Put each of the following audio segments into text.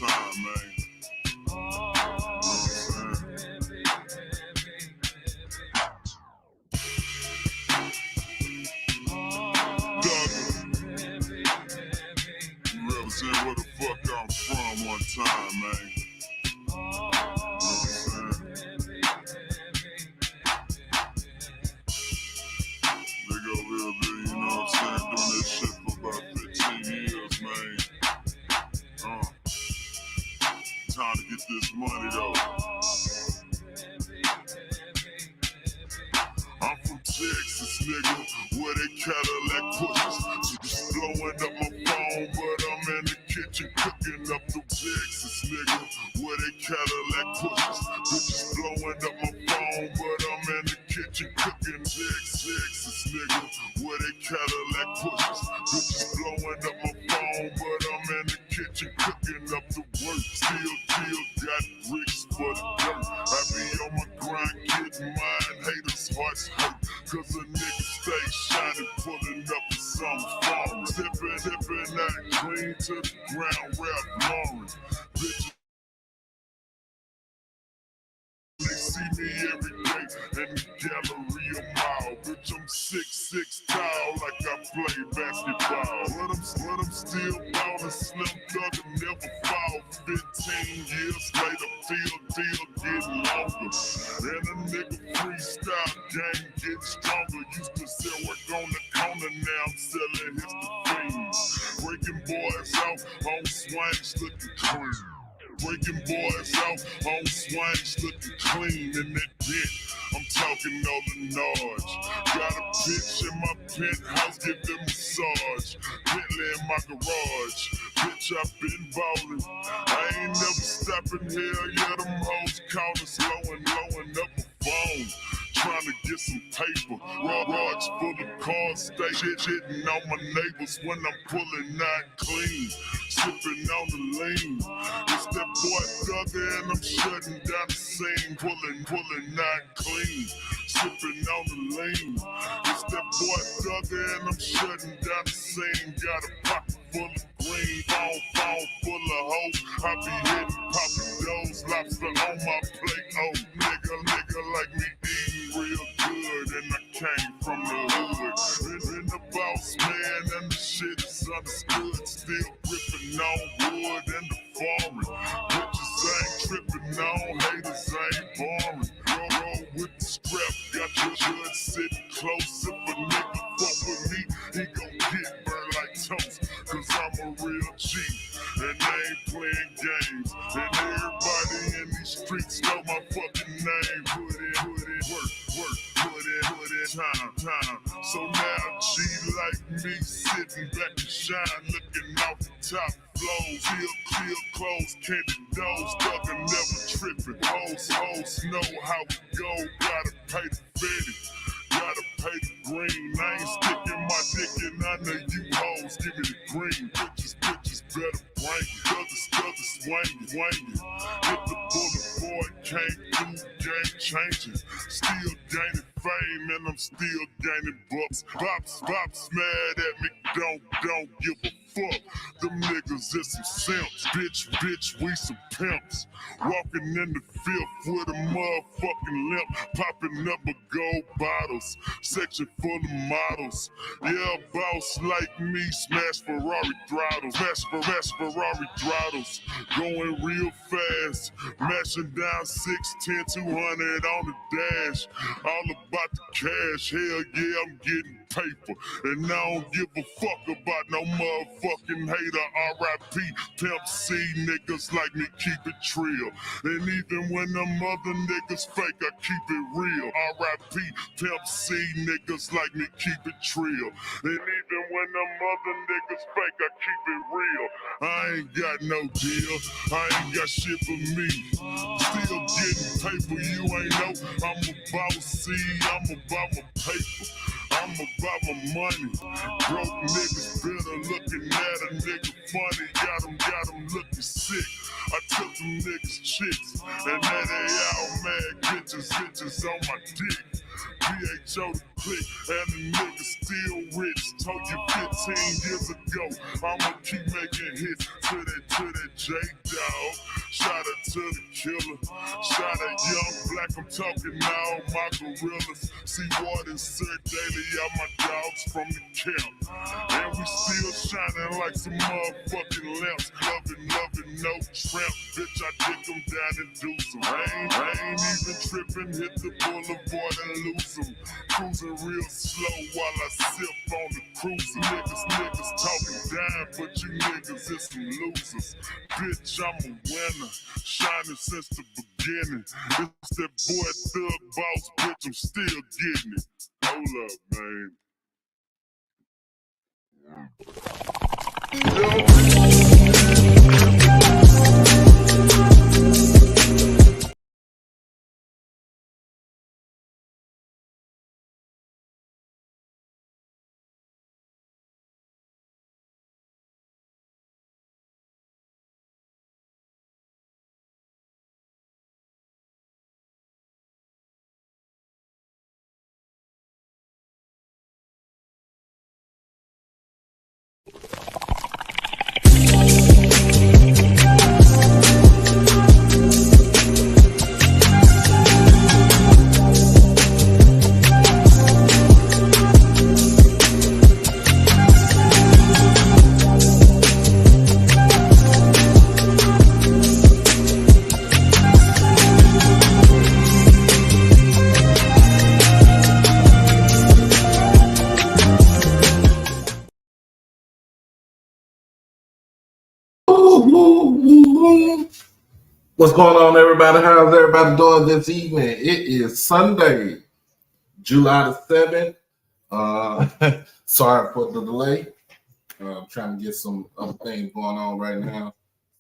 time, man. You know what I'm saying? Represent where the fuck I'm from one time, man. You know what I'm saying? Nigga over here, you know what I'm saying? Doing this shit for about 15 years, man. Time to get this money, though. I'm from Texas, nigga, where they Cadillac pushes. Just blowing up my phone, but I'm in the kitchen cooking up the Texas, nigga, where they Cadillac pushes. Bitches blowing up my phone, but I'm in the kitchen cooking Texas, nigga, where they Cadillac pushes. Bitches blowing up my phone, but I'm in the kitchen cooking up the work. Still got bricks for the dirt. I be on my grind getting mine, haters' hearts hurt. Cause a nigga stay shining, pulling up in some foreign. Stepping out clean to the ground, rap Lauren. Bitch, they see me every day in the gallery a mile. Bitch, I'm 6'6" tall like I play basketball. But I'm still ballin', slim thug and never fall. 15 years later, deal getting longer. And a nigga freestyle game getting stronger. Used to sell work on the corner, now I'm selling his the fiends. Breaking boys out on swings looking clean. Breaking boys out on swings looking clean in that bit. I'm talking all the Narge. Got a bitch in my penthouse, give them massage. Bentley in my garage. Bitch, I been ballin'. I ain't never stopping here, yeah, them hoes callin', slowing up my phone. Trying to get some paper, garage full of cars, stay shitting on my neighbors when I'm pulling out clean, sipping on the lean. It's that boy Thugger and I'm shutting down the scene, pulling out clean, sipping on the lean. It's that boy Thugger and I'm shutting down the scene. Got a pocket full of green, phone full of hoes. I be hitting popping those lobster on my plate. Oh, nigga like me eating real good, and I came from the hood. Been the boss man, and the shit is understood. Still gripping on wood and the foreign. Bitches ain't tripping on, haters ain't boring. Roll with the strap, got your judge sitting close. If a nigga fuck with me, he gon' get burned like toast. Cause I'm a real G, and I ain't playing games. And everybody in these streets know my fucking name. Put in work, put in time. So now G like me sitting back and shine, looking off the top flows. Clear clothes, candy doors, Thugger never tripping. Hoes know how we go, gotta pay the fetty. Gotta pay the green. I ain't sticking my dick in none of you hoes. Give me the green. Bitches better bring it. Thugger swinging. Hit the bullet boy, came through, game changing. Still gaining fame and I'm still gaining bucks. Bops mad at me, don't give a fuck. Them niggas is some simps. Bitch, we some pimps. Walking in the filth with a motherfucking limp. Popping up a gold bottles. Section full of models. Yeah, boss like me, smash Ferrari throttles. Smash Ferrari throttles. Going real fast. Mashing down 610, 200 on the dash. All about the cash. Hell yeah, I'm getting paper. And I don't give a fuck about no motherfucking hater. R.I.P. Pimp C niggas like me keep it trill. And even when them other niggas fake, I keep it real. R.I.P. Pimp C niggas like me keep it trill. And even when them other niggas fake, I keep it real. I ain't got no deal. I ain't got shit for me. Still getting paper, you ain't know. I'm about C, I'm about my paper. I'm about my money. Broke niggas better looking at a nigga funny. Got them looking sick. I took them niggas chicks, and now they all mad bitches on my dick. PHO the click, and the nigga still rich. Told you 15 years ago, I'ma keep making hits to that J-Dog. talking all my gorillas. See water insert daily out my dogs from the camp. And we still shining like some motherfucking lamps. Loving, no tramp. Bitch, I dick them down and do some. I ain't even tripping, hit the boulevard and lose them. Cruising real slow while I sip on the cruiser. Niggas talking down, but you niggas is some losers. Bitch, I'm a winner, shining since the beginning. It's that boy Thug Boss, bitch, I'm still getting it. Hold up, man. What's going on, everybody? How's everybody doing this evening? It is Sunday, July the 7th. Sorry for the delay. I'm trying to get some other things going on right now.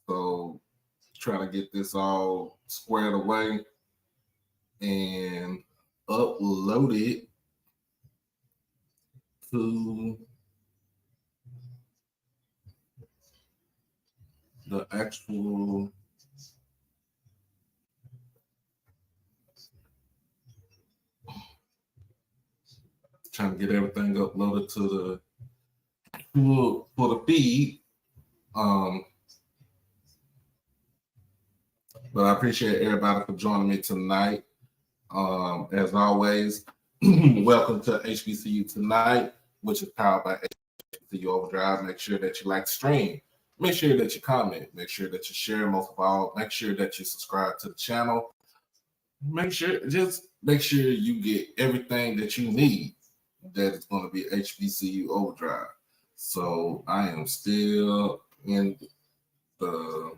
So trying to get this all squared away and upload it to the actual trying to get everything uploaded to the feed. But I appreciate everybody for joining me tonight. As always, welcome to HBCU Tonight, which is powered by HBCU Overdrive. Make sure that you like the stream. Make sure that you comment. Make sure that you share. Most of all, make sure that you subscribe to the channel. Make sure you get everything that you need that is going to be HBCU Overdrive. So I am still in the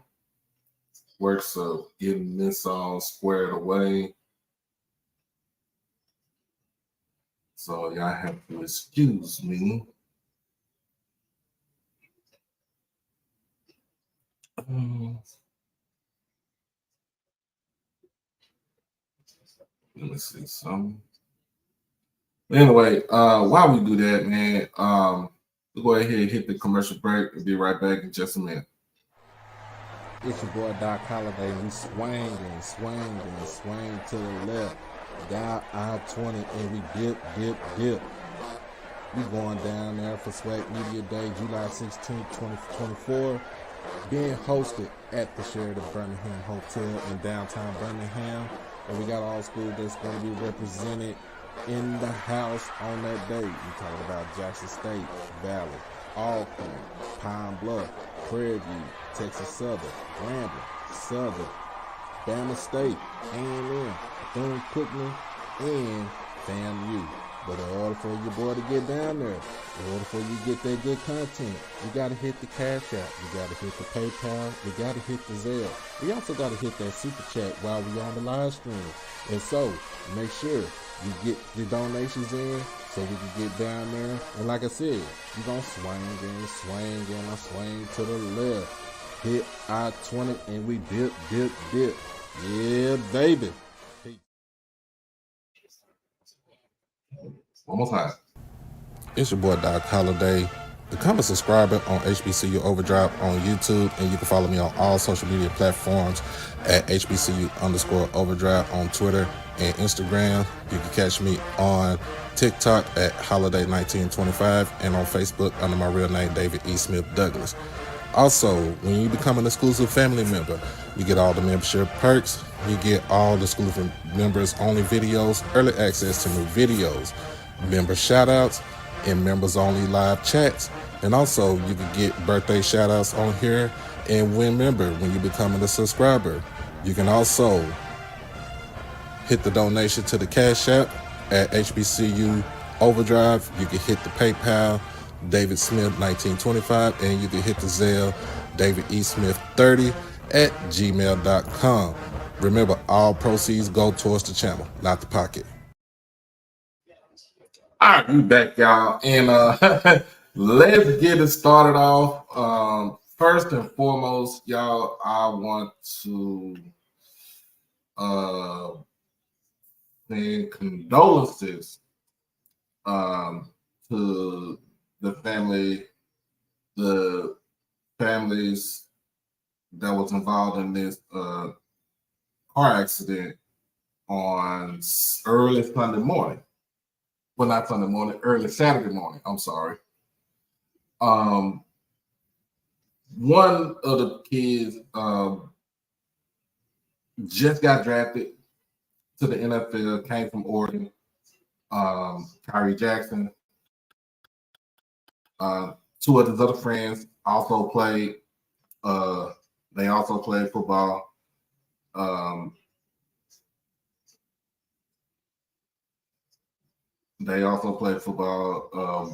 works of getting this all squared away. So y'all have to excuse me. Let me see something. Anyway, while we do that, man, we'll go ahead and hit the commercial break and be right back in just a minute. It's your boy Doc Holliday. We swing to the left, down I-20, and we dip. We going down there for Swag Media Day, July 16, 2024, being hosted at the Sheraton Birmingham Hotel in downtown Birmingham. And we got all schools that's going to be represented in the house on that day. We talking about Jackson State, Valley, Alcorn, Pine Bluff, Prairie View, Texas Southern, Grambling, Southern, Bama State, A&M, Bethune-Cookman, and FAMU. But in order for your boy to get down there, in order for you to get that good content, you got to hit the Cash App, you got to hit the PayPal, you got to hit the Zelle. We also got to hit that Super Chat while we on the live stream. And so, make sure you get the donations in so we can get down there. And like I said, you're going to swing to the left. Hit I-20 and we dip. Yeah, baby. One more time. It's your boy Doc Holliday. Become a subscriber on HBCU Overdrive on YouTube, and you can follow me on all social media platforms at HBCU_Overdrive on Twitter and Instagram. You can catch me on TikTok at Holiday1925 and on Facebook under my real name, David E. Smith Douglas. Also, when you become an exclusive family member, you get all the membership perks, You get all exclusive members only videos, early access to new videos, member shoutouts, and members only live chats. And also you can get birthday shoutouts on here and win member when you become a subscriber. You can also hit the donation to the Cash App at HBCU Overdrive. You can hit the PayPal David Smith 1925, and you can hit the Zelle David E. Smith 30 at gmail.com. Remember, all proceeds go towards the channel, not the pocket. All right, we back, y'all, and let's get it started off. First and foremost, y'all, I want to send condolences to the families that was involved in this car accident on early Sunday morning. Well, not Sunday morning, early Saturday morning. I'm sorry. One of the kids just got drafted to the NFL, came from Oregon. Kyrie Jackson. Two of his other friends also played. They also played football.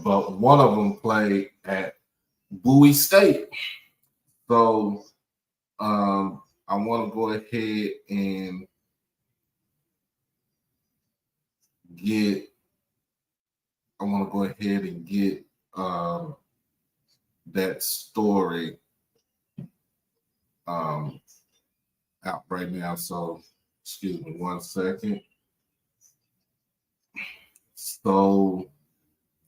But one of them played at Bowie State. So I want to go ahead and get that story out right now. So excuse me 1 second. So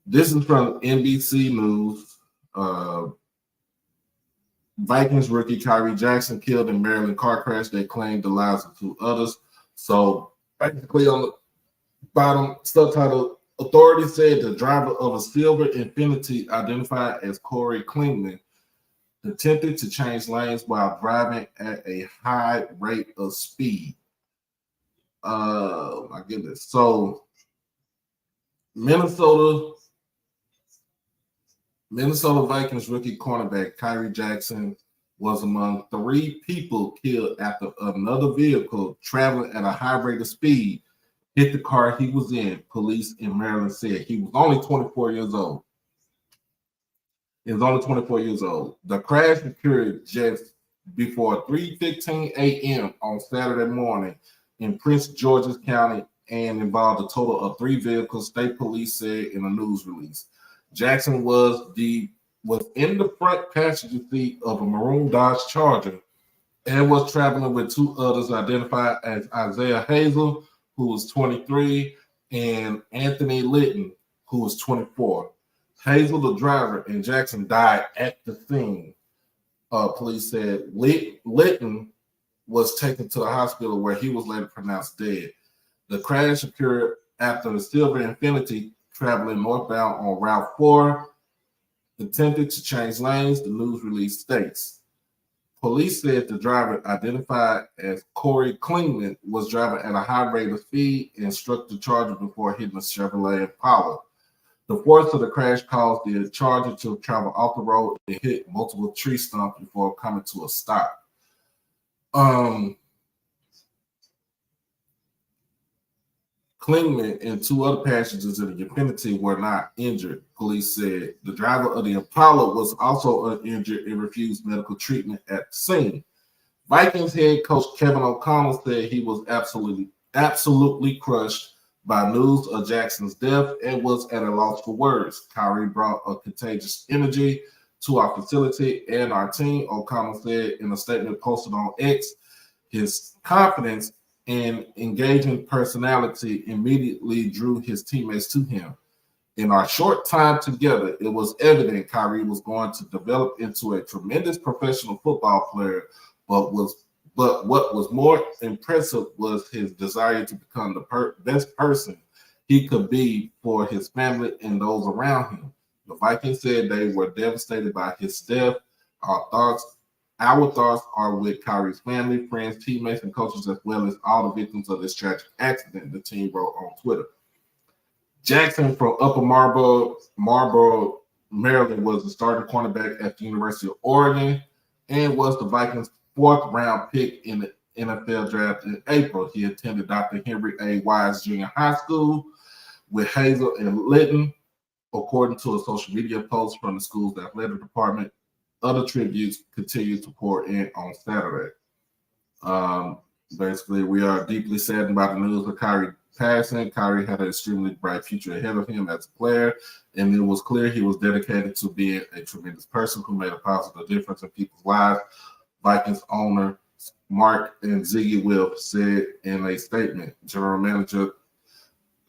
this is from NBC News. Vikings rookie Kyrie Jackson killed in Maryland car crash that claimed the lives of 2 others. So basically on the bottom subtitle, authorities said the driver of a silver Infiniti identified as Corey Klingman attempted to change lanes while driving at a high rate of speed. My goodness. So Minnesota Vikings rookie cornerback Kyrie Jackson was among 3 people killed after another vehicle traveling at a high rate of speed hit the car he was in, police in Maryland said. He was only 24 years old. The crash occurred just before 3:15 a.m. on Saturday morning in Prince George's County and involved a total of 3 vehicles, state police said in a news release. Jackson was in the front passenger seat of a maroon Dodge Charger and was traveling with 2 others identified as Isaiah Hazel, who was 23, and Anthony Litton, who was 24. Hazel, the driver, and Jackson died at the scene. Police said Litton was taken to the hospital where he was later pronounced dead. The crash occurred after the silver Infiniti traveling northbound on Route 4 attempted to change lanes, the news release states. Police said the driver, identified as Corey Klingman, was driving at a high rate of speed and struck the Charger before hitting a Chevrolet Impala. The force of the crash caused the Charger to travel off the road and hit multiple tree stumps before coming to a stop. Klingman and 2 other passengers in the Infiniti were not injured, police said. The driver of the Impala was also uninjured and refused medical treatment at the scene. Vikings head coach Kevin O'Connell said he was absolutely crushed by news of Jackson's death and was at a loss for words. Kyrie brought a contagious energy to our facility and our team, O'Connell said in a statement posted on X. His confidence and engaging personality immediately drew his teammates to him. In our short time together, it was evident Kyrie was going to develop into a tremendous professional football player, but what was more impressive was his desire to become the best person he could be for his family and those around him. The Vikings said they were devastated by his death. Our thoughts Our thoughts are with Kyrie's family, friends, teammates, and coaches, as well as all the victims of this tragic accident, the team wrote on Twitter. Jackson from Upper Marlboro, Maryland, was the starting cornerback at the University of Oregon and was the Vikings' fourth-round pick in the NFL draft in April. He attended Dr. Henry A. Wise Junior High School with Hazel and Lytton, according to a social media post from the school's athletic department. Other tributes continue to pour in on Saturday. Basically, we are deeply saddened by the news of Kyrie passing. Kyrie had an extremely bright future ahead of him as a player, and it was clear he was dedicated to being a tremendous person who made a positive difference in people's lives. Vikings owner Mark and Ziggy Wilf said in a statement. General Manager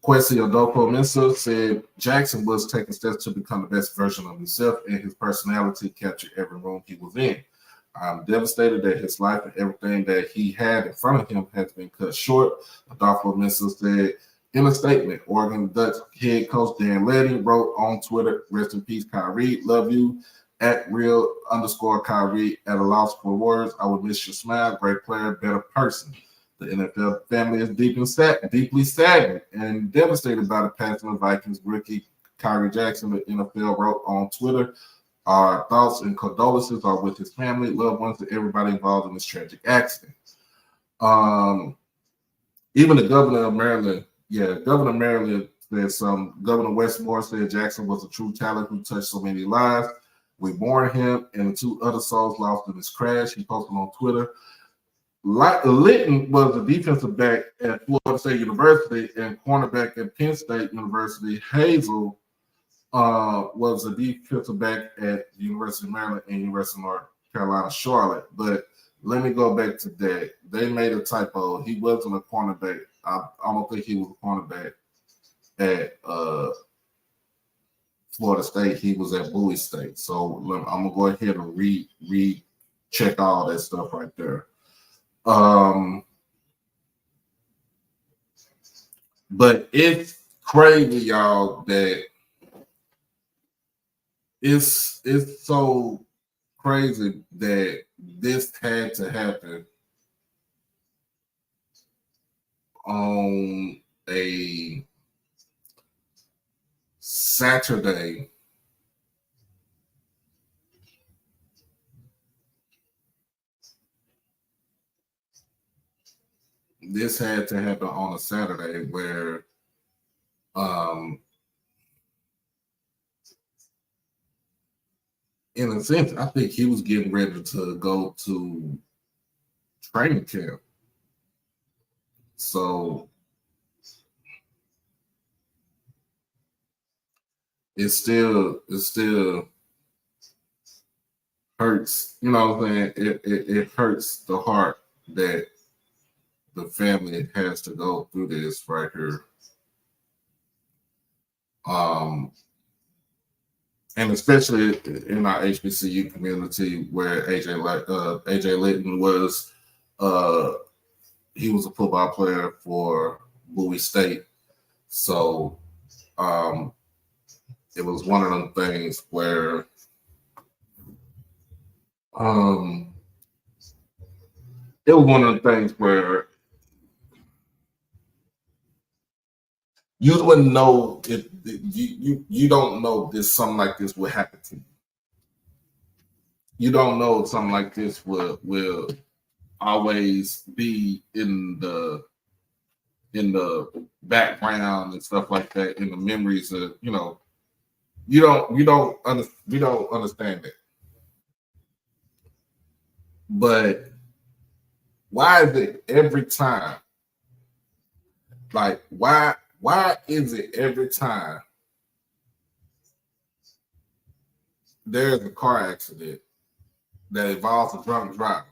Kwesi Adofo-Mensah said Jackson was taking steps to become the best version of himself, and his personality captured every room he was in. I'm devastated that his life and everything that he had in front of him has been cut short, Adolfo-Mensah said in a statement. Oregon Ducks head coach Dan Leddy wrote on Twitter, "Rest in peace, Kyrie. Love you. At real_Kyrie at a loss for words. I will miss your smile. Great player, better person." The NFL family is deeply saddened and devastated by the passing of Vikings rookie Kyrie Jackson. The NFL wrote on Twitter, "Our thoughts and condolences are with his family, loved ones, and everybody involved in this tragic accident." Even the governor of Maryland, Governor Maryland said Governor Westmore said Jackson was a true talent who touched so many lives. We mourn him and the two other souls lost in this crash. He posted on Twitter. Lytton was a defensive back at Florida State University and cornerback at Penn State University. Hazel was a defensive back at the University of Maryland and University of North Carolina, Charlotte. But let me go back to that. They made a typo. He wasn't a cornerback. I don't think he was a cornerback at Florida State. He was at Bowie State. So I'm gonna go ahead and recheck all that stuff right there. But it's crazy, y'all, that it's so crazy that this had to happen on a Saturday. This had to happen on a Saturday where in a sense, I think he was getting ready to go to training camp. So it still hurts, you know what I'm saying? It hurts the heart that the family has to go through this right here. And especially in our HBCU community where AJ Lytton was, he was a football player for Bowie State. So it was one of them things where you wouldn't know if you don't know this something like this would happen to you. You don't know if something like this will always be in the background and stuff like that, in the memories of, you know, we don't understand that. But why is it every time? Like, why is it every time there's a car accident that involves a drunk driver,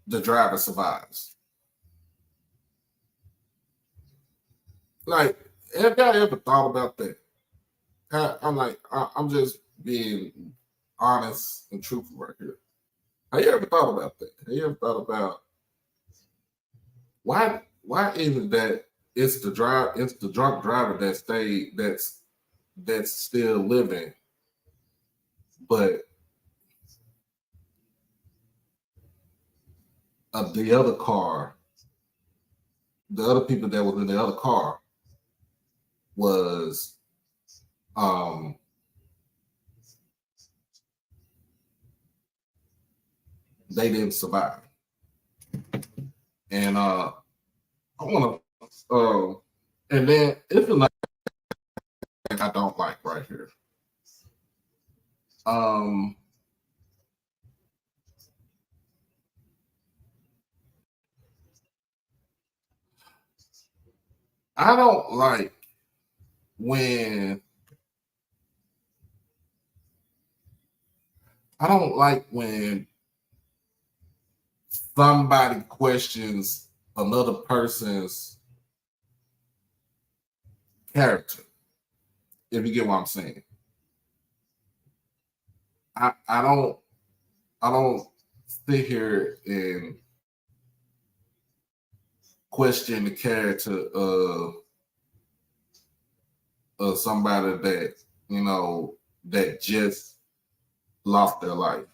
the driver survives? Like, have y'all ever thought about that? I'm just being honest and truthful right here. Have you ever thought about that? Have you ever thought about why is it that it's the drunk driver that's still living, but the other car, the other people that was in the other car was they didn't survive. And I want to and then it's another thing I don't like right here. I don't like when somebody questions another person's character, if you get what I'm saying. I don't sit here and question the character of somebody that, you know, that just lost their life.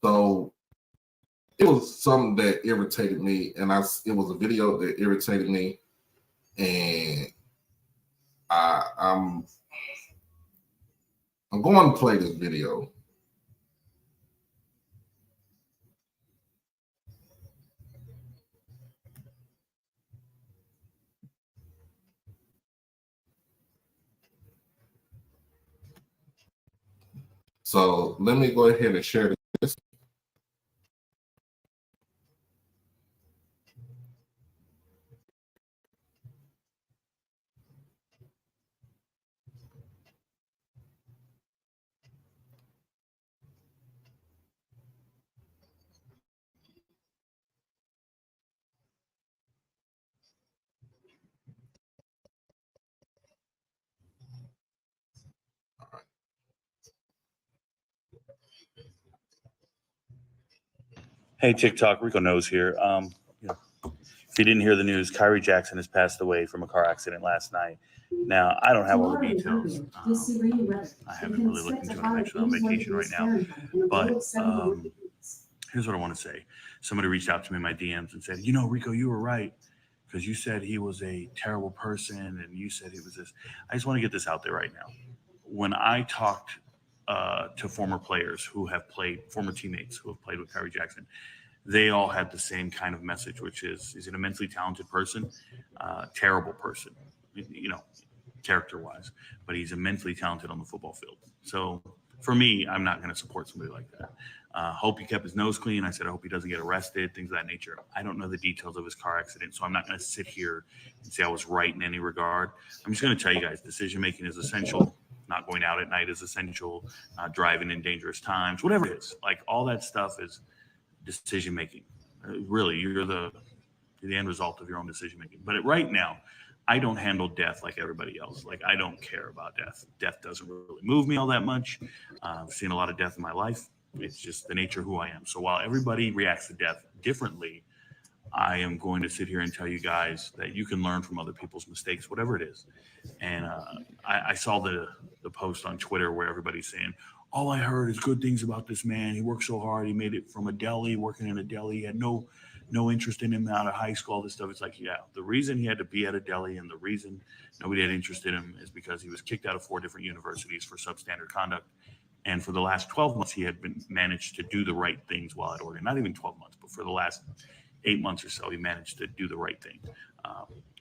So it was something that irritated me, and it was a video that irritated me, and I'm going to play this video. So let me go ahead and share this. Hey, TikTok, Rico Knows here. If you didn't hear the news, Kyrie Jackson has passed away from a car accident last night. Now, I don't have all the details. I haven't really looked into it. I'm actually on vacation right now. But here's what I want to say. Somebody reached out to me in my DMs and said, Rico, you were right, because you said he was a terrible person and you said he was this. I just want to get this out there right now. When I talked to former players who have played, former teammates who have played with Kyrie Jackson, they all had the same kind of message, which is he's an immensely talented person, terrible person, character-wise, but he's immensely talented on the football field. So for me, I'm not going to support somebody like that. Hope he kept his nose clean. I said, I hope he doesn't get arrested, things of that nature. I don't know the details of his car accident, so I'm not going to sit here and say I was right in any regard. I'm just going to tell you guys, decision-making is essential. Not going out at night is essential. Driving in dangerous times, whatever it is. Like, all that stuff is decision-making. Really, you're the end result of your own decision-making. But right now, I don't handle death like everybody else. Like, I don't care about death. Death doesn't really move me all that much. I've seen a lot of death in my life. It's just the nature of who I am. So while everybody reacts to death differently, I am going to sit here and tell you guys that you can learn from other people's mistakes, whatever it is. And I saw the post on Twitter where everybody's saying, all I heard is good things about this man. He worked so hard. He made it from a deli, working in a deli. He had no interest in him out of high school, all this stuff. It's like, yeah, the reason he had to be at a deli and the reason nobody had interest in him is because he was kicked out of 4 different universities for substandard conduct. And for the last 12 months, he had managed to do the right things while at Oregon. Not even 12 months, but for the last 8 months or so, he managed to do the right thing.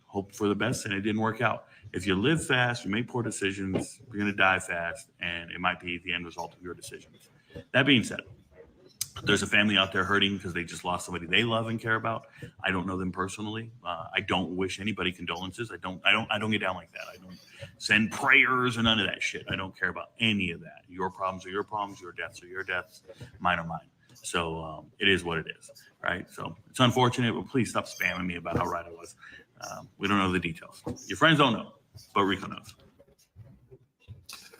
Hope for the best, and it didn't work out. If you live fast, you make poor decisions, you're going to die fast, and it might be the end result of your decisions. That being said, there's a family out there hurting because they just lost somebody they love and care about. I don't know them personally. I don't wish anybody condolences. I don't get down like that. I don't send prayers or none of that shit. I don't care about any of that. Your problems are your problems. Your deaths are your deaths. Mine are mine. So it is what it is, right? So it's unfortunate, but please stop spamming me about how right I was. We don't know the details. Your friends don't know, but Rico knows.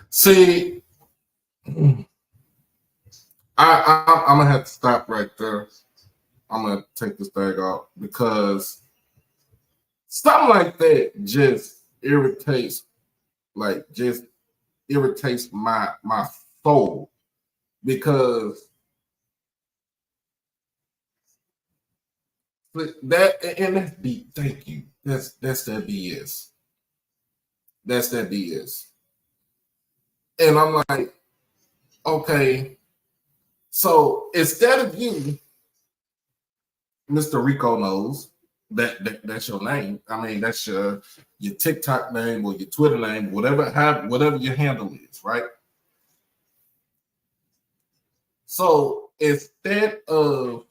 See, I'm gonna have to stop right there. I'm gonna take this thing off because something like that just irritates my soul, because that and that's B. Thank you. That's that BS. That's that BS. And I'm like, okay. So instead of you, Mr. Rico knows that's your name. I mean, that's your TikTok name or your Twitter name, whatever your handle is, right? So instead of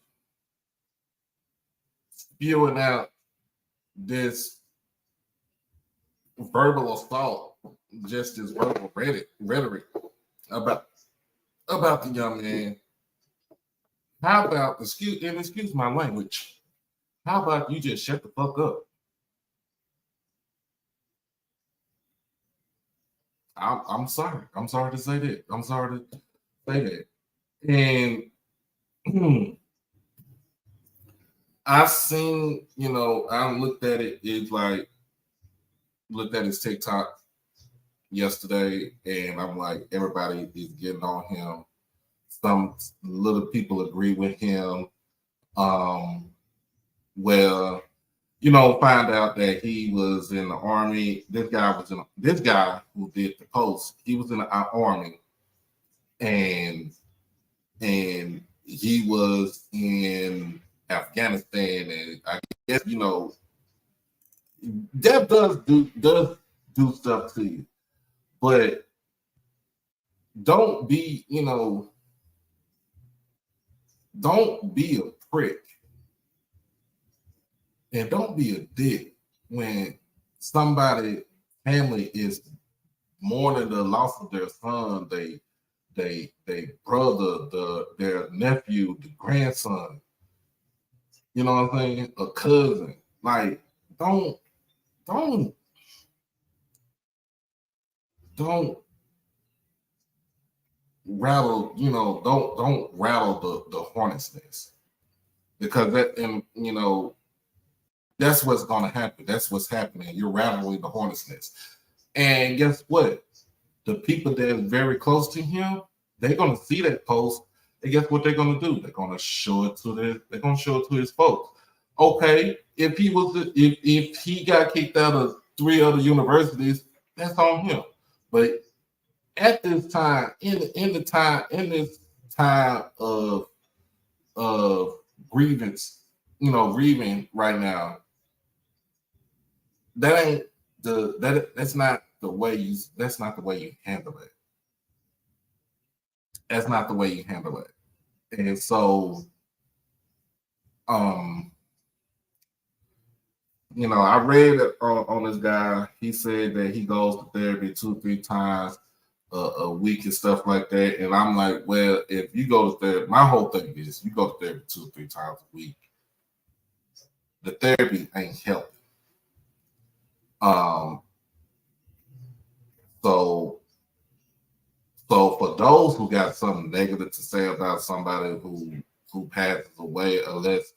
spewing out this verbal assault, just this verbal rhetoric about the young man, how about excuse my language? How about you just shut the fuck up? I'm sorry. I'm sorry to say that. I'm sorry to say that. And I've seen, I looked at it. It's like looked at his TikTok yesterday, and I'm like, everybody is getting on him. Some little people agree with him. Well, find out that he was in the army. This guy who did the post. He was in the army, and he was in Afghanistan, and I guess that does do stuff to you, but don't be a prick, and don't be a dick when somebody family is mourning the loss of their son, they brother, their nephew, the grandson. You know what I'm saying? A cousin. Like, don't rattle, don't rattle the hornet's nest, because that's what's gonna happen. That's what's happening. You're rattling the hornet's nest. And guess what? The people that are very close to him, they're gonna see that post. And guess what they're gonna do? They're gonna show it to his folks. Okay, if he got kicked out of 3 other universities, that's on him. But at this time, in this time of grievance, grieving right now, that's not the way you handle it. That's not the way you handle it. And so, I read on this guy. He said that he goes to therapy 2-3 times a week and stuff like that. And I'm like, well, if you go to therapy, my whole thing is you go to therapy 2-3 times a week. The therapy ain't helping. So for those who got something negative to say about somebody who passes away, unless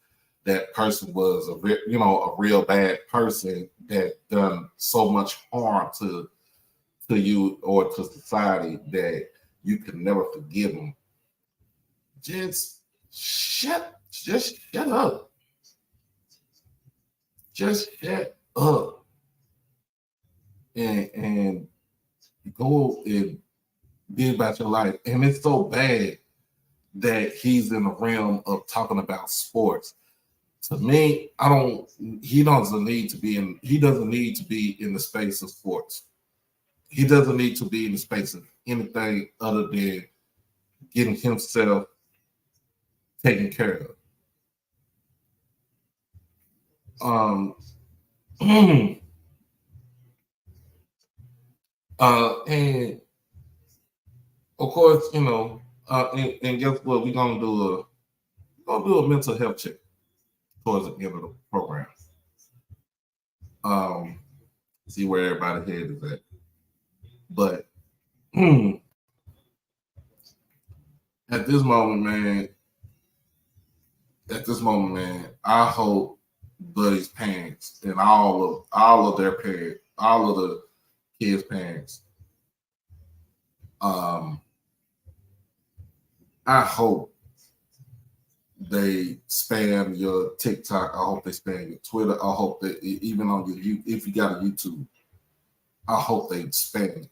that person was a real bad person that done so much harm to you or to society that you can never forgive them, just shut up. Just shut up and go and be about your life. And it's so bad that he's in the realm of talking about sports. To me, he doesn't need to be in the space of sports. He doesn't need to be in the space of anything other than getting himself taken care of. And of course, and guess what? We're gonna do a mental health check towards the end of the program. See where everybody's head is at. But at this moment, man, I hope Buddy's parents and all of their parents, all of the kids' parents, I hope they spam your TikTok. I hope they spam your Twitter. I hope that even on your if you got a YouTube, I hope they spam it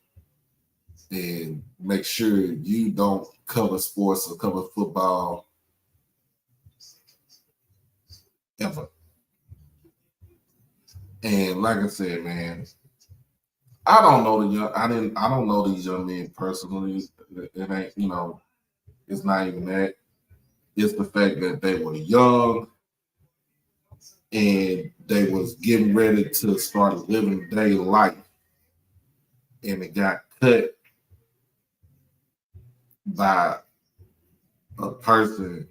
and make sure you don't cover sports or cover football ever. And like I said, man, I don't know these young men personally. It ain't, it's not even that. It's the fact that they were young and they was getting ready to start living their life, and it got cut by a person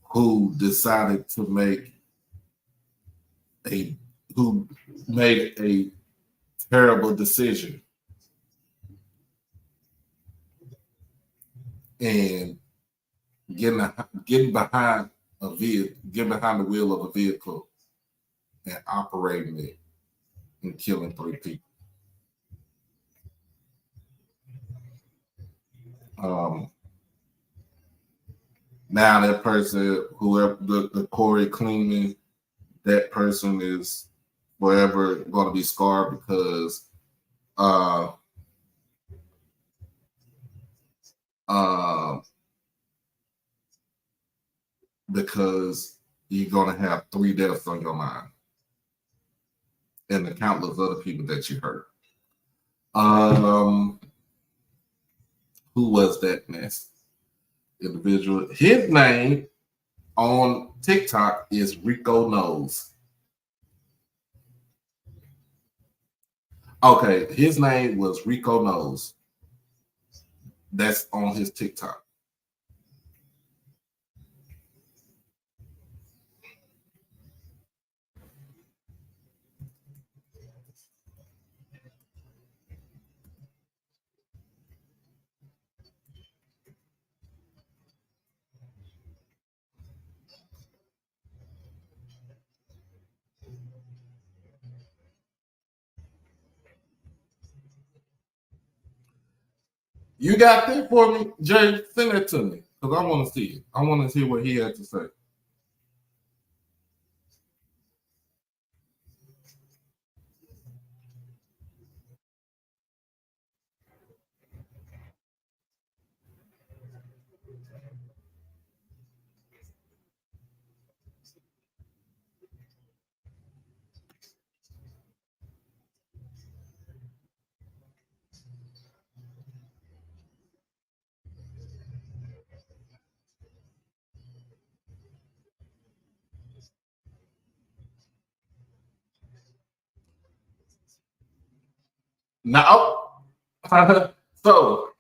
who decided to who made a terrible decision and getting behind the wheel of a vehicle and operating it and killing 3 people. Now that person, whoever the Corey Cleaning, that person is forever going to be scarred because you're going to have 3 deaths on your mind and the countless other people that you hurt. Who was that next individual? His name on TikTok is Rico Knows. Okay, his name was Rico Knows. That's on his TikTok. You got that for me, Jay? Send it to me because I want to see it. I want to see what he had to say. Now, so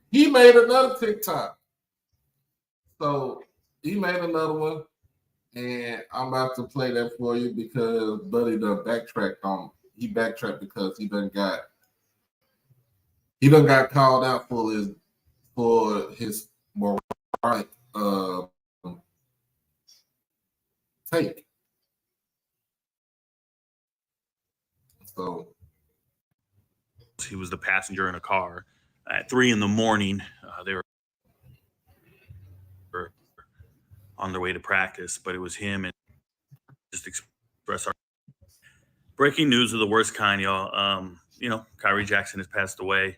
he made another TikTok. So he made another one, and I'm about to play that for you because Buddy done backtracked on. He backtracked because he done got called out for his moronic take. So he was the passenger in a car at 3 a.m. They were on their way to practice, but it was him, and just express our breaking news of the worst kind, y'all. Kyrie Jackson has passed away.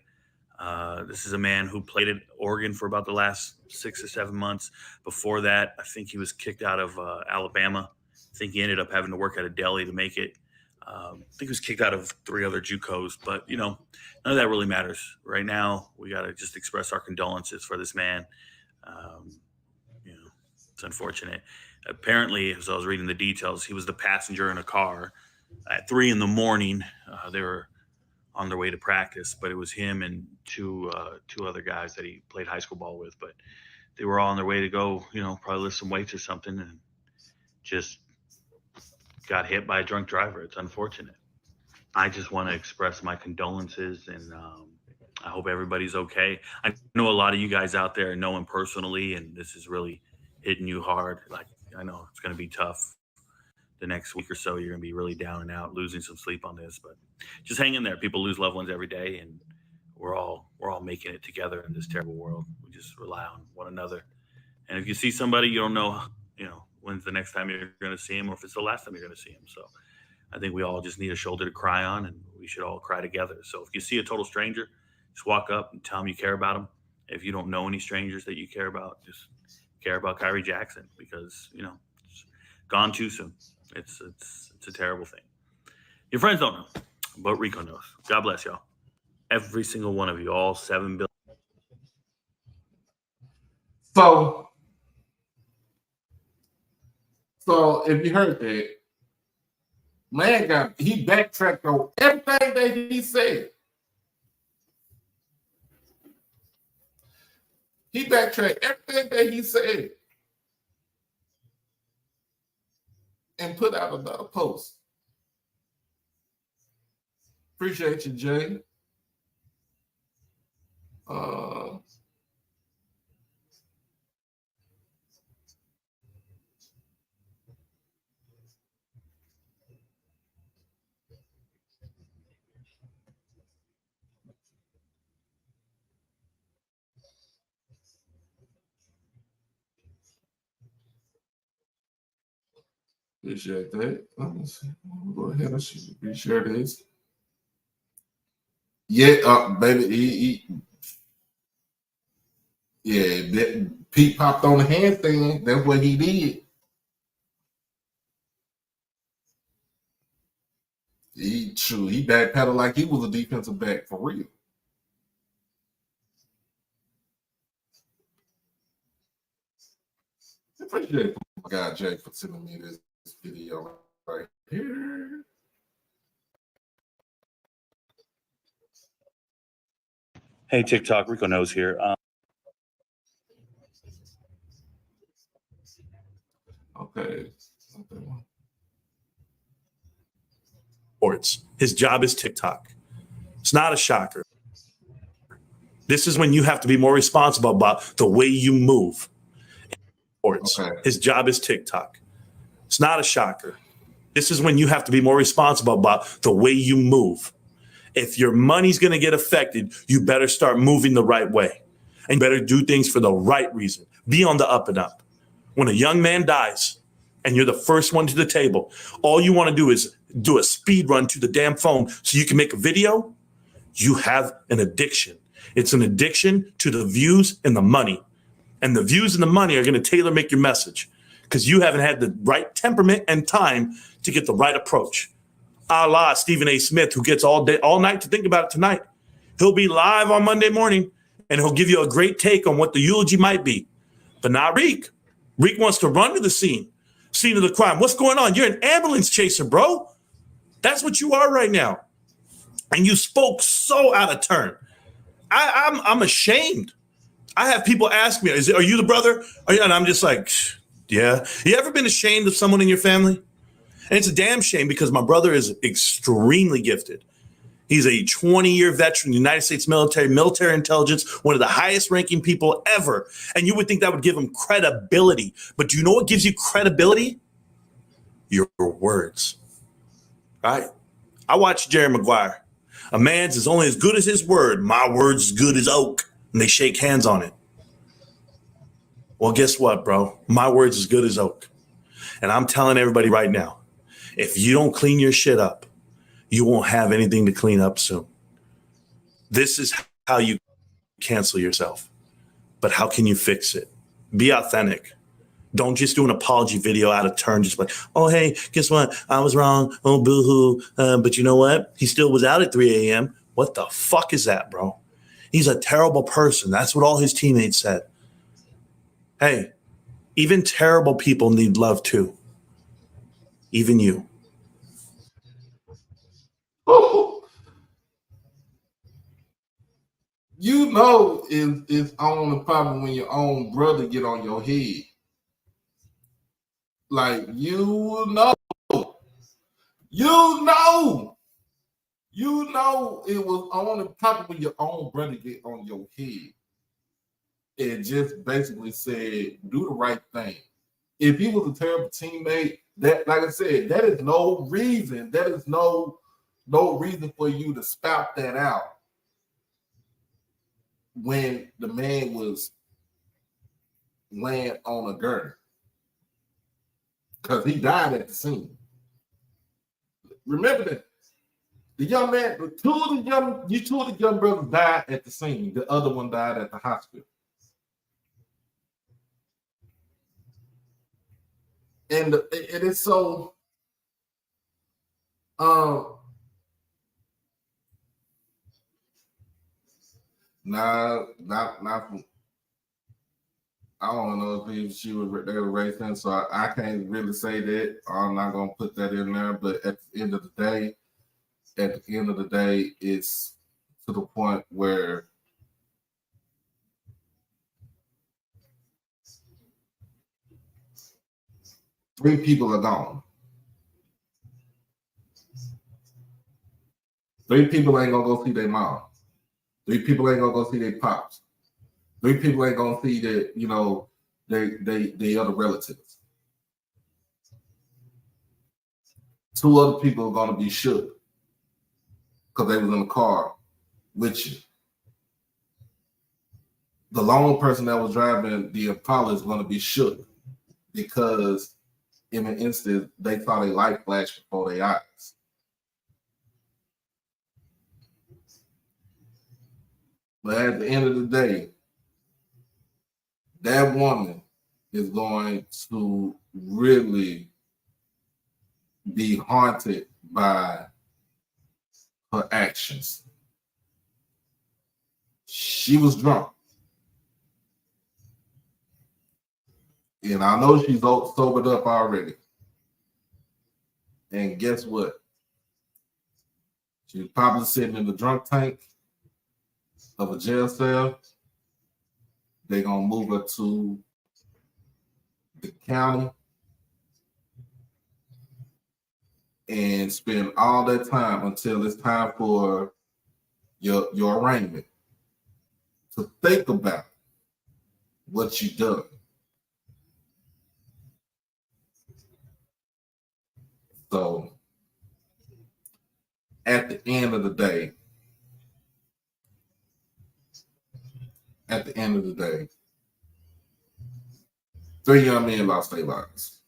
This is a man who played at Oregon for about the last 6 or 7 months. Before that, I think he was kicked out of Alabama. I think he ended up having to work at a deli to make it. I think he was kicked out of 3 other JUCOs, but none of that really matters. Right now, we got to just express our condolences for this man. It's unfortunate. Apparently, as I was reading the details, he was the passenger in a car at 3 a.m. They were on their way to practice, but it was him and two other guys that he played high school ball with. But they were all on their way to go, probably lift some weights or something, and just got hit by a drunk driver. It's unfortunate. I just want to express my condolences, and I hope everybody's okay. I know a lot of you guys out there know him personally, and this is really hitting you hard. Like, I know it's going to be tough. The next week or so, you're going to be really down and out, losing some sleep on this, but just hang in there. People lose loved ones every day, and we're all making it together in this terrible world. We just rely on one another And if you see somebody, you don't know, when's the next time you're going to see him or if it's the last time you're going to see him. So I think we all just need a shoulder to cry on, and we should all cry together. So if you see a total stranger, just walk up and tell them you care about them. If you don't know any strangers that you care about, just care about Kyrie Jackson, because it's gone too soon. It's a terrible thing. Your friends don't know, but Rico knows. God bless y'all. Every single one of you, all 7 billion. So if you heard that, man he backtracked on everything that he said. He backtracked everything that he said and put out another post. Appreciate you, Jay. Appreciate that. Let me see. Go ahead and share this. Yeah, baby. Pete popped on the handstand. That's what he did. He backpedaled like he was a defensive back for real. Appreciate my guy Jay for sending me this video right here. Hey, TikTok, Rico knows here. Okay. Sports. His job is TikTok. It's not a shocker. This is when you have to be more responsible about the way you move. Sports. Okay. His job is TikTok. It's not a shocker. This is when you have to be more responsible about the way you move. If your money's going to get affected, you better start moving the right way. And you better do things for the right reason. Be on the up and up. When a young man dies and you're the first one to the table, all you want to do is do a speed run to the damn phone so you can make a video. You have an addiction. It's an addiction to the views and the money. And the views and the money are going to tailor make your message because you haven't had the right temperament and time to get the right approach. A la Stephen A. Smith, who gets all night to think about it tonight. He'll be live on Monday morning and he'll give you a great take on what the eulogy might be. But not Reek. Reek wants to run to the scene of the crime. What's going on? You're an ambulance chaser, bro. That's what you are right now. And you spoke so out of turn. I'm ashamed. I have people ask me, are you the brother? And I'm just like, yeah. You ever been ashamed of someone in your family? And it's a damn shame because my brother is extremely gifted. He's a 20-year veteran, United States military intelligence, one of the highest ranking people ever. And you would think that would give him credibility. But do you know what gives you credibility? Your words. Right? I watched Jerry Maguire. A man's is only as good as his word. My word's as good as oak. And they shake hands on it. Well, guess what, bro? My word's as good as oak. And I'm telling everybody right now, if you don't clean your shit up, you won't have anything to clean up soon. This is how you cancel yourself. But how can you fix it? Be authentic. Don't just do an apology video out of turn. Just like, oh, hey, guess what? I was wrong. Oh, boo-hoo. But you know what? He still was out at 3 a.m. What the fuck is that, bro? He's a terrible person. That's what all his teammates said. Hey, even terrible people need love too. Even you. You know it's on the problem when your own brother get on your head. Like, you know it was on the problem when your own brother get on your head. It just basically said, do the right thing. If he was a terrible teammate, that, like I said, that is no reason. That is no reason for you to spout that out when the man was land on a girder because he died at the scene. Remember that the young man, two of the young brothers died at the scene. The other one died at the hospital. And it is so not from, I don't know if they were racing, so I can't really say that. I'm not gonna put that in there, but at the end of the day, it's to the point where three people are gone. Three people ain't gonna go see their mom. Three people ain't gonna go see their pops. Three people ain't gonna see that, they other relatives. Two other people are gonna be shook because they was in the car with you. The lone person that was driving the Impala is gonna be shook because in an instant they saw their light flash before their eyes. But at the end of the day, that woman is going to really be haunted by her actions. She was drunk. And I know she's sobered up already. And guess what? She was probably sitting in the drunk tank of a jail cell. They're going to move her to the county and spend all that time until it's time for your arraignment to think about what you done. So at the end of the day, three young men lost their lives.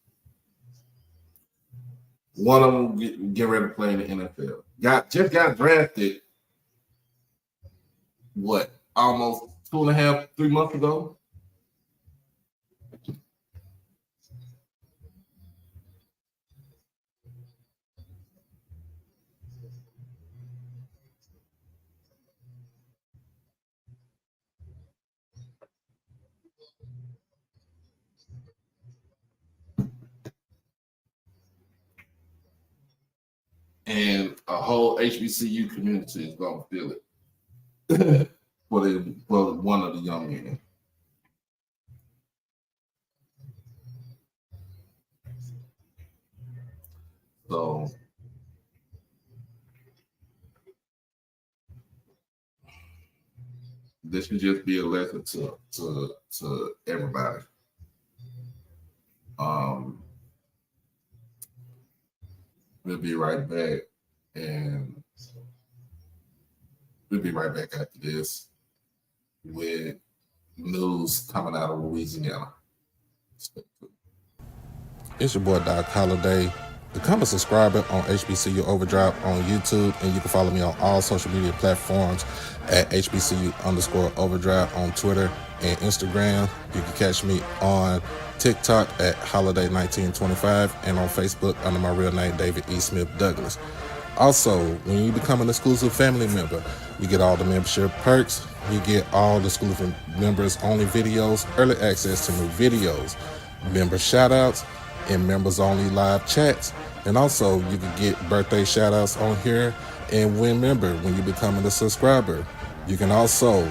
One of them get ready to play in the NFL. Just got drafted, almost 2.5, 3 months ago? And a whole HBCU community is going to feel it for one of the young men. So this should just be a lesson to everybody. We'll be right back, and we'll be right back after this with news coming out of Louisiana. It's your boy Doc Holliday. Become a subscriber on HBCU Overdrive on YouTube, and you can follow me on all social media platforms at HBCU_Overdrive on Twitter and Instagram. You can catch me on TikTok at Holiday1925 and on Facebook under my real name, David E. Smith Douglas. Also, when you become an exclusive family member, you get all the membership perks. You get all the exclusive members only videos, early access to new videos, member shout outs, and members only live chats. And also you can get birthday shout outs on here and win member when you become a subscriber. You can also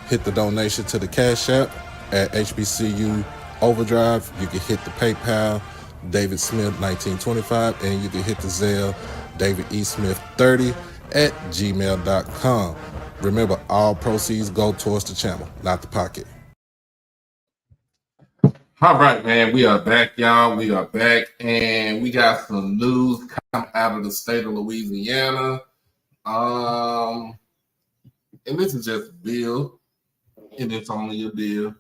hit the donation to the Cash App at HBCU Overdrive. You can hit the PayPal David Smith 1925, and you can hit the Zelle David E. Smith 30 at gmail.com. Remember, all proceeds go towards the channel, not the pocket. All right, man. We are back, y'all. We are back, and we got some news coming out of the state of Louisiana. And this is just a bill, and it's only a bill.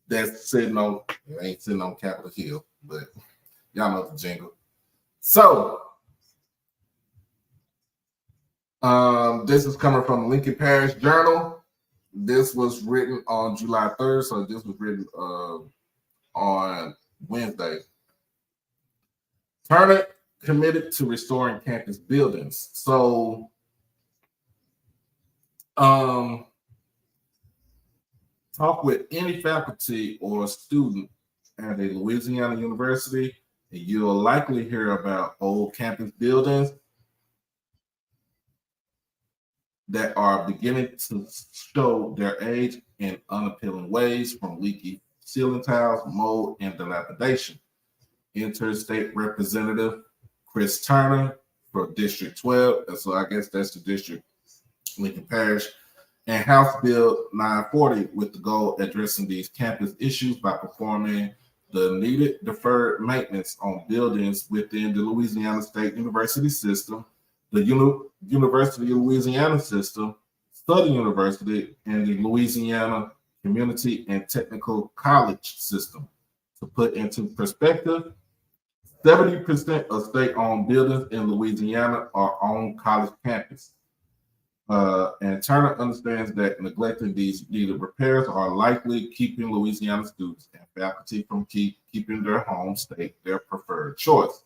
that's sitting on, it ain't sitting on Capitol Hill, but y'all know the jingle. So, this is coming from the Lincoln Parish Journal. This was written on July 3rd, so this was written on Wednesday. Turner committed to restoring campus buildings. So, talk with any faculty or student at a Louisiana university, and you'll likely hear about old campus buildings that are beginning to show their age in unappealing ways, from leaky ceiling tiles, mold, and dilapidation. Interstate Representative Chris Turner for District 12, and so I guess that's the district, Lincoln Parish, and House Bill 940 with the goal of addressing these campus issues by performing the needed deferred maintenance on buildings within the Louisiana State University system, the University of Louisiana system, Southern University, and the Louisiana Community and Technical College system. To put into perspective, 70% of state-owned buildings in Louisiana are on college campus. And Turner understands that neglecting these needed repairs are likely keeping Louisiana students and faculty from keeping their home state their preferred choice.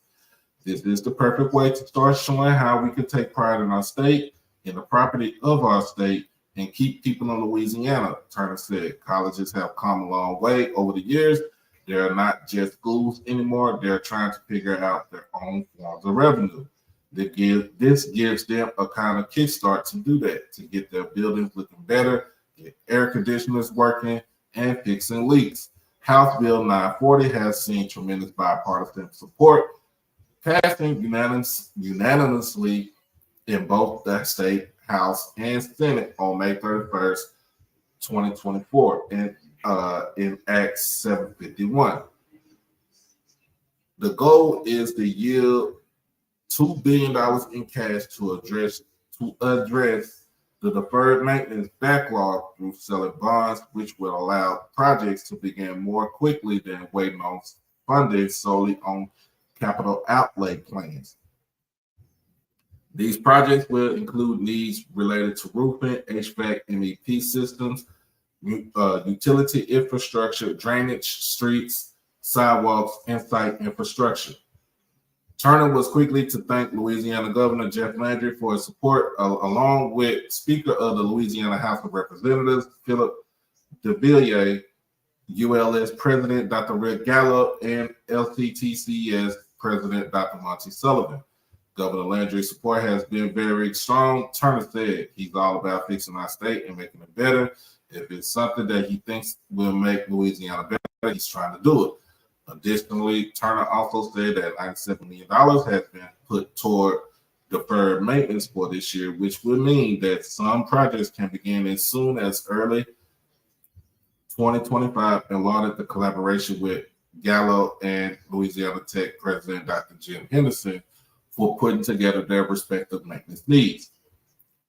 This is the perfect way to start showing how we can take pride in our state, in the property of our state, and keep people in Louisiana, Turner said. Colleges have come a long way over the years. They're not just schools anymore. They're trying to figure out their own forms of revenue. This gives them a kind of kickstart to do that, to get their buildings looking better, get air conditioners working, and fixing leaks. House Bill 940 has seen tremendous bipartisan support, passing unanimously in both the state House and Senate on May 31st, 2024, in Act 751. The goal is to yield $2 billion in cash to address the deferred maintenance backlog through selling bonds, which will allow projects to begin more quickly than waiting on funding solely on capital outlay plans. These projects will include needs related to roofing, HVAC, MEP systems, utility infrastructure, drainage, streets, sidewalks, and site infrastructure. Turner was quickly to thank Louisiana Governor Jeff Landry for his support, along with Speaker of the Louisiana House of Representatives, Philip DeVilliers, ULS President Dr. Rick Gallup, and LCTCS President Dr. Monty Sullivan. Governor Landry's support has been very strong. Turner said he's all about fixing our state and making it better. If it's something that he thinks will make Louisiana better, he's trying to do it. Additionally, Turner also said that $97 million has been put toward deferred maintenance for this year, which would mean that some projects can begin as soon as early 2025, and lauded the collaboration with Gallo and Louisiana Tech President Dr. Jim Henderson for putting together their respective maintenance needs.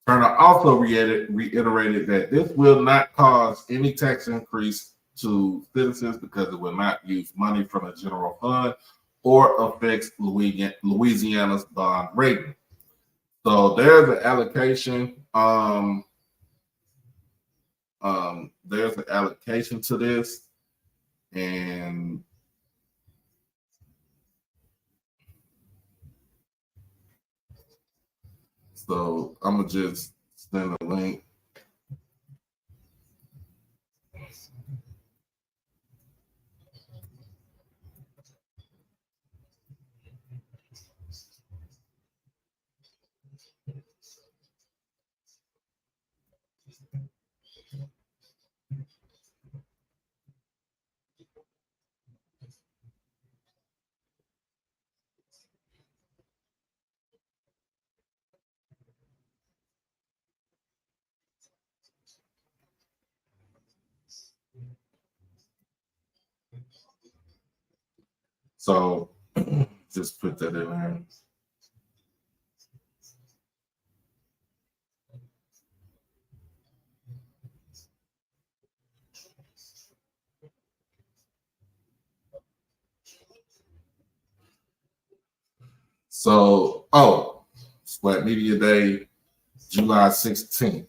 Turner also reiterated that this will not cause any tax increase to citizens because it will not use money from the general fund or affects Louisiana's bond rating. So there's an allocation. There's an allocation to this, and so I'm gonna just send a link. So just put that in there. So, Sweat Media Day, July 16th.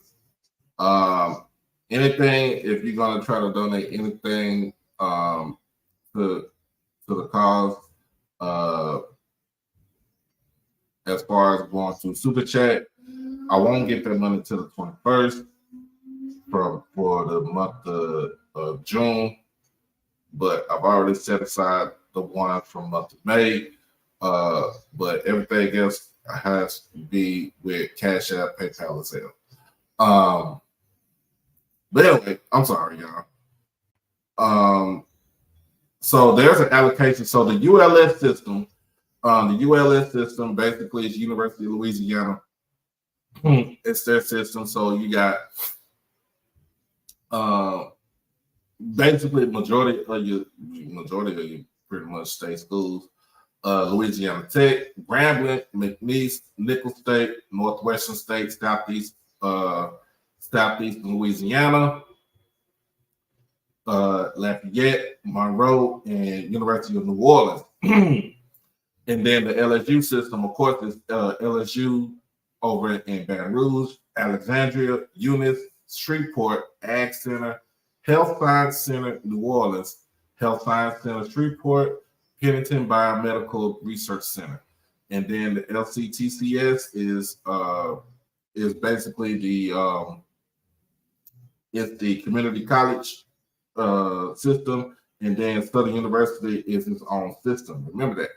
Anything, if you're gonna try to donate anything to the cause, as far as going to Super Chat, I won't get that money till the 21st for the month of June, but I've already set aside the one from month of May. But everything else has to be with Cash App, PayPal, and Zelle. But anyway, I'm sorry, y'all. So there's an allocation. So the ULS system basically is University of Louisiana. It's their system. So you got basically majority of your pretty much state schools. Louisiana Tech, Grambling, McNeese, Nicholls State, Northwestern State, Southeast Louisiana, Lafayette, Monroe, and University of New Orleans. And then the LSU system, of course, is LSU over in Baton Rouge, Alexandria, Eunice, Shreveport, Ag Center, Health Science Center, New Orleans, Health Science Center, Shreveport, Pennington Biomedical Research Center. And then the LCTCS is basically the community college system, and then Southern University is its own system. Remember that.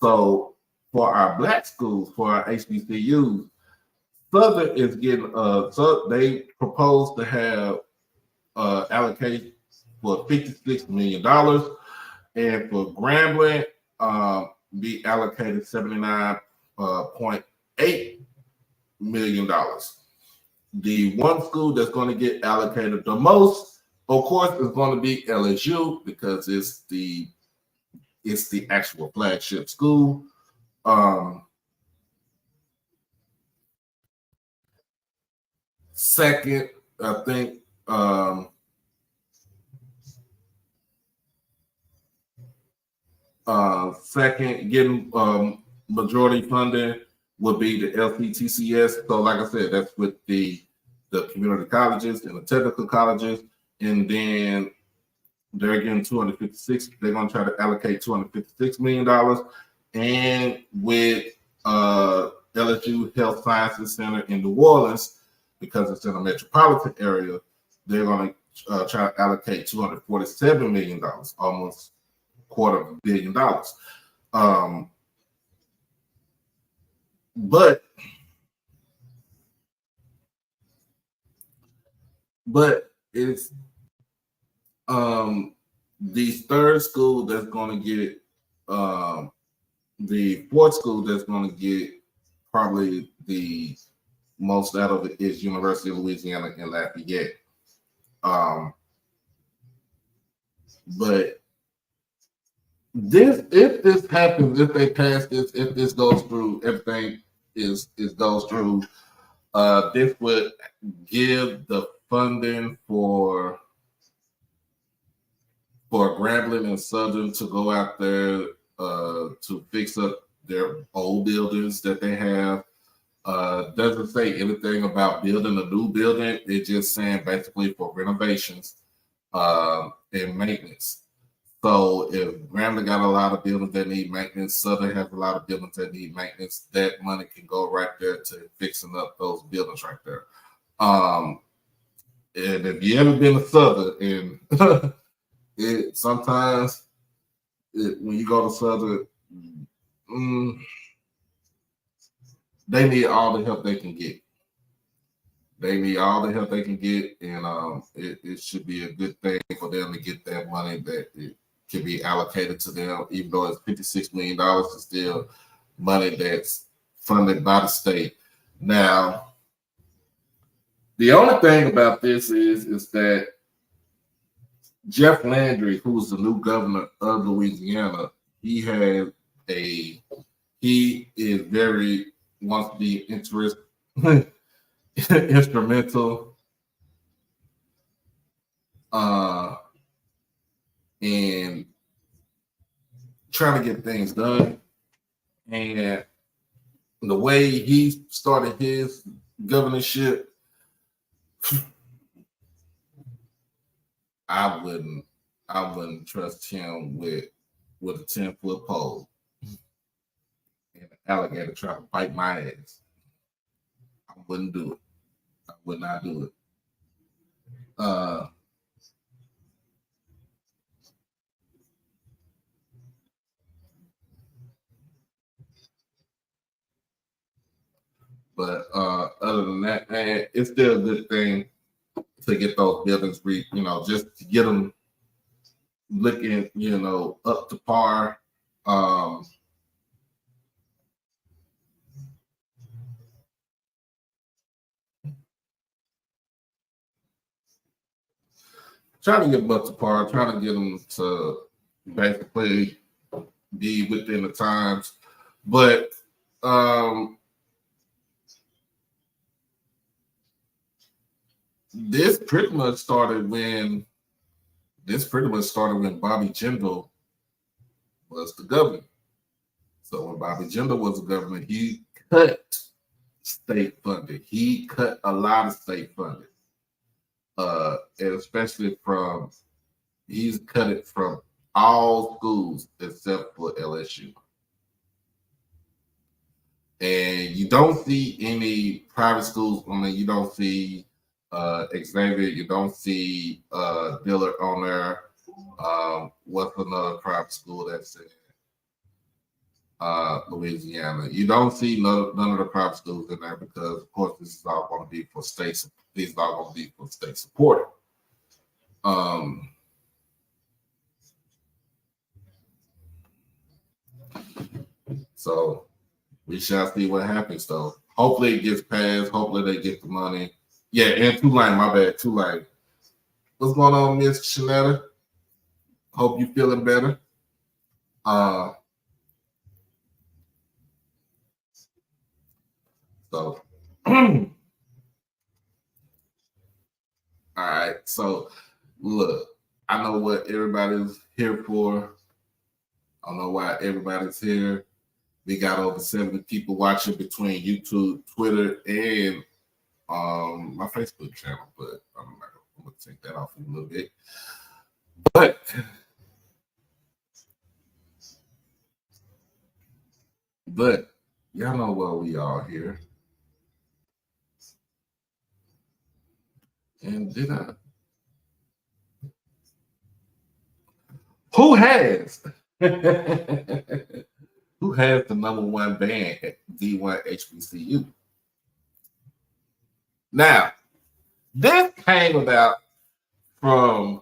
So for our black schools, for our HBCUs, Southern is getting so they propose to have allocated for $56 million, and for Grambling be allocated $79.8 million. The one school that's going to get allocated the most, of course, is going to be LSU because it's the actual flagship school. Second, I think second getting majority funding would be the LPTCS. So like I said, that's with the community colleges and the technical colleges. And then they're getting 256. They're going to try to allocate $256 million. And with LSU Health Sciences Center in New Orleans, because it's in a metropolitan area, they're going to try to allocate $247 million, almost $250 million. But it's the third school that's going to get the fourth school that's going to get probably the most out of it is University of Louisiana in Lafayette. But if this happens, if they pass this, if this goes through, everything goes through, this would give the funding for Grambling and Southern to go out there to fix up their old buildings that they have. Doesn't say anything about building a new building. It's just saying basically for renovations and maintenance. So if Grambling got a lot of buildings that need maintenance, Southern has a lot of buildings that need maintenance, that money can go right there to fixing up those buildings right there. And if you ever been to Southern, and sometimes when you go to Southern, they need all the help they can get. They need all the help they can get, and it should be a good thing for them to get that money that it can be allocated to them, even though it's $56 million, it's still money that's funded by the state. Now, the only thing about this is that Jeff Landry, who's the new governor of Louisiana, he is very wants to be instrumental in trying to get things done. And the way he started his governorship, I wouldn't trust him with a 10-foot pole and an alligator trying to bite my ass. I wouldn't do it. I would not do it. But other than that, man, it's still a good thing to get those buildings, just to get them looking, up to par. Trying to get them up to par, trying to get them to basically be within the times. But this pretty much started when Bobby Jindal was the governor. So when Bobby Jindal was the governor, he cut state funding. He cut a lot of state funding, and especially he's cut it from all schools except for LSU. And you don't see any private schools. I mean, you don't see Xavier. You don't see Dillard on there. What's another private school that's in Louisiana? You don't see none of the private schools in there because, of course, this is all going to be for state. These are all going to be for state supported. So we shall see what happens, though. Hopefully it gets passed. Hopefully they get the money. Yeah, and Tulane, my bad, Tulane. What's going on, Miss Shanetta? Hope you feeling better. So, all right. So, look, I know what everybody's here for. I know why everybody's here. We got over 70 people watching between YouTube, Twitter, and my Facebook channel, but I'm going to take that off in a little bit. But y'all know why we are here. And who has the number one band at D-1 HBCU? Now, this came about from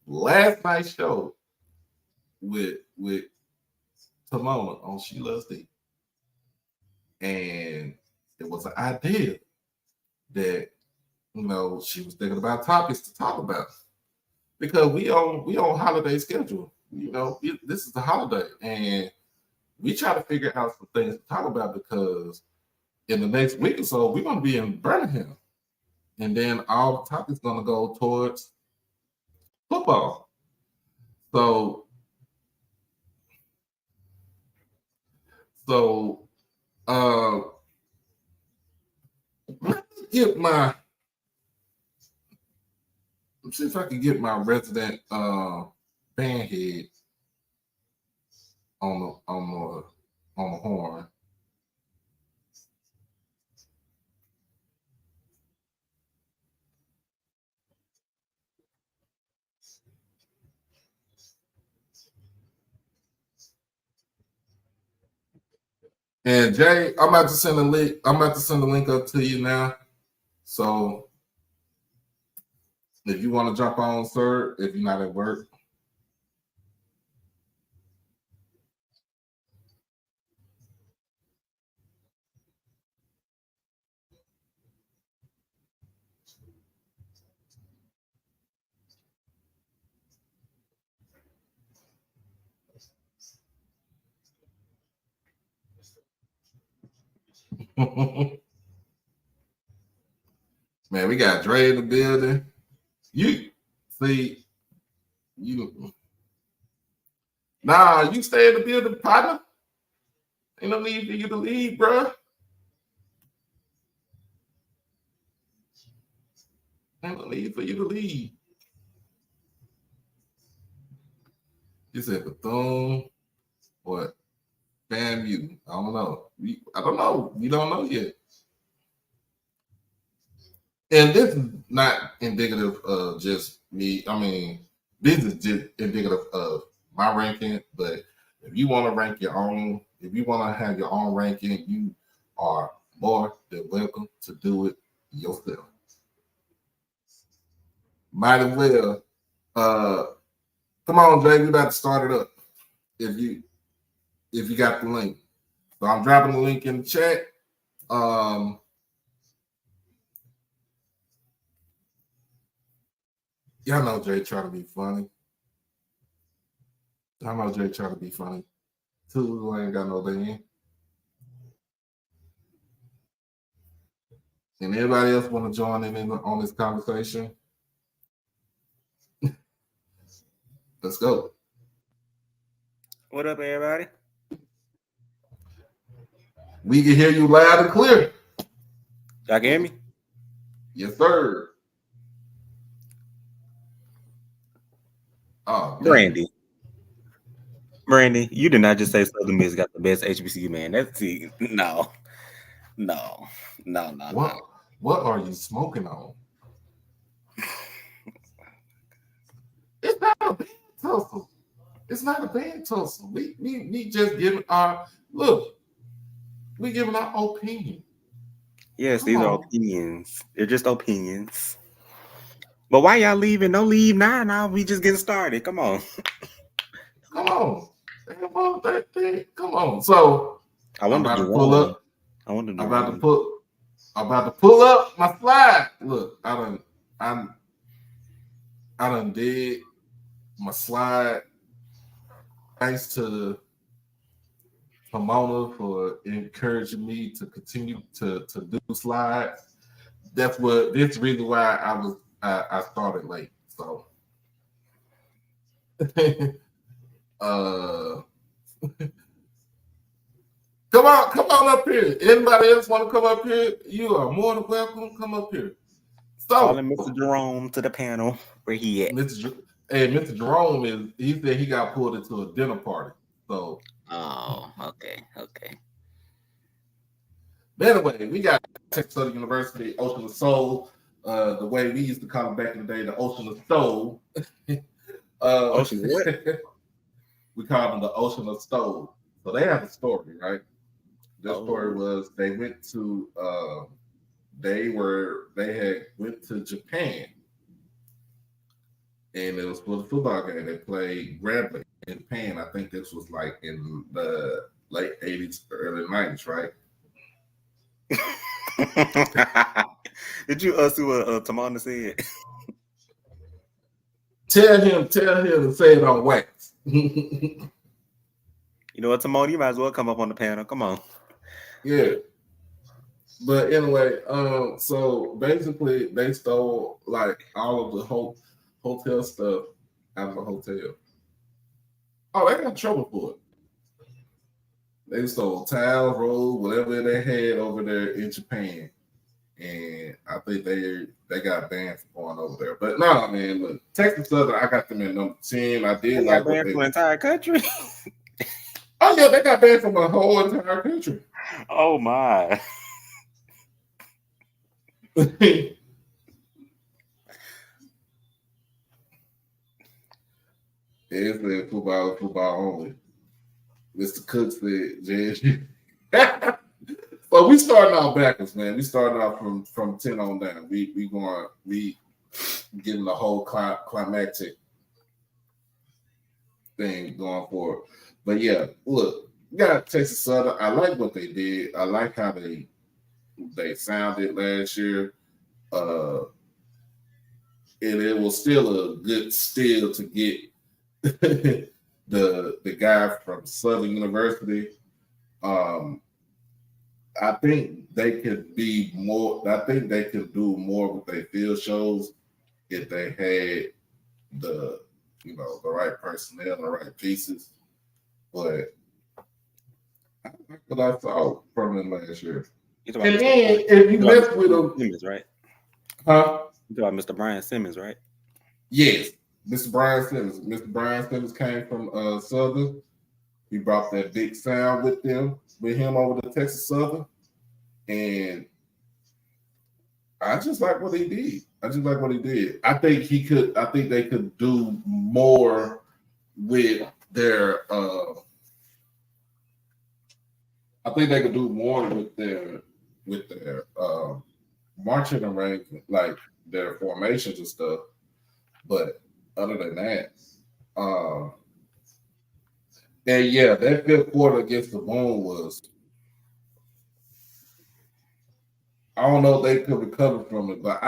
last night's show with Timona on She Loves D. And it was an idea that, she was thinking about topics to talk about. Because we on holiday schedule. This is the holiday. And we try to figure out some things to talk about because in the next week or so, we're going to be in Birmingham. And then all the topics going to go towards football. So let's see if I can get my resident band head on the horn. And Jay, I'm about to send a link. I'm about to send the link up to you now. So if you want to jump on, sir, if you're not at work. Man, we got Dre in the building. You stay in the building, partner. Ain't no need for you to leave, bro. Ain't no need for you to leave. You said Bethune, what? FAMU. I don't know. I don't know. We don't know yet. And this is not indicative of just me. I mean, this is just indicative of my ranking. But if you want to rank your own, if you want to have your own ranking, you are more than welcome to do it yourself. Might as well. Come on, Jay. We about to start it up. If you got the link. So I'm dropping the link in the chat. Y'all know Jay trying to be funny. I know Jay trying to be funny. Two ain't got no thing. And everybody else want to join in on this conversation? Let's go. What up, everybody? We can hear you loud and clear. Y'all can hear me? Yes, sir. Oh, Brandy, you did not just say Southern Miss got the best HBCU, man. That's no. What are you smoking on? It's not a band tussle. It's not a band tussle. We just giving our look. We giving our opinion. Yes, these are opinions. They're just opinions. But why y'all leaving? Don't leave now. Now we just getting started. Come on. Come on. Come on. So I'm about to pull up. I'm about to pull up my slide. Look, I done did my slide. Thanks to Pomona for encouraging me to continue to do slides. This is reason why I started late. So come on up here. Anybody else want to come up here? You are more than welcome. Come up here. So calling Mr. Jerome to the panel. Where he at? Mr. Jerome he said he got pulled into a dinner party. So okay. But anyway, we got Texas Southern University, Ocean of Soul. The way we used to call it back in the day, the Ocean of Soul. Ocean what? We called them the Ocean of Soul. So they have a story, right? Their story was they went to they had went to Japan, and it was for the football game. They played Grambling in Japan. I think this was like in the late 80s, early 90s, right? Did you see what Tamana said? Tell him to say it on wax. You know what, Tamona, you might as well come up on the panel. Come on. Yeah. But anyway, so basically they stole like all of the hotel stuff out of the hotel. Oh, they got in trouble for it. They stole towels, rolls, whatever they had over there in Japan. And I think they got banned from going over there. But no, man, look, Texas Southern, I got them in number 10. I did like banned from the entire country. Oh yeah, they got banned from the whole entire country. Oh my. It's football only. Mr. Cook said, JSU. Well, we starting out backwards, man. We started out from 10 on down. We getting the whole climactic thing going forward. But yeah, look, we got Texas Southern. I like what they did. I like how they sounded last year. And it was still a good steal to get the guy from Southern University. I think they could be more. I think they could do more with their field shows if they had the right personnel, the right pieces. But But I saw from him last year. You talking And about then if you mess with him, Simmons, right? huh? You talking about Mr. Brian Simmons, right? Yes, Mr. Brian Simmons. Mr. Brian Simmons came from Southern. He brought that big sound with him over the Texas Southern, and I just like what he did. I think he could. I think they could do more with their. I think they could do more with their marching arrangement, like their formations and stuff. But other than that, and yeah, that fifth quarter against the Boom was. I don't know if they could recover from it, but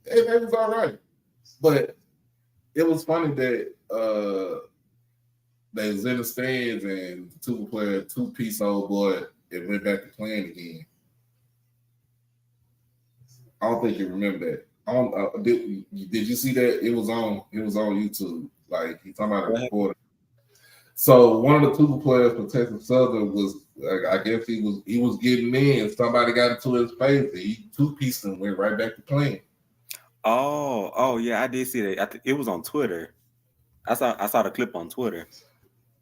it was all right. But it was funny that they was in the stands and the two-piece old boy, it went back to playing again. I don't think you remember that. I don't, did you see that? It was on YouTube. Like he's talking about a reporter. So one of the two players for Texas Southern was, I guess he was getting in. Somebody got into his face. He two-pieced and went right back to playing. Oh yeah, I did see that. It was on Twitter. I saw the clip on Twitter.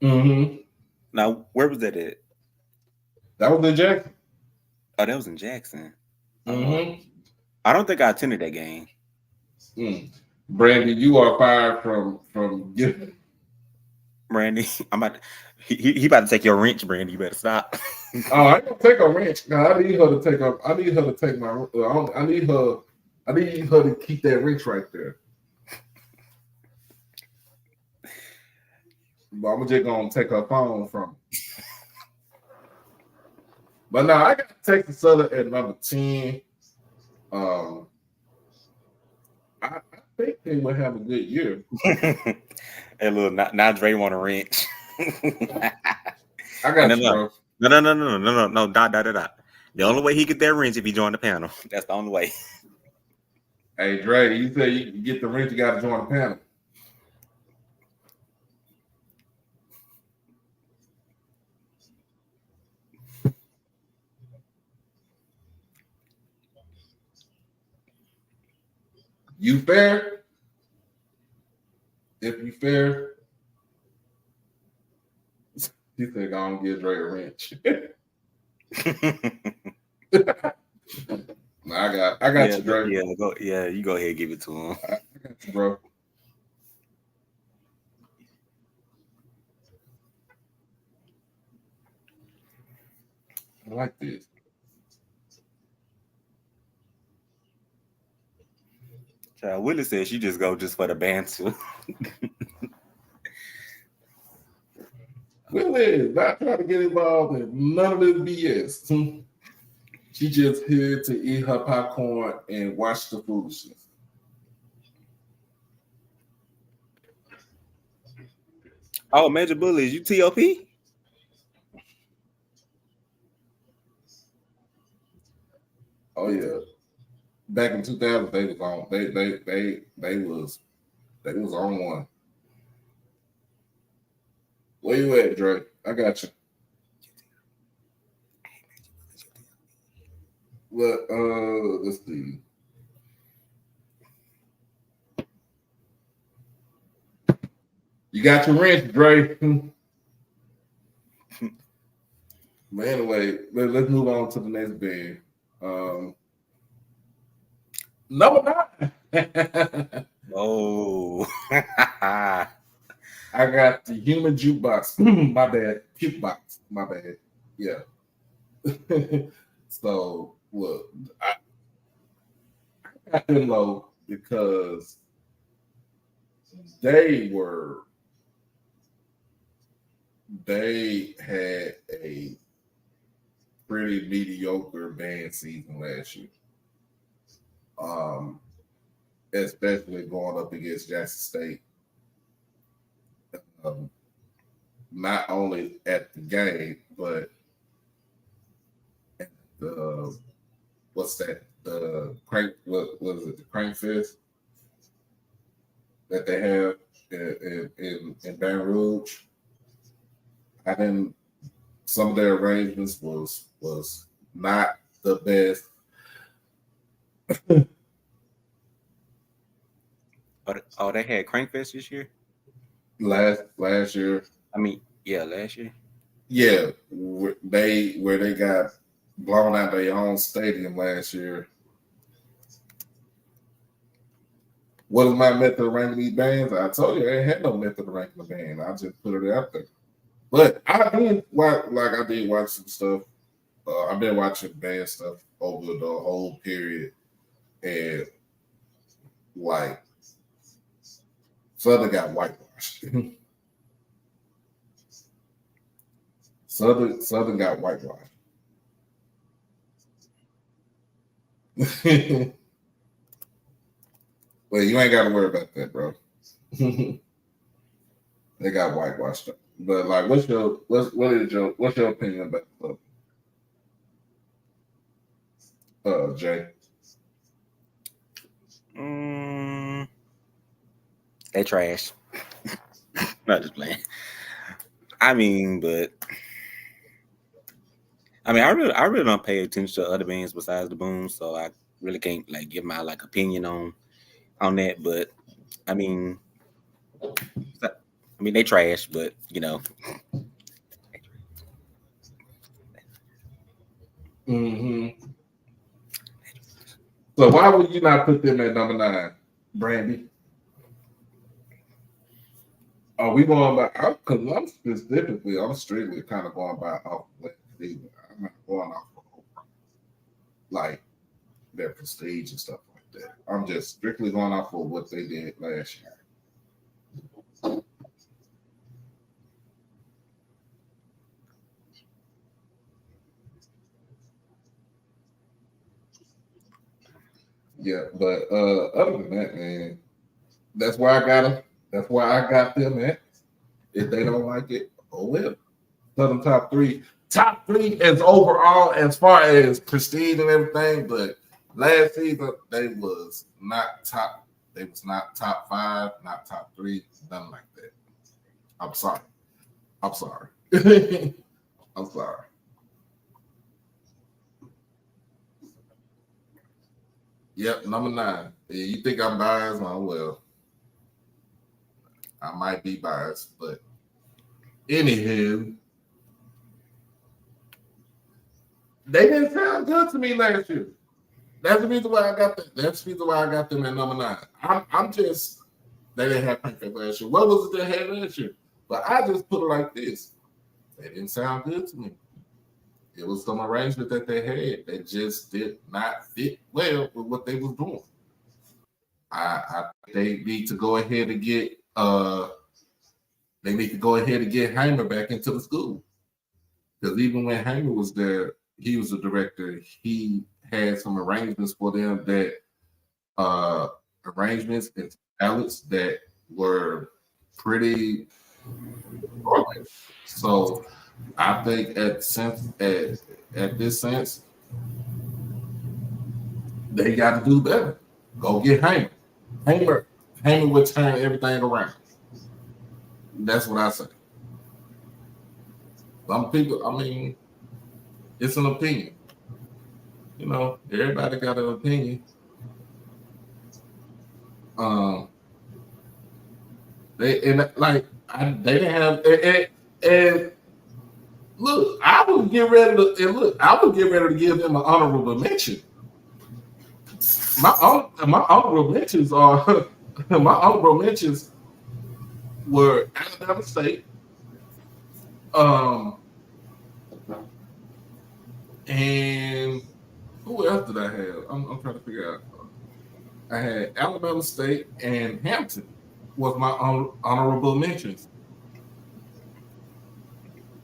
Mm-hmm. Now, where was that at? That was in Jackson. Oh, that was in Jackson. Mm-hmm. I don't think I attended that game. Brandy, you are fired from giving. Brandy, I'm about to, he about to take your wrench, Brandy. You better stop. Oh, I ain't gonna take a wrench. No, I need her to take my. I need her to keep that wrench right there. But I'm just gonna take her phone from her. But no, I got Texas Southern at number 10. I think they will have a good year. Hey, look, now Dre want a wrench. I got you, bro. No. Dot. The only way he get that wrench if he join the panel. That's the only way. Hey, Dre, you say you can get the wrench, you got to join the panel. You fair? If you fair, you think I'm gonna give Dre a wrench. I got you, Dre. You go ahead and give it to him. I got you, bro. I like this. Willie says she just go for the banter. Willie is not trying to get involved in none of this BS. She just here to eat her popcorn and watch the foolishness. Oh, Major Bully, is you TOP? Oh yeah. Back in 2000, they was on. They was on one. Where you at, Dre? I got you. Well, let's see. You got your wrench, Dre. But anyway, let's move on to the next band. Number 9. Oh. I got the human jukebox. My bad. Jukebox. My bad. Yeah. So, look, I got them low because they had a pretty mediocre band season last year. Especially going up against Jackson State. Not only at the game, but at the what's that? The crank? What was it? The Crank Fest that they have in Baton Rouge. I didn't. Some of their arrangements was not the best. Oh, they had Crankfest this year? Last year. I mean, yeah, last year. Yeah, where they got blown out their own stadium last year. What is my method of ranking these bands? I told you I ain't had no method of ranking the band. I just put it out there. But I did watch some stuff. I've been watching band stuff over the whole period, and like Southern got whitewashed. Southern got whitewashed. Well, you ain't got to worry about that, bro. They got whitewashed. But like, what's your opinion about Jay? They trash. Not just playing. I mean, I really don't pay attention to other bands besides the Boom, so I really can't like give my like opinion on that. But I mean, they trash, but you know. Mm-hmm. So why would you not put them at number 9, Brandy? Are we going by? Because I'm strictly kind of going by off what they. I'm not going off like their prestige and stuff like that. I'm just strictly going off of what they did last year. Yeah, but other than that, man, that's why I got them. That's why I got them at. If they don't like it, oh well. Southern top three as overall as far as prestige and everything, but last season they was not top. They was not top 5, not top 3, nothing like that. I'm sorry. I'm sorry. Yep, number 9. Yeah, you think I'm biased? Oh well, I might be biased, but anywho, they didn't sound good to me last year. That's the reason why I got them. That's the reason why I got them at number 9. I'm just they didn't have perfect last year. What was it they had last year? But I just put it like this: they didn't sound good to me. It was some arrangement that they had that just did not fit well with what they was doing. I they need to go ahead and get Heimer back into the school. Because even when Heimer was there, he was a director. He had some arrangements for them that arrangements and ballots that were pretty broken. So I think at this sense, they got to do better. Go get Heimer. Heimer would turn everything around. That's what I say. Some people, I mean, it's an opinion. You know, everybody got an opinion. They didn't have and look, I would get ready to give them an honorable mention. My honorable mentions are were Alabama State, and who else did I have? I'm trying to figure out. I had Alabama State and Hampton was my honorable mentions.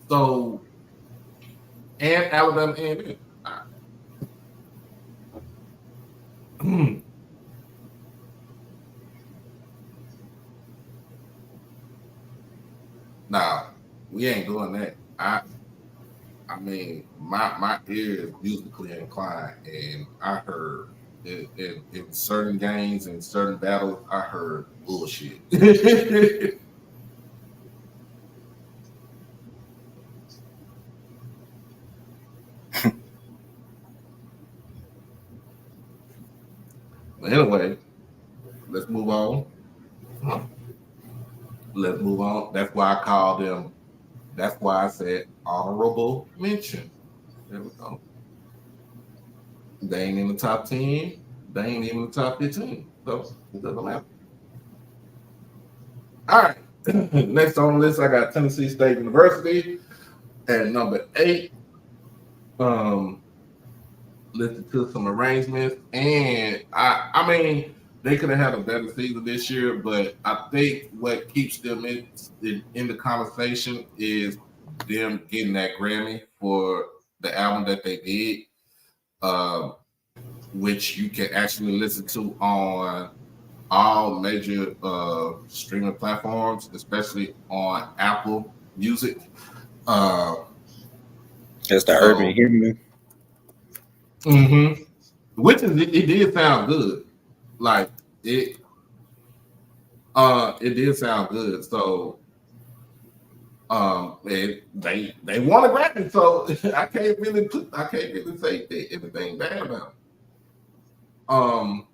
So, and Alabama A&M. Nah, we ain't doing that. I mean, my ear is musically inclined, and I heard in certain games and certain battles, I heard bullshit. Anyway, let's move on. Let's move on. That's why I called them. That's why I said honorable mention. There we go. They ain't in the top 10. They ain't even in the top 15. So it doesn't matter. All right. Next on the list, I got Tennessee State University at number 8. Listened to some arrangements, and I mean, they could have had a better season this year, but I think what keeps them in the conversation is them getting that Grammy for the album that they did, which you can actually listen to on all major streaming platforms, especially on Apple Music. That's the urban hymn. Mm-hmm. Which is it did sound good. Like it did sound good. So they won a Grammy, so I can't really say anything bad about it.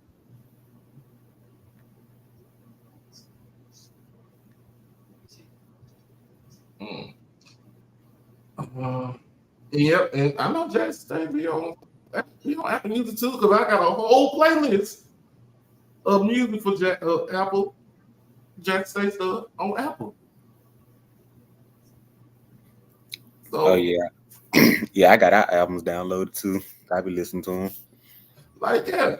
Yep, and I know Jackson State be on Apple Music too, because I got a whole playlist of music for Apple Jackson State stuff on Apple. So, Oh yeah, yeah. I got our albums downloaded too. I be listening to them. Like, yeah,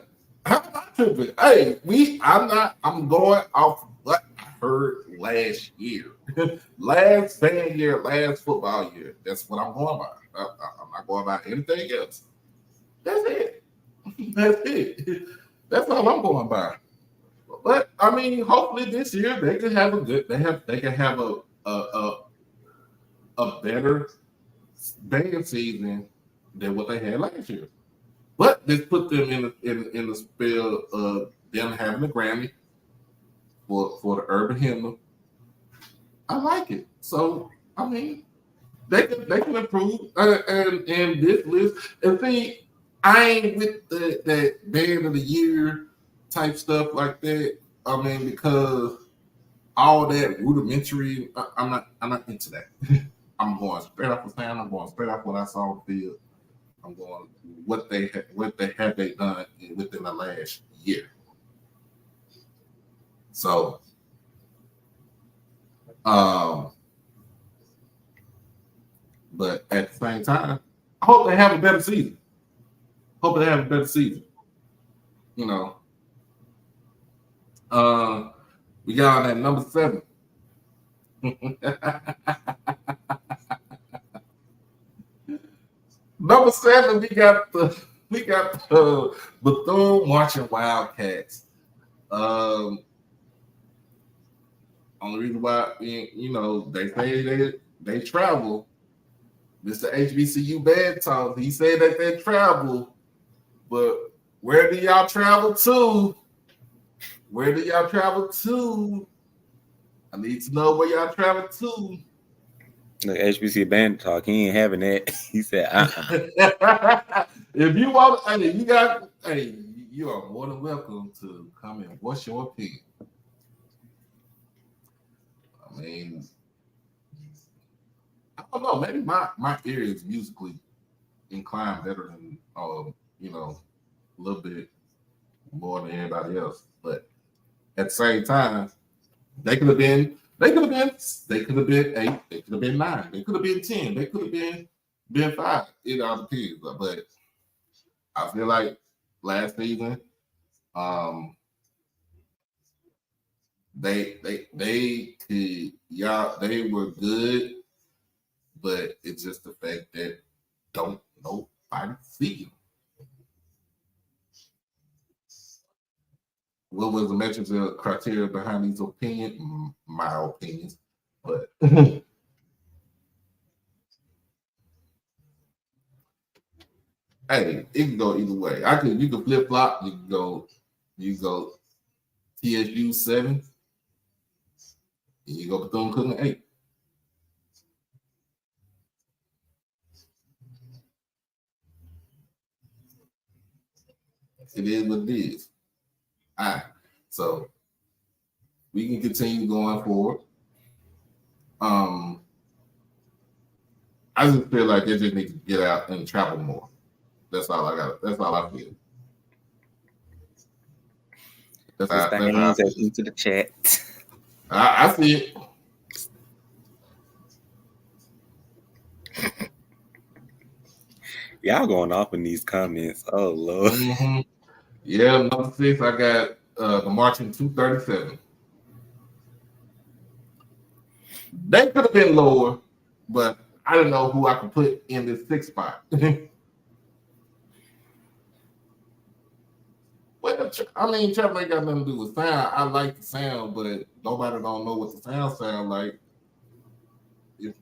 how am I tripping? Hey, I'm going off what I heard last year, last fan year, last football year. That's what I'm going by. I'm not going by anything else. That's it. That's it. That's all I'm going by. But I mean, hopefully this year they can have a better band season than what they had last year. But this put them in the spell of them having a Grammy for the urban hymn. I like it. So I mean, they can improve and this list. And see, I ain't with that band of the year type stuff like that. I mean, because all that rudimentary, I'm not into that. I'm going straight off the sound. I'm going straight off what I saw on the field. I'm going what they have done within the last year. So, but at the same time, I hope they have a better season. You know, we got on at number 7. Number 7, we got the Bethune Marching Wildcats. Only reason why they say they travel. Mr. HBCU bad talk. He said that they travel, but where do y'all travel to? Where do y'all travel to? I need to know where y'all travel to. The HBC band talk, he ain't having that. He said, If you want, you are more than welcome to come and voice your opinion. I mean, I don't know. Maybe my ear is musically inclined better than a little bit more than everybody else. But at the same time, they could have been 8, they could have been 9, they could have been 10, they could have been 5. It all depends. But I feel like last season, they were good, but it's just the fact that don't nobody see them. What was the metrics and criteria behind these opinions? My opinions, but hey, it can go either way. You can flip flop. You go TSU 7, and you go Bethune-Cookman 8. It is what it is. So we can continue going forward. I just feel like they just need to get out and travel more. That's all I got. That's all I feel. Mr. Haynes has into the chat. I see it. Y'all going off in these comments. Oh Lord. Mm-hmm. Yeah, number 6, I got the marching 237. They could have been lower, but I don't know who I could put in this 6th spot. Well, I mean, travel ain't got nothing to do with sound. I like the sound, but nobody don't know what the sound like if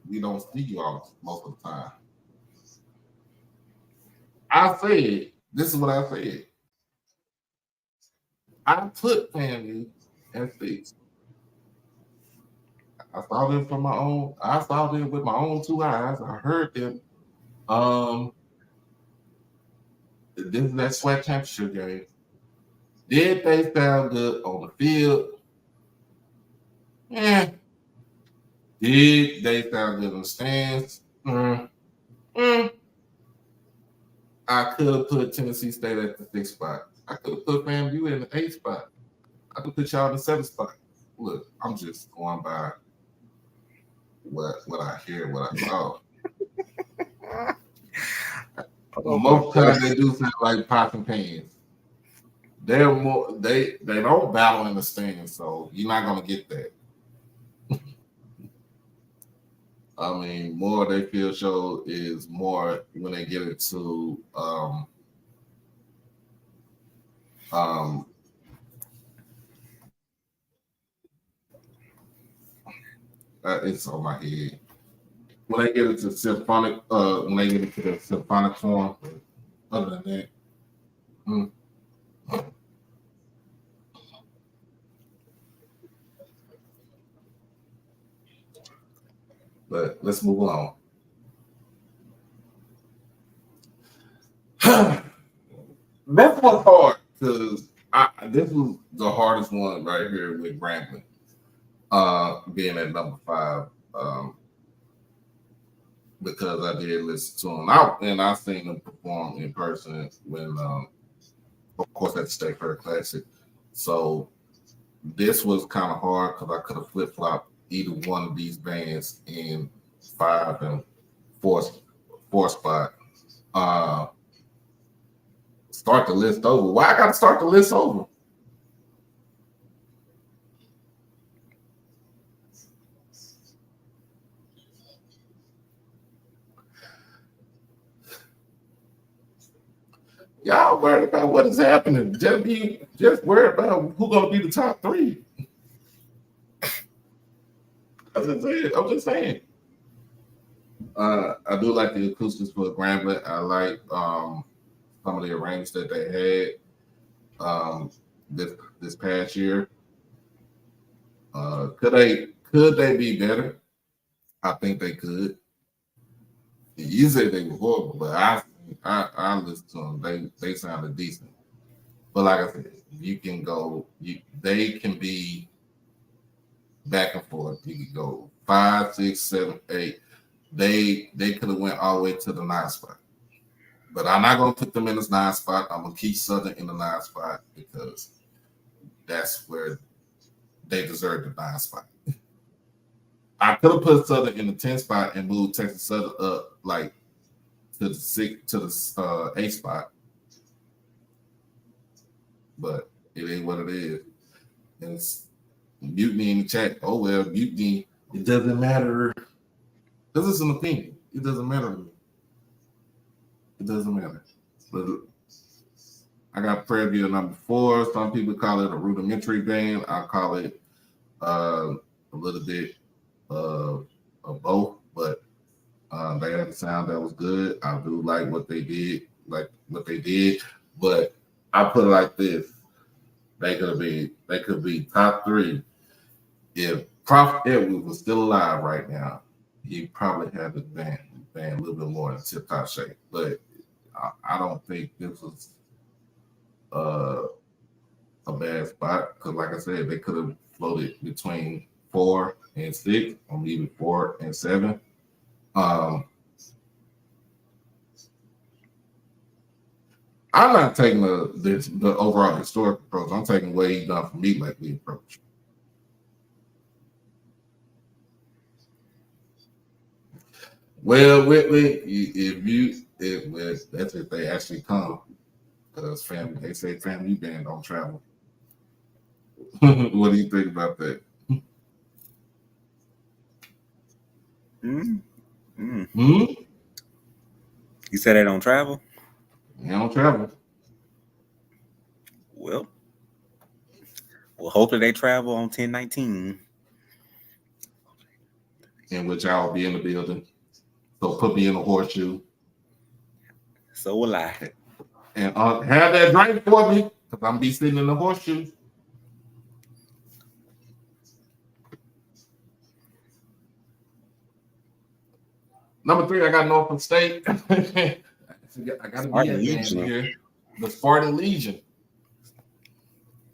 we don't see you all most of the time. I said, this is what I said. I put FAMU at 6. I saw them from my own. I saw them with my own 2 eyes. I heard them. This is that sweat championship game. Did they sound good on the field? Yeah. Did they sound good in the stands? I could have put Tennessee State at the 6th spot. I could have put FAMU in the 8th spot. I could put y'all in the 7th spot. Look, I'm just going by what I hear, what I saw. Most times they do sound like pots and pans. They're more they don't battle in the stands, so you're not gonna get that. I mean, more they field show is more when they get into it's on my head. When they get into symphonic, when they get into the symphonic form, other than that. But let's move on. This was hard because this was the hardest one right here with Grambling, being at number 5, because I did listen to him out and I seen him perform in person when, of course, at the State Fair Classic. So this was kind of hard because I could have flip flopped either one of these bands in 5 and 4 spot. Start the list over. Why I got to start the list over? Y'all worried about what is happening. Just worried about who's gonna be the top 3. I'm just saying. I do like the acoustics for Grambling. I like some of the arrangements that they had this past year. Could they be better? I think they could. You said they were horrible, but I listened to them. They sounded decent. But like I said, you can go. They can be back and forth. You can go 5, 6, 7, 8. They could have went all the way to the 9th spot. But I'm not gonna put them in the 9th spot. I'm gonna keep Southern in the 9th spot because that's where they deserve the 9th spot. I could have put Southern in the 10th spot and moved Texas Southern up like to the 8th spot. But it ain't what it is. And it's mutiny in the chat. Oh well, mutiny. It doesn't matter. Because it's an opinion. It doesn't matter to me. It doesn't matter. But I got Prairie View number 4. Some people call it a rudimentary band. I call it a little bit of both, but they had a sound that was good. I do like what they did, but I put it like this. They could be top 3. If Prof Edwards was still alive right now, he probably had the band a little bit more in tip-top shape. But I don't think this was a a bad spot because, like I said, they could have floated between 4 and 6, or even 4 and 7. I'm not taking the overall historic approach. I'm taking what he's done for me lately approach. Well, Whitley, that's if they actually come, because family, they say family band don't travel. What do you think about that? You said they don't travel? They don't travel. Well, hopefully they travel on 10/19. In which I'll be in the building. So put me in a horseshoe. So will I. And have that drink for me, because I'm be sitting in the horseshoe. Number 3, I got Norfolk State. I got to be a band here. The Spartan Legion.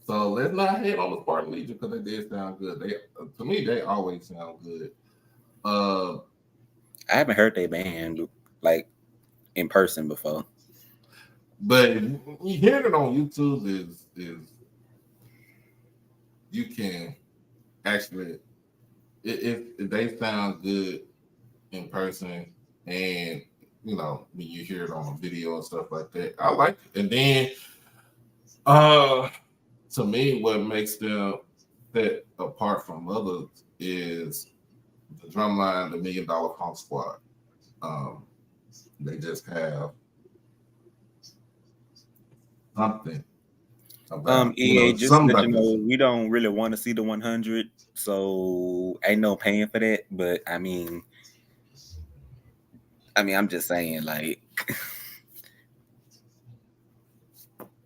So let's not hate on the Spartan Legion because they did sound good. To me, they always sound good. I haven't heard their band like in person before. But you hear it on YouTube is you can actually if they sound good in person, and you know when you hear it on a video and stuff like that, I like it. And then to me, what makes them set apart from others is the drumline, the $1 Million Funk Squad. They just have something about just let you know, we don't really want to see the 100, so ain't no paying for that. But I mean, I'm just saying, like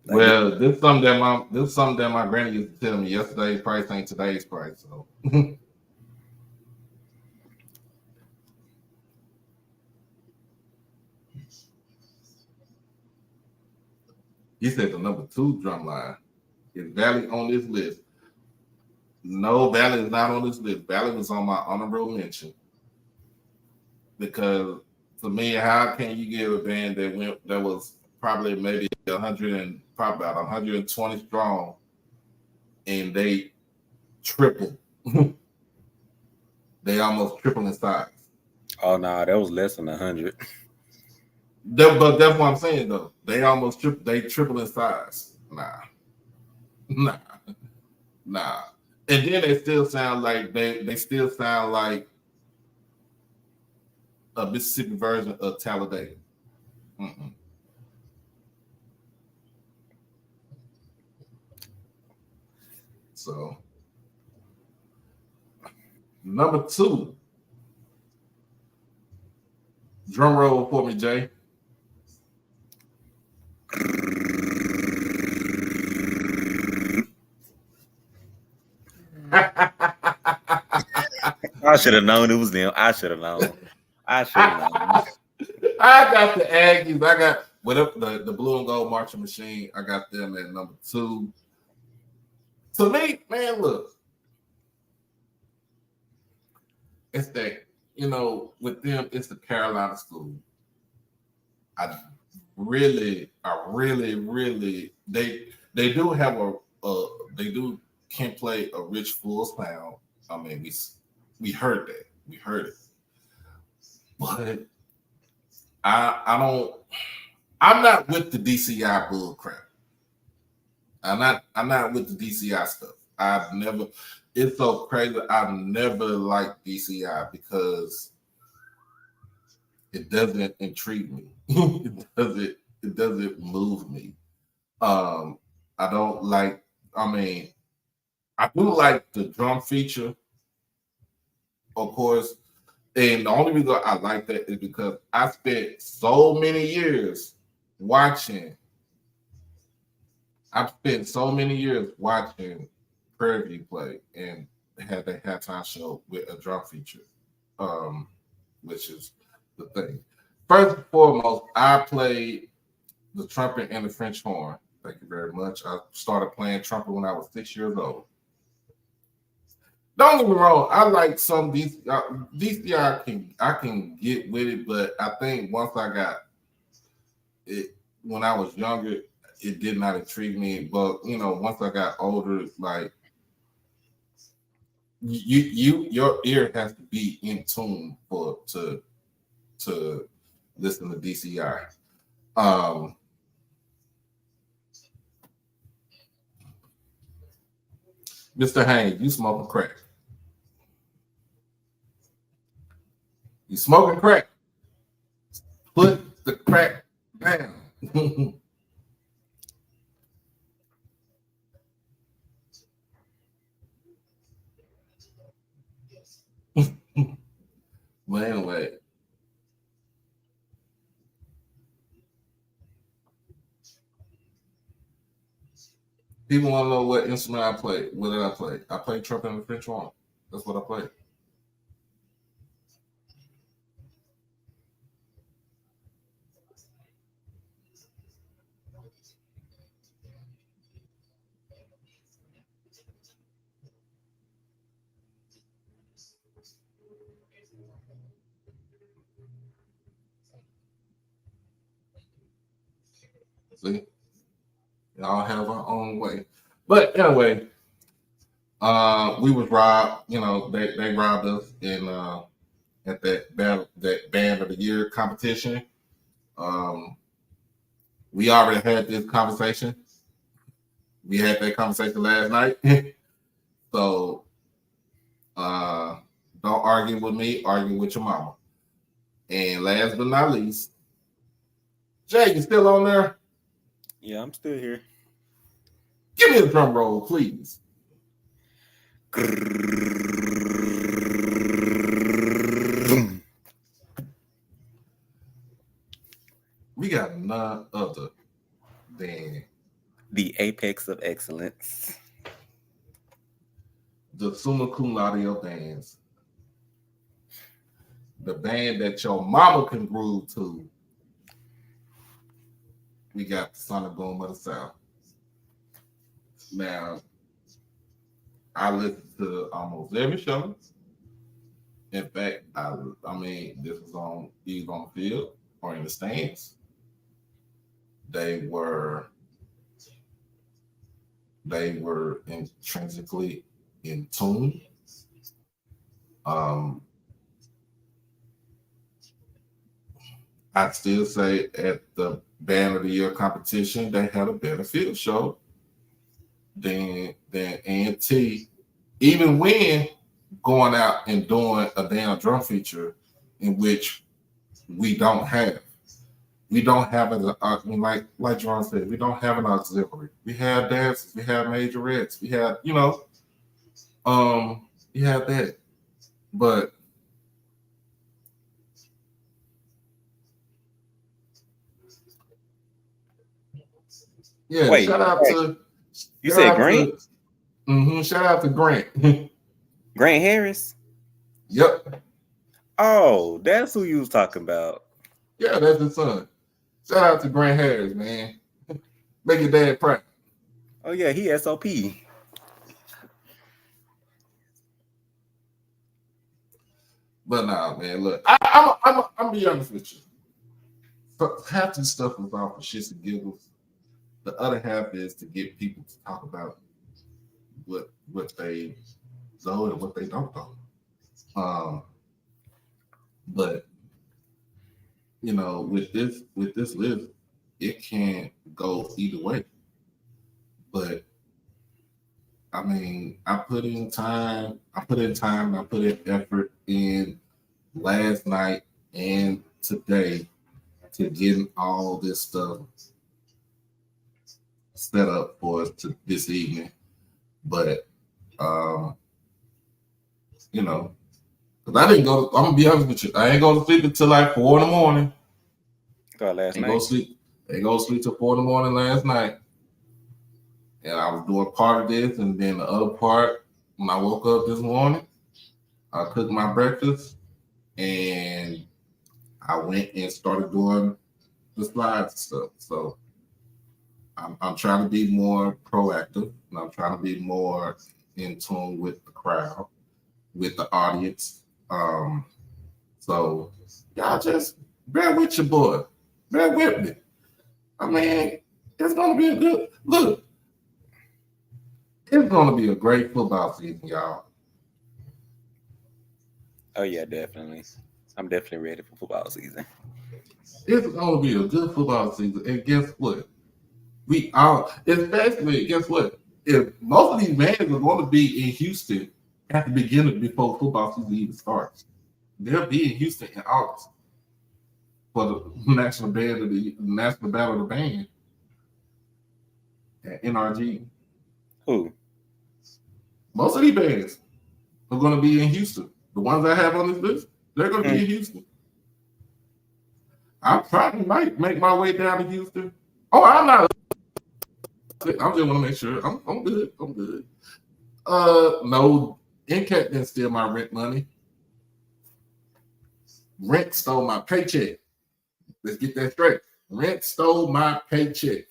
well, this is something that my granny used to tell me. Yesterday's price ain't today's price. So he said the number 2 drum line is Valley on this list. No, Valley is not on this list. Valley was on my honorable mention because to me, how can you give a band that was probably maybe 100 and probably about 120 strong, and they tripled? They almost tripled in size. Oh no, that was less than 100. But that's what I'm saying though. They almost tripled in size. Nah. And then they still sound like they still sound like a Mississippi version of Talladega. So number 2, drum roll for me, Jay. I should have known it was them. I should have known. I got the Aggies. I got whatever the blue and gold marching machine. I got them at number 2. To me, man, look, it's that, with them, it's the Carolina school. I really, they do have they can play a rich full sound. I mean, we heard that. We heard it. But I'm not with the DCI bull crap. I'm not with the DCI stuff. It's so crazy. I've never liked DCI because it doesn't intrigue me. It doesn't move me. I don't like, I do like the drum feature, of course. And the only reason I like that is because I spent so many years watching Prairie View play and had that halftime show with a drum feature, which is the thing. First and foremost, I played the trumpet and the French horn Thank you very much. I started playing trumpet when I was 6 years old. Don't get me wrong. I like some DCI. I can get with it, but I think once I got it when I was younger, it did not intrigue me. But once I got older, like your ear has to be in tune to listen to DCI. Mr. Haynes, you smoking crack? You smoking crack? Put the crack down. But anyway, people want to know what instrument I play. What did I play? I played trumpet and the French horn. That's what I played. See, y'all have our own way. But anyway, we was robbed. They robbed us in at that band of the year competition. We already had this conversation. We had that conversation last night. So don't argue with me, argue with your mama. And last but not least, Jay, you still on there? Yeah, I'm still here. Give me a drum roll, please. We got none other than The apex of excellence. the Summa Cum Laude bands. The band that your mama can groove to. We got the Sonic Boom of the South. Now, I listen to almost every show. In fact, I mean, this was on either on the field or in the stands. They were intrinsically in tune. I'd still say at the Band of the Year competition, they had a better field show than A&T, even when going out and doing a damn drum feature in which we don't have. We don't have an like John said, we don't have an auxiliary. We have dances, we have majorettes, we have, we have that. But yeah, Wait, shout out to you said Grant? Shout out to Grant. Grant Harris? Yep. Oh, that's who you was talking about. Yeah, that's his son. Shout out to Grant Harris, man. Make your dad proud. Oh yeah, he SOP. But nah, man, look, I'm be honest with you. Half this stuff is all for shits and giggles. The other half is to get people to talk about what they know and what they don't know. But with this list, it can go either way. But I mean, I put in time, I put in effort in last night and today to getting all this stuff set up for us to this evening. But because I didn't go. I'm gonna be honest with you. I ain't go to sleep until like 4 a.m. Last night. Ain't go sleep till 4 a.m. last night. And I was doing part of this, and then the other part when I woke up this morning, I cooked my breakfast, and I went and started doing the slides and stuff. So I'm trying to be more proactive, and I'm trying to be more in tune with the crowd, with the audience. So y'all just bear with your boy, bear with me. I mean, it's gonna be a good look. It's gonna be a great football season, y'all. Oh yeah, definitely. I'm definitely ready for football season. It's gonna be a good football season, and guess what? We all, especially, guess what? If most of these bands are going to be in Houston at the beginning before football season even starts, they'll be in Houston in August for the national battle of the band at NRG. Who? Most of these bands are going to be in Houston. The ones I have on this list, they're going to be in Houston. I probably might make my way down to Houston. Oh, I'm not. I just want to make sure I'm good. I'm good. No, NCAT didn't steal my rent money. Rent stole my paycheck. Let's get that straight. Rent stole my paycheck.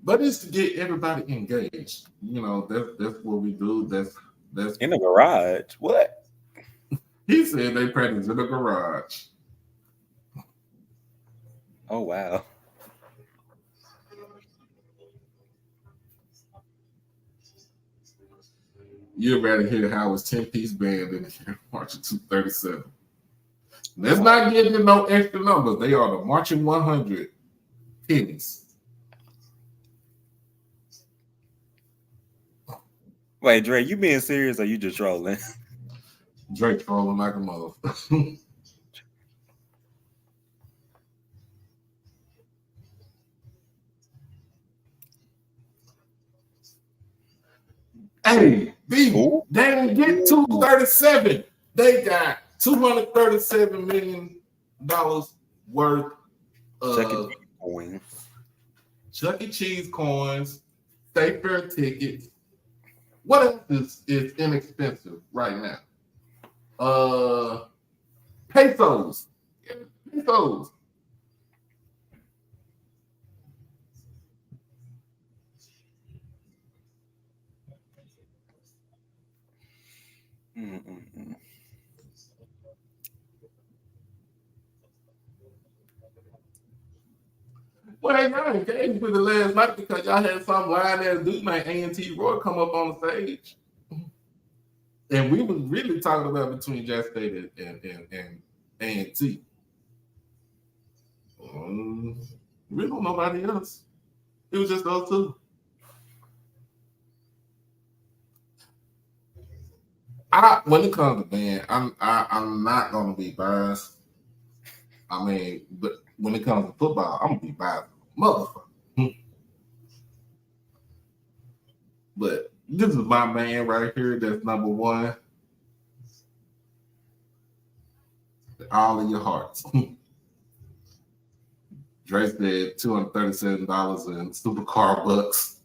But it's to get everybody engaged. You know, that's what we do. That's In the garage. What? He said they practice in the garage. Oh wow. You'd rather hear Howard's 10-piece band than hear Marching 237. Let's not give them no extra numbers. They are the Marching 100 pennies. Wait, Dre, you being serious or you just trolling? Drake trolling like a motherfucker. Hey, B, they didn't get 237. They got $237 million worth of Chuck E. Cheese coins, State Fair tickets. What else is inexpensive right now? Pesos. Yeah, pesos. Well, y'all engaged with it last night because y'all had some lying ass dude named A&T Roy come up on the stage. And we was really talking about between Jack State and A&T. We don't know nobody else. It was just those two. When it comes to band, I'm not gonna be biased. I mean, but when it comes to football, I'm gonna be biased, motherfucker. But this is my man right here. That's number one. All in your hearts. Dre said $237 in supercar bucks.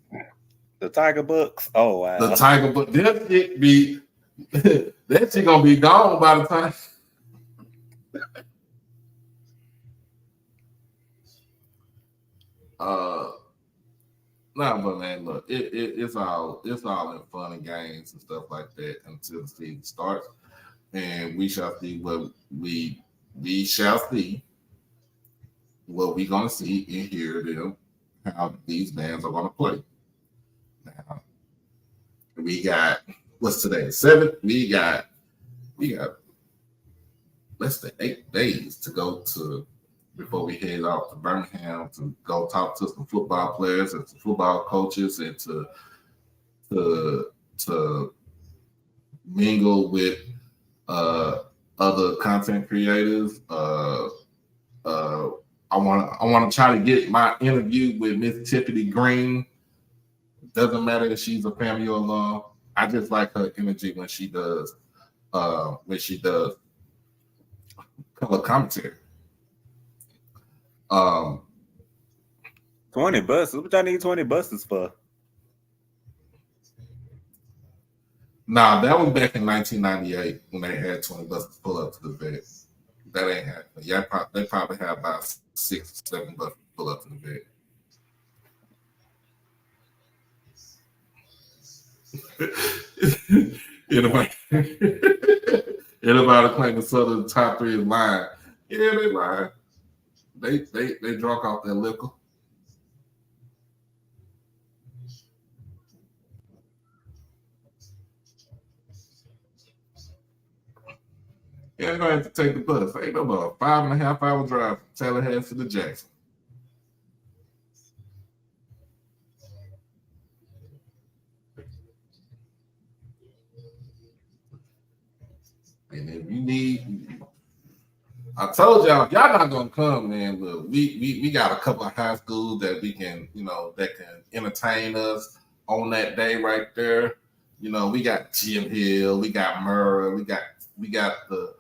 The Tiger Bucks. Oh wow. The Tiger Bucks. That shit gonna be gone by the time. Nah, but man, look, it's all in fun and games and stuff like that until the season starts, and we shall see what we shall see what we're gonna see and hear them how these bands are gonna play. Now we got what's today? 7th. We got less than 8 days to go to before we head off to Birmingham to go talk to some football players and some football coaches and to mingle with other content creators. I want to try to get my interview with Miss Tiffany Green. Doesn't matter if she's a family or alum. I just like her energy when she does color commentary. 20 buses. What y'all need 20 buses for? Nah, that was back in 1998 when they had 20 buses pull up to the vet. That ain't happening. Yeah, they probably have about 6 or 7 buses pull up to the vet. Anybody claiming Southern top 3 is lying. Yeah, they lying. They drunk off their liquor. Yeah, they're gonna have to take the bus. Ain't no more 5.5 hour drive from Tallahassee to Jackson. And if you need, I told y'all not gonna come, man. Look, we got a couple of high schools that we can, that can entertain us on that day right there. We got Jim Hill, we got Murrah, we got the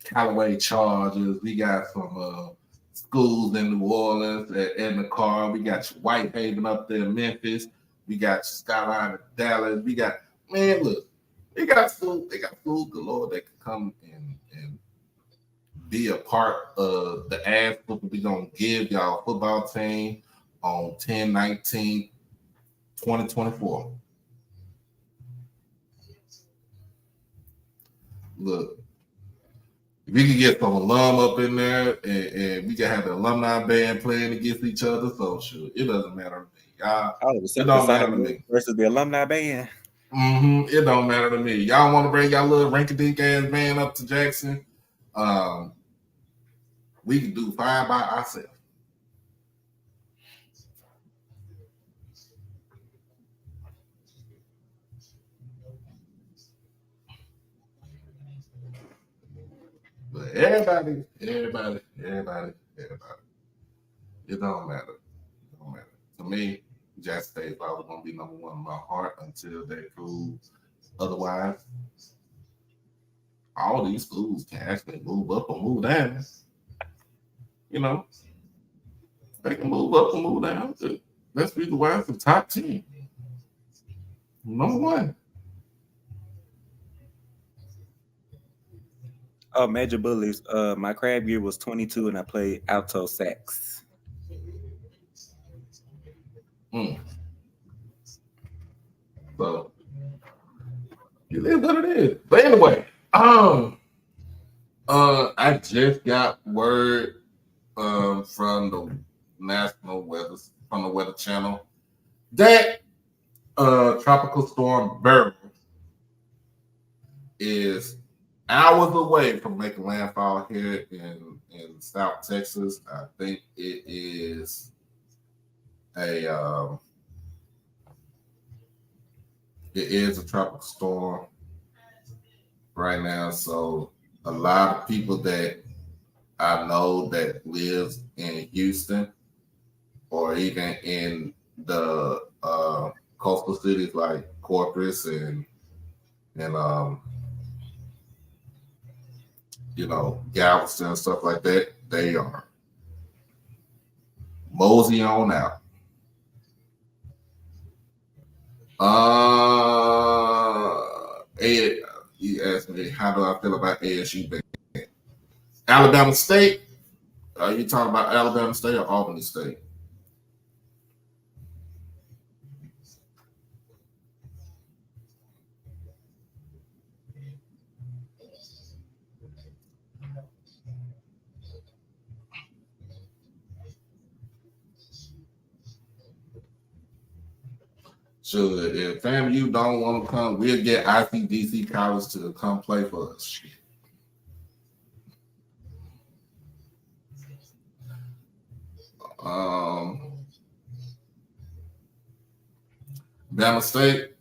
Callaway Chargers, we got some schools in New Orleans in the car. We got Whitehaven up there in Memphis. We got Skyline in Dallas. We got, man, look, they got food galore that can come and be a part of the ass whooping we gonna give y'all football team on 10/19/2024. Look, if we can get some alum up in there and we can have the alumni band playing against each other, so sure, it doesn't matter to me. Y'all, it don't matter to me. Versus the alumni band. It don't matter to me. Y'all want to bring y'all little rinky-dink ass band up to Jackson? We can do fine by ourselves. But everybody. It don't matter. To me, Jackson State is always going to be number one in my heart until they prove otherwise. All these schools can actually move up or move down. They can move up and move down. That's the reason why it's the top 10. Number one. Oh, Major Bullies. My crab year was 22 and I played alto sax. So it is what it is. But anyway, I just got word from the National Weather, from the Weather Channel, that Tropical Storm Beryl is hours away from making landfall here in South Texas. I think it is a tropical storm right now. So a lot of people that I know that lives in Houston or even in the coastal cities like Corpus and Galveston and stuff like that, they are mosey on out. You asked me, how do I feel about ASU band? Alabama State? Are you talking about Alabama State or Albany State? So if FAMU don't want to come, we'll get ICDC College to come play for us. Bama State,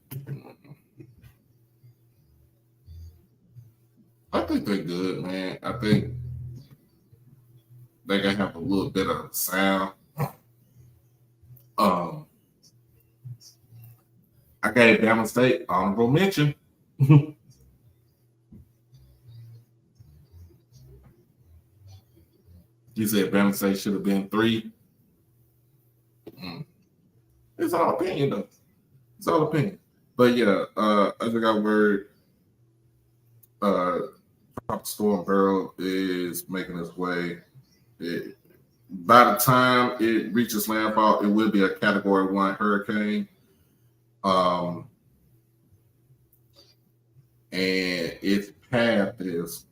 I think they're good, man. I think they can have a little bit of sound. I gave Bama State honorable mention. You said Bama State should have been 3. It's all opinion, though. It's all opinion. But yeah, I just got word Tropical Storm Barrel is making its way. By the time it reaches landfall, it will be a Category 1 hurricane. And its path is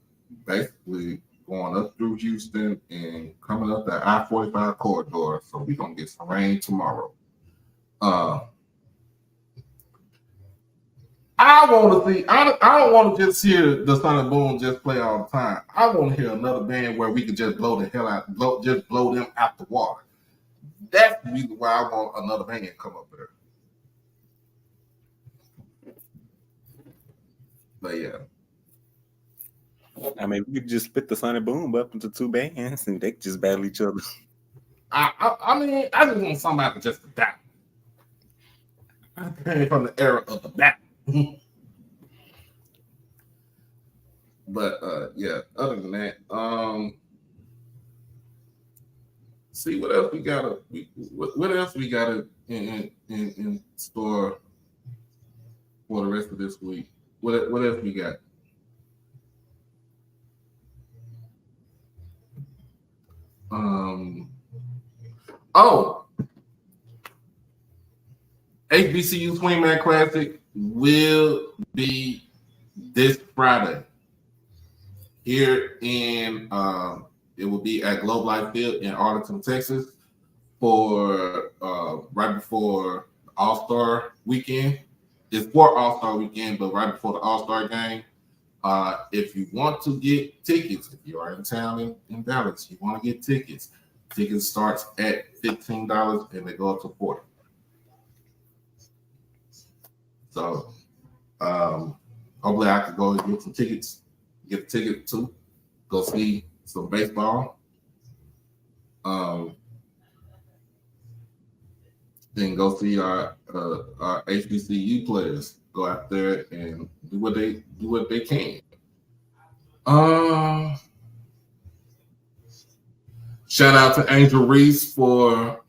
basically going up through Houston and coming up the I-45 corridor. So we're going to get some rain tomorrow. I want to see. I don't want to just hear the Sun and Boom just play all the time. I want to hear another band where we could just blow the hell out, just blow them out the water. That's the reason why I want another band to come up there. But yeah, I mean, we could just split the Sun and Boom up into two bands, and they could just battle each other. I mean, I just want somebody just to die. I came from the era of the battle. But yeah, other than that, see what else we got. What else we got in store for the rest of this week? What else we got? HBCU Swingman Classic will be this Friday here in it will be at Globe Life Field in Arlington, Texas for right before All-Star weekend. It's for All-Star weekend, but right before the All-Star game. If you want to get tickets, if you are in town in Dallas, you want to get tickets. Tickets starts at $15 and they go up to $40. So hopefully I could go and get some tickets, get a ticket to go see some baseball. Then go see our HBCU players go out there and do what they can. Shout out to Angel Reese for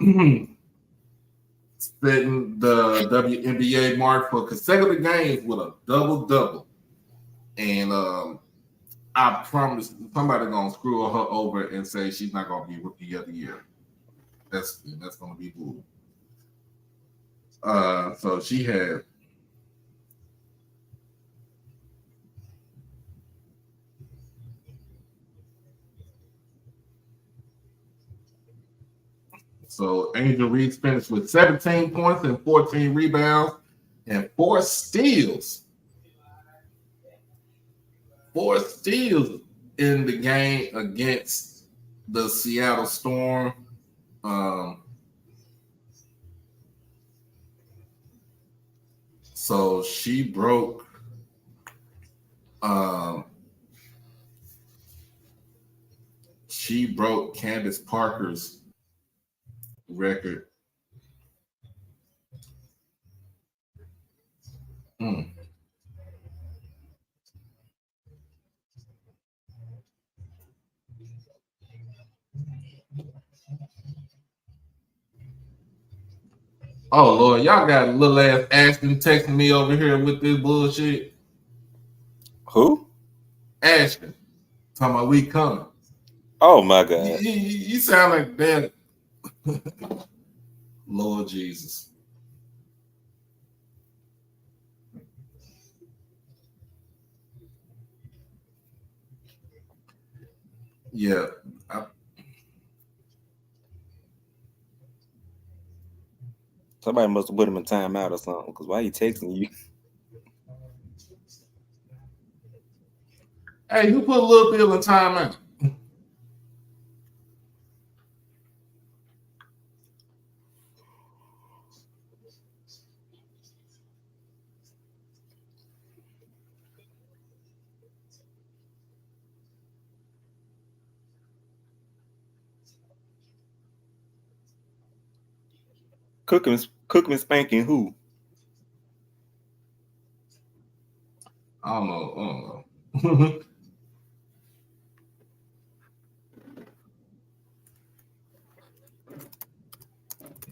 setting the WNBA mark for consecutive games with a double-double. And I promise somebody's gonna screw her over and say she's not gonna be Rookie of the Year. That's gonna be cool. So she had So Angel Reese finished with 17 points and 14 rebounds and 4 steals. 4 steals in the game against the Seattle Storm. So she broke Candace Parker's record. Oh Lord, y'all got a little ass Ashton texting me over here with this bullshit. Who? Ashton. Talking about we coming. Oh my God. You sound like that. Lord Jesus. Yeah. Somebody must have put him in timeout or something. Because why he texting you? Hey, who put Lil Bill in timeout? Cooking spanking who? I don't know.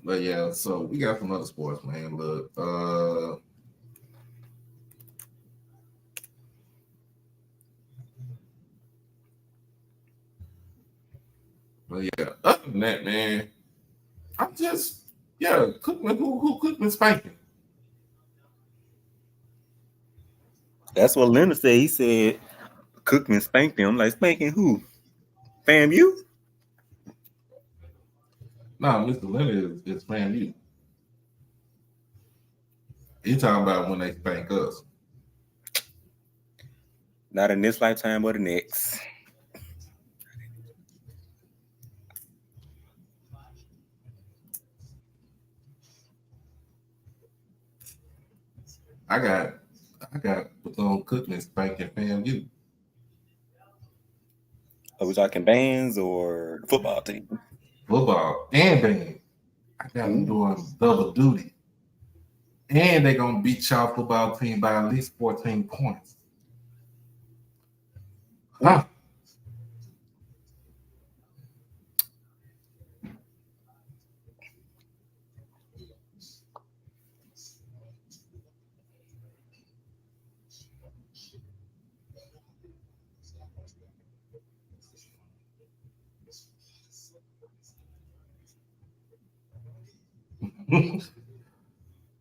But yeah, so we got some other sports, man. Look, But yeah, other than that, man, I'm just Cookman. Who Cookman spanking? That's what Leonard said. He said Cookman spanked him. Like, spanking who? FAMU? Nah, Mr. Leonard is FAMU. He talking about when they spank us. Not in this lifetime, but the next. I got Cookman spanking FAMU. Are we talking bands or football team? Football and band. I got them doing double duty. And they're going to beat y'all football team by at least 14 points. Huh.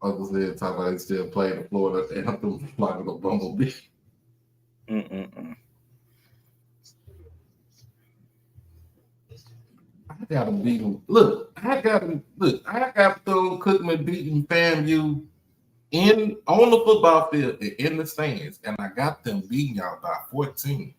Uncle said, talk about he still playing the Florida anthem like a bumblebee. I got him beating. Look, I got them Cookman beating FAMU on the football field and in the stands, and I got them beating y'all by 14.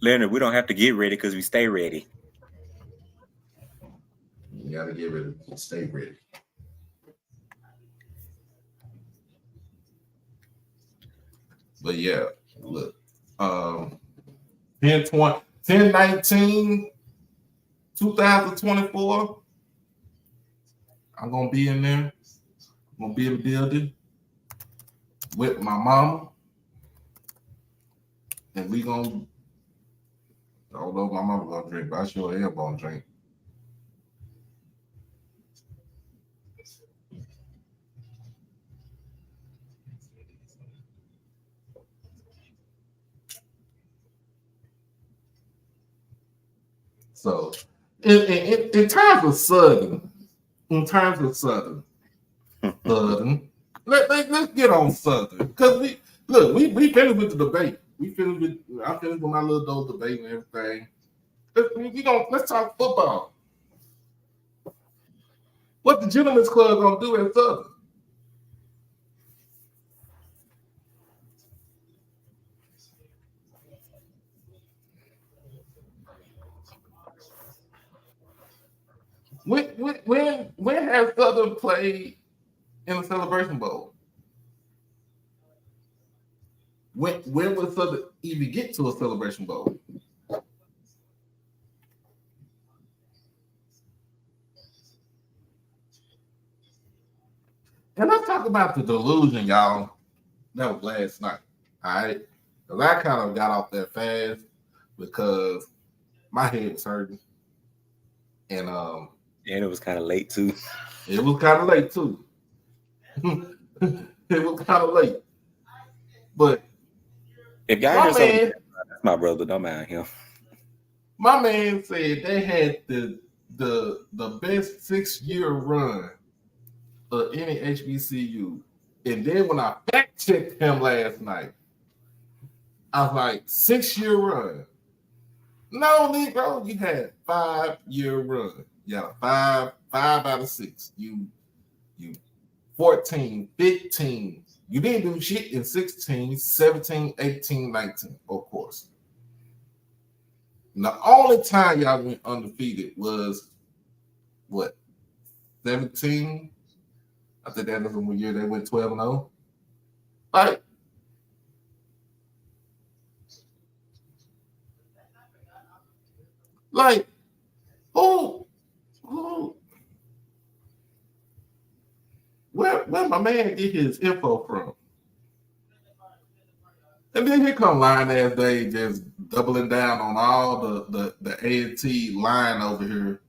Leonard, we don't have to get ready because we stay ready. You gotta get ready. Stay ready. But yeah, look, 10/19, 2024. I'm gonna be in there. I'm gonna be in the building with my mama, and we gonna. I don't know if my mama gonna drink, but I sure am gonna drink. So, in terms of Southern, let's get on Southern because we finished with the debate. I finished with my little dose debate and everything. Let's talk football. What the Gentlemen's Club gonna do at Southern? When has Southern played in the Celebration Bowl? When will Southern even get to a Celebration Bowl? And let's talk about the delusion, y'all. That was last night. All right. Because I kind of got off that fast because my head was hurting. And it was kind of late too. It was kind of late too. But if y'all that's my brother, don't mind him. My man said they had the best 6-year run of any HBCU. And then when I fact checked him last night, I was like, 6-year run. No, Negro, you had 5-year run. You had a 5 out of 6. You 14, 15. You didn't do shit in 16, 17, 18, 19, of course. And the only time y'all went undefeated was what? 17? I think that was the 1 year they went 12-0. Like, who? Where my man get his info from? And then here come Line Ass Day just doubling down on all the A&T line over here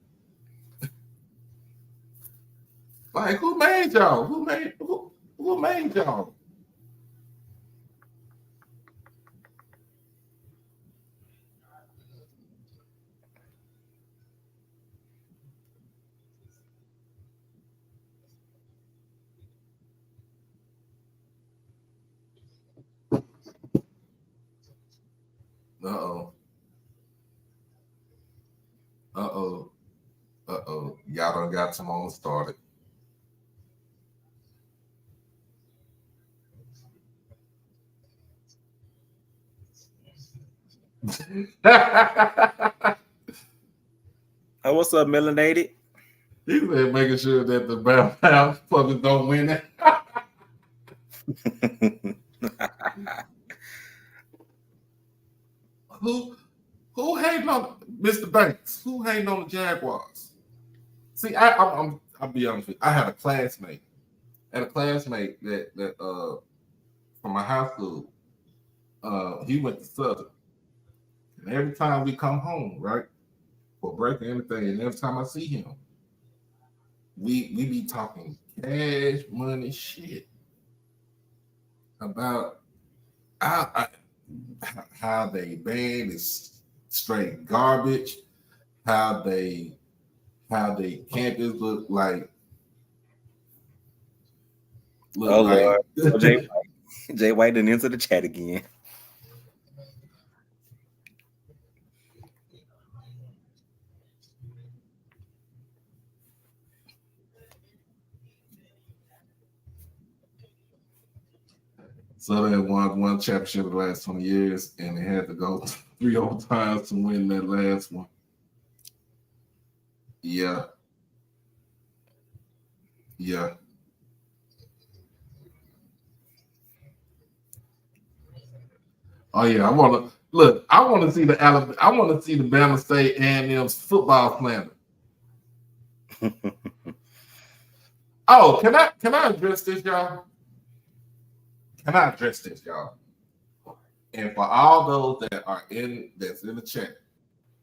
Like, who made y'all? Who made y'all? Uh-oh. Uh-oh. Uh-oh. Y'all done got Simone started. Oh, what's up, melanated? He said making sure that the Brown public don't win it. Who hating on Mr. Banks? Who hating on the Jaguars? See, I'll be honest with you. I had a classmate. That from my high school. He went to Southern. And every time we come home, right, for break or anything, and every time I see him, we be talking cash money shit about how they band is straight garbage, how they campus look like. Oh Lord, so Jay White didn't enter the chat again. So they won one championship in the last 20 years, and they had to go 3 overtimes to win that last one. Yeah. Yeah. Oh yeah, I want to see the Bama State A&M's football slander. Oh, can I address this, y'all? And for all those that are that's in the chat,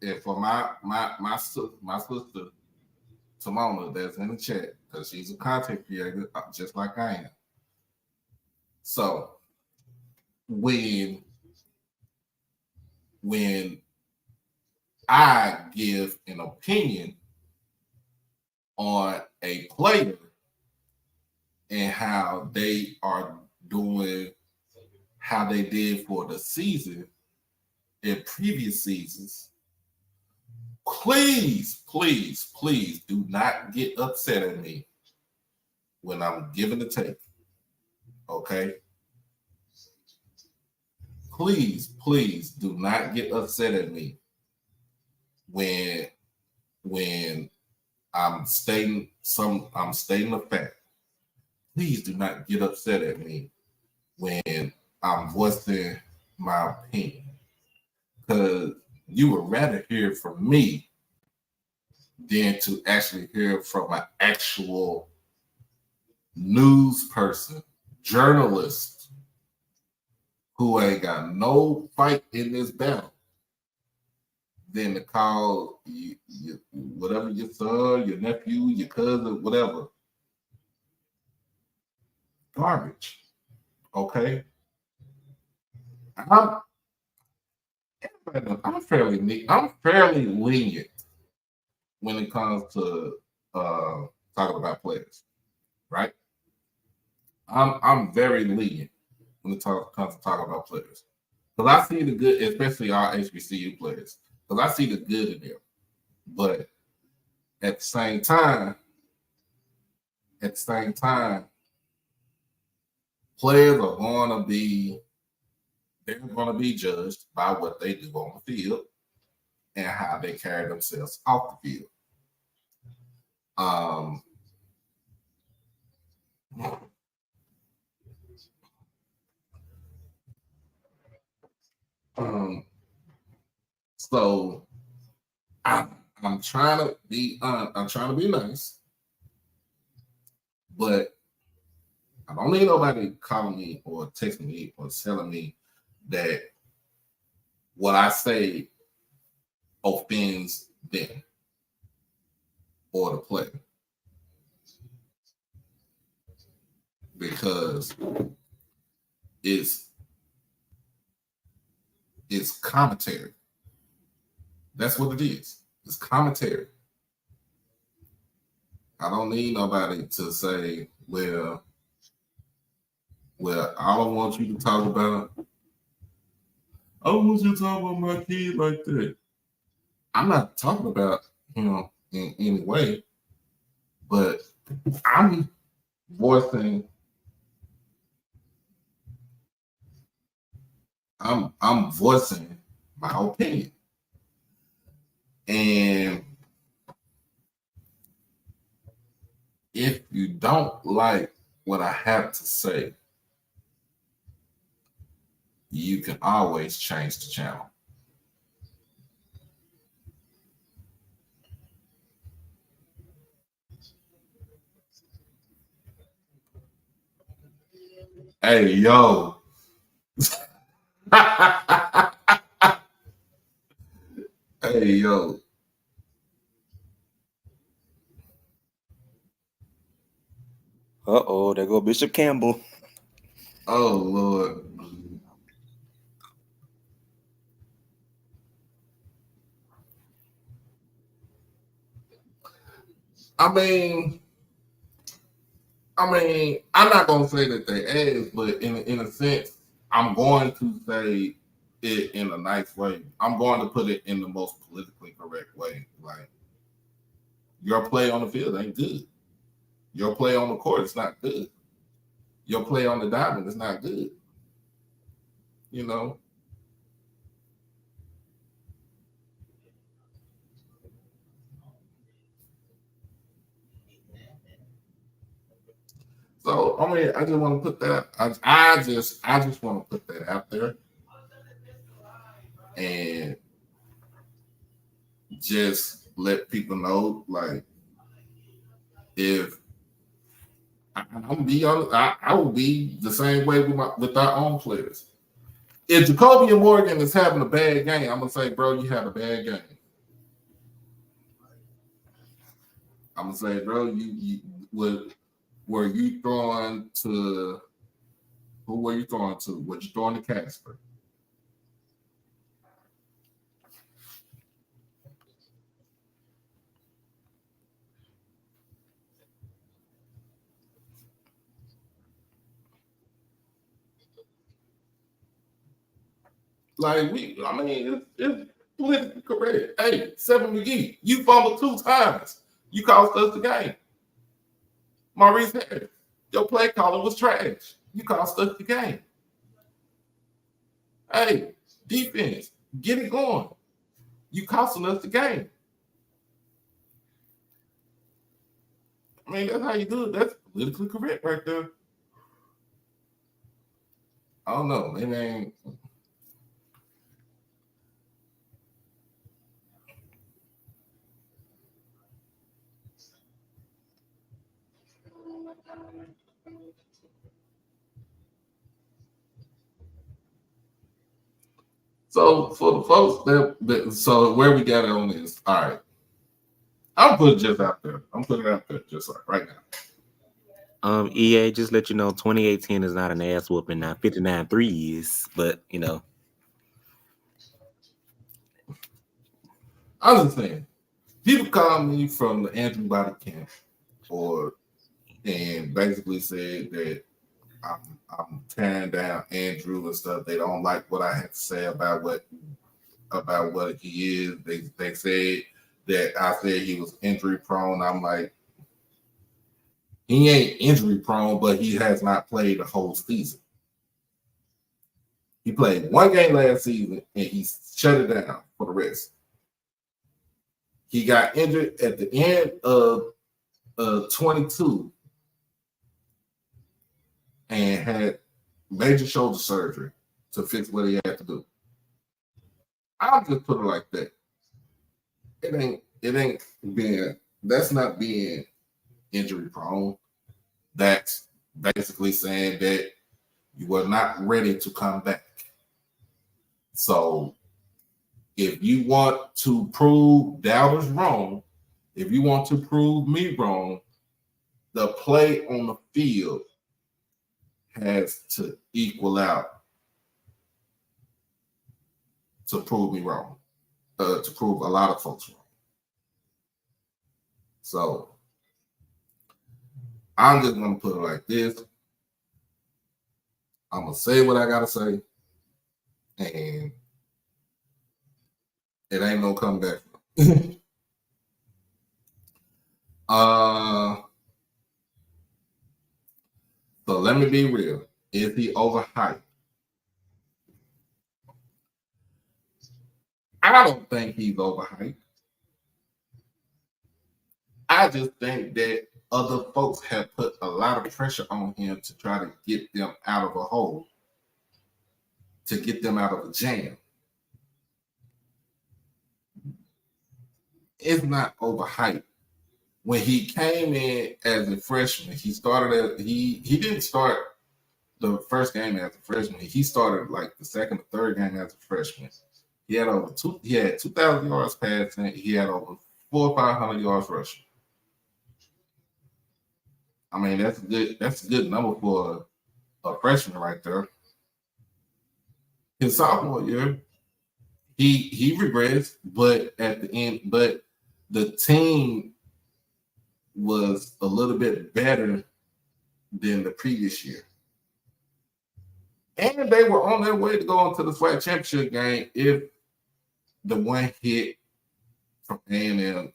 and for my sister Tamona that's in the chat, because she's a content creator just like I am. So when I give an opinion on a player and how they are doing, how they did for the season in previous seasons, please do not get upset at me when I'm giving the take. Okay? Please do not get upset at me when I'm stating a fact. Please do not get upset at me when I'm voicing my opinion, because you would rather hear from me than to actually hear from an actual news person, journalist, who ain't got no fight in this battle, than to call you whatever, your son, your nephew, your cousin, whatever, garbage. Okay? I'm fairly lenient when it comes to talking about players, right? I'm very lenient when it comes to talking about players, because I see the good, especially our HBCU players, because I see the good in them. But at the same time, players are going to be judged by what they do on the field and how they carry themselves off the field. So I'm trying to be nice, but I don't need nobody calling me or texting me or telling me that what I say offends them or the player. because it's commentary. That's what it is. It's commentary. I don't need nobody to say, well, I don't want you to talk about, I don't want you to talk about my kid like that. I'm not talking about him in any way, but I'm voicing my opinion. And if you don't like what I have to say, you can always change the channel. Hey, yo. Hey, yo. Uh-oh, there go Bishop Campbell. Oh, Lord. I mean, I'm not gonna say that they ass, but in a sense, I'm going to say it in a nice way. I'm going to put it in the most politically correct way. Like, your play on the field ain't good. Your play on the court is not good. Your play on the diamond is not good. You know. So I mean, I just want to put that. I just want to put that out there, and just let people know, like, if I'm gonna be honest, I will be the same way with our own players. If Jacoby Morgan is having a bad game, I'm gonna say, bro, you had a bad game. I'm gonna say, bro, you were you throwing to who were you throwing to? Were you throwing to Casper? Like it's politically correct. Hey, Seven McGee, you fumbled 2 times. You cost us the game. Maurice Harris, your play calling was trash. You cost us the game. Hey, defense, get it going. You costing us the game. I mean, that's how you do it. That's politically correct right there. I don't know. It ain't. So for the folks that so where we got it on this, all right. I'll put it just out there. I'm putting it out there just like right now. EA, just let you know, 2018 is not an ass whooping now. 59-3 is, but you know. I was just saying, people call me from the Andrew Body Camp, and basically said that I'm tearing down Andrew and stuff. They don't like what I have to say about what he is. They said that I said he was injury prone. I'm like, he ain't injury prone, but he has not played the whole season. He played 1 game last season and he shut it down for the rest. He got injured at the end of 22 and had major shoulder surgery to fix what he had to do. I'll just put it like that. That's not being injury prone. That's basically saying that you were not ready to come back. So if you want to prove doubters wrong, if you want to prove me wrong, the play on the field has to equal out to prove me wrong, to prove a lot of folks wrong. So I'm just gonna put it like this. I'm gonna say what I gotta say, and it ain't no comeback. So let me be real. Is he overhyped? I don't think he's overhyped. I just think that other folks have put a lot of pressure on him to try to get them out of a hole, to get them out of a jam. It's not overhyped. When he came in as a freshman, he didn't start the first game as a freshman. He started like the second or third game as a freshman. He had 2,000 yards passing. He had over 400 or 500 yards rushing. I mean, that's a good number for a freshman right there. His sophomore year, he regressed, but at the end, the team was a little bit better than the previous year. And they were on their way to go into the SWAC championship game if the one hit from A&M,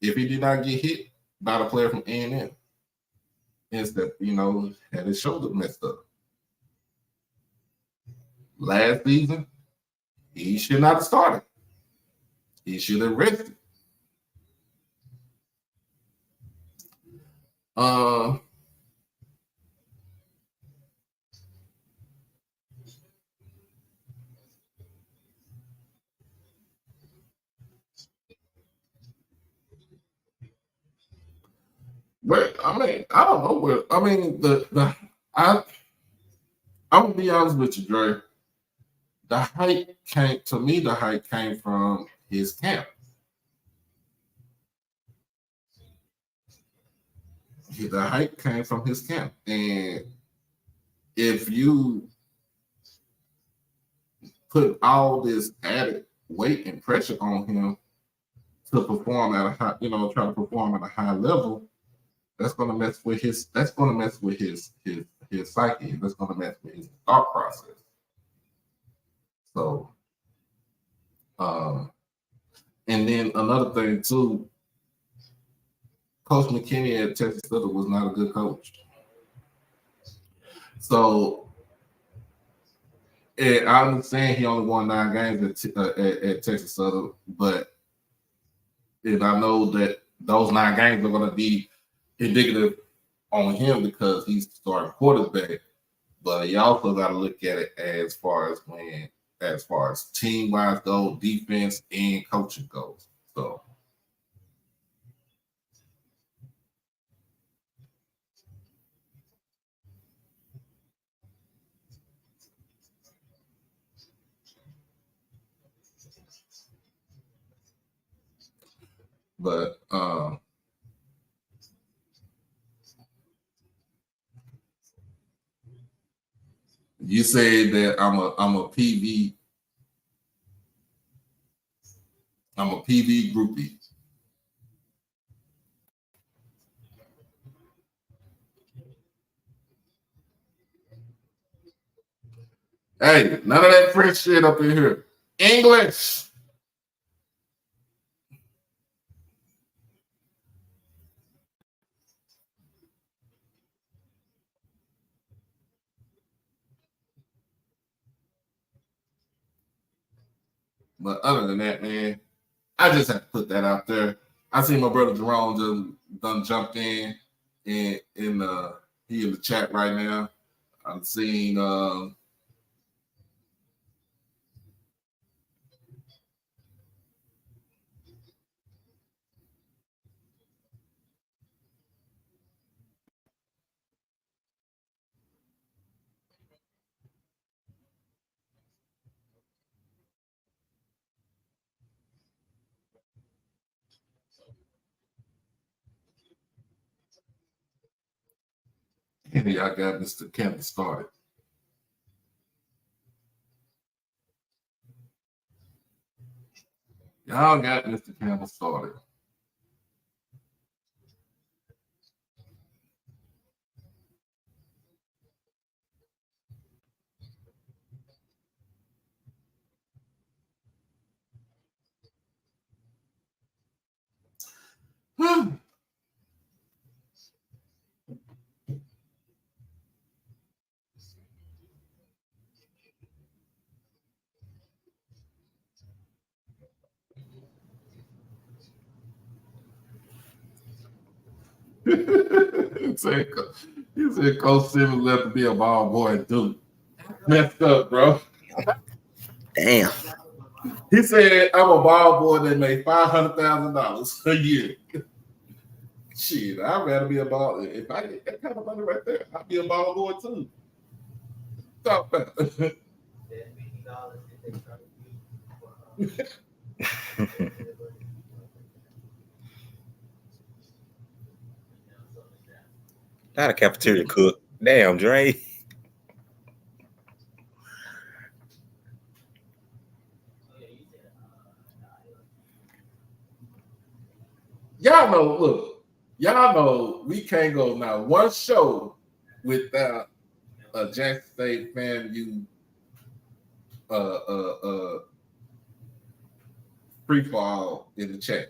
if he did not get hit by the player from A&M, instead, had his shoulder messed up. Last season, he should not have started. He should have rested. But I mean, I don't know where. I mean, I'm gonna be honest with you, Dre. The hype came from his camp. The hype came from his camp, and if you put all this added weight and pressure on him to perform at a high, try to perform at a high level, that's gonna mess with his psyche. That's gonna mess with his thought process. So, and then another thing too, Coach McKinney at Texas Southern was not a good coach. So, I understand he only won 9 games at Texas Southern, but and I know that those 9 games are going to be indicative on him because he's the starting quarterback. But you also got to look at it as far as team wise goes, defense and coaching goes. So. But you say that I'm a PV groupie. Hey, none of that French shit up in here. English. But other than that, man, I just have to put that out there. I see my brother Jerome just done jumped in he in the chat right now. I'm seeing Y'all got Mr. Campbell started. Y'all got Mr. Campbell started. He said Coach Simmons left to be a ball boy too. Messed up, bro. Damn. He said, I'm a ball boy that made $500,000 a year. Shit, I'd rather be a ball. If I get that kind of money right there, I'd be a ball boy too. Talk about it. Not a cafeteria cook. Damn, Dre. Y'all know we can't go now one show without a Jackson State FAMU free fall in the chat.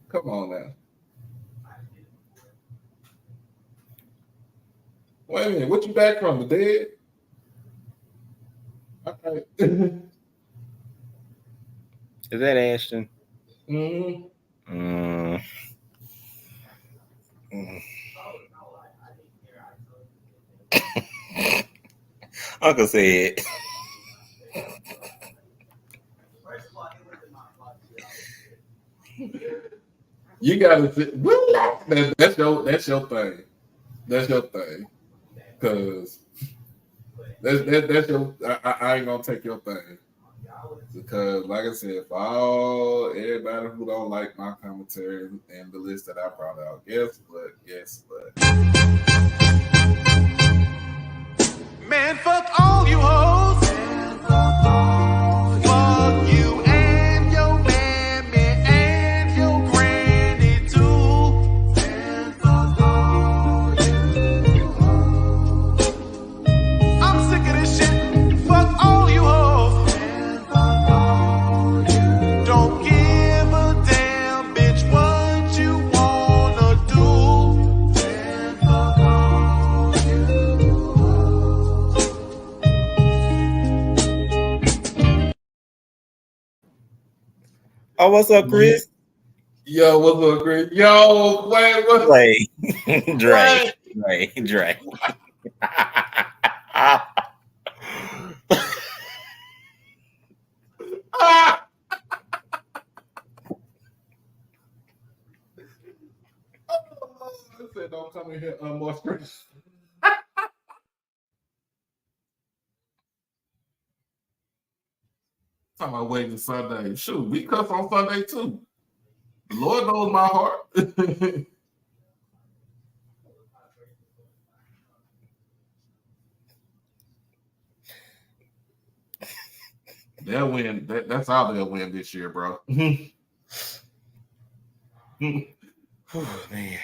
Come on now. Wait a minute, what you back from? The dead? Okay. Is that Ashton? Mm-hmm. Uncle said. You gotta sit. That's your thing. That's your thing. Cause that's your. I ain't gonna take your thing. Because like I said, for everybody who don't like my commentary and the list that I brought out, guess what? Man, fuck all you hoes. Fuck you and your mammy and your granny too. And fuck all you hoes. I'm sick of this shit. Fuck all you hoes. And fuck all you. Don't give a damn, bitch, what you wanna do. And fuck all you hoes. Oh, what's up, Chris? Yo, what's up, Chris? Yo, wait, what? Dre. I said, don't come in here more stress. Talking about waiting Sunday. Shoot, we cuss on Sunday too. The Lord knows my heart. They'll win. That's how they'll win this year, bro. Oh, man.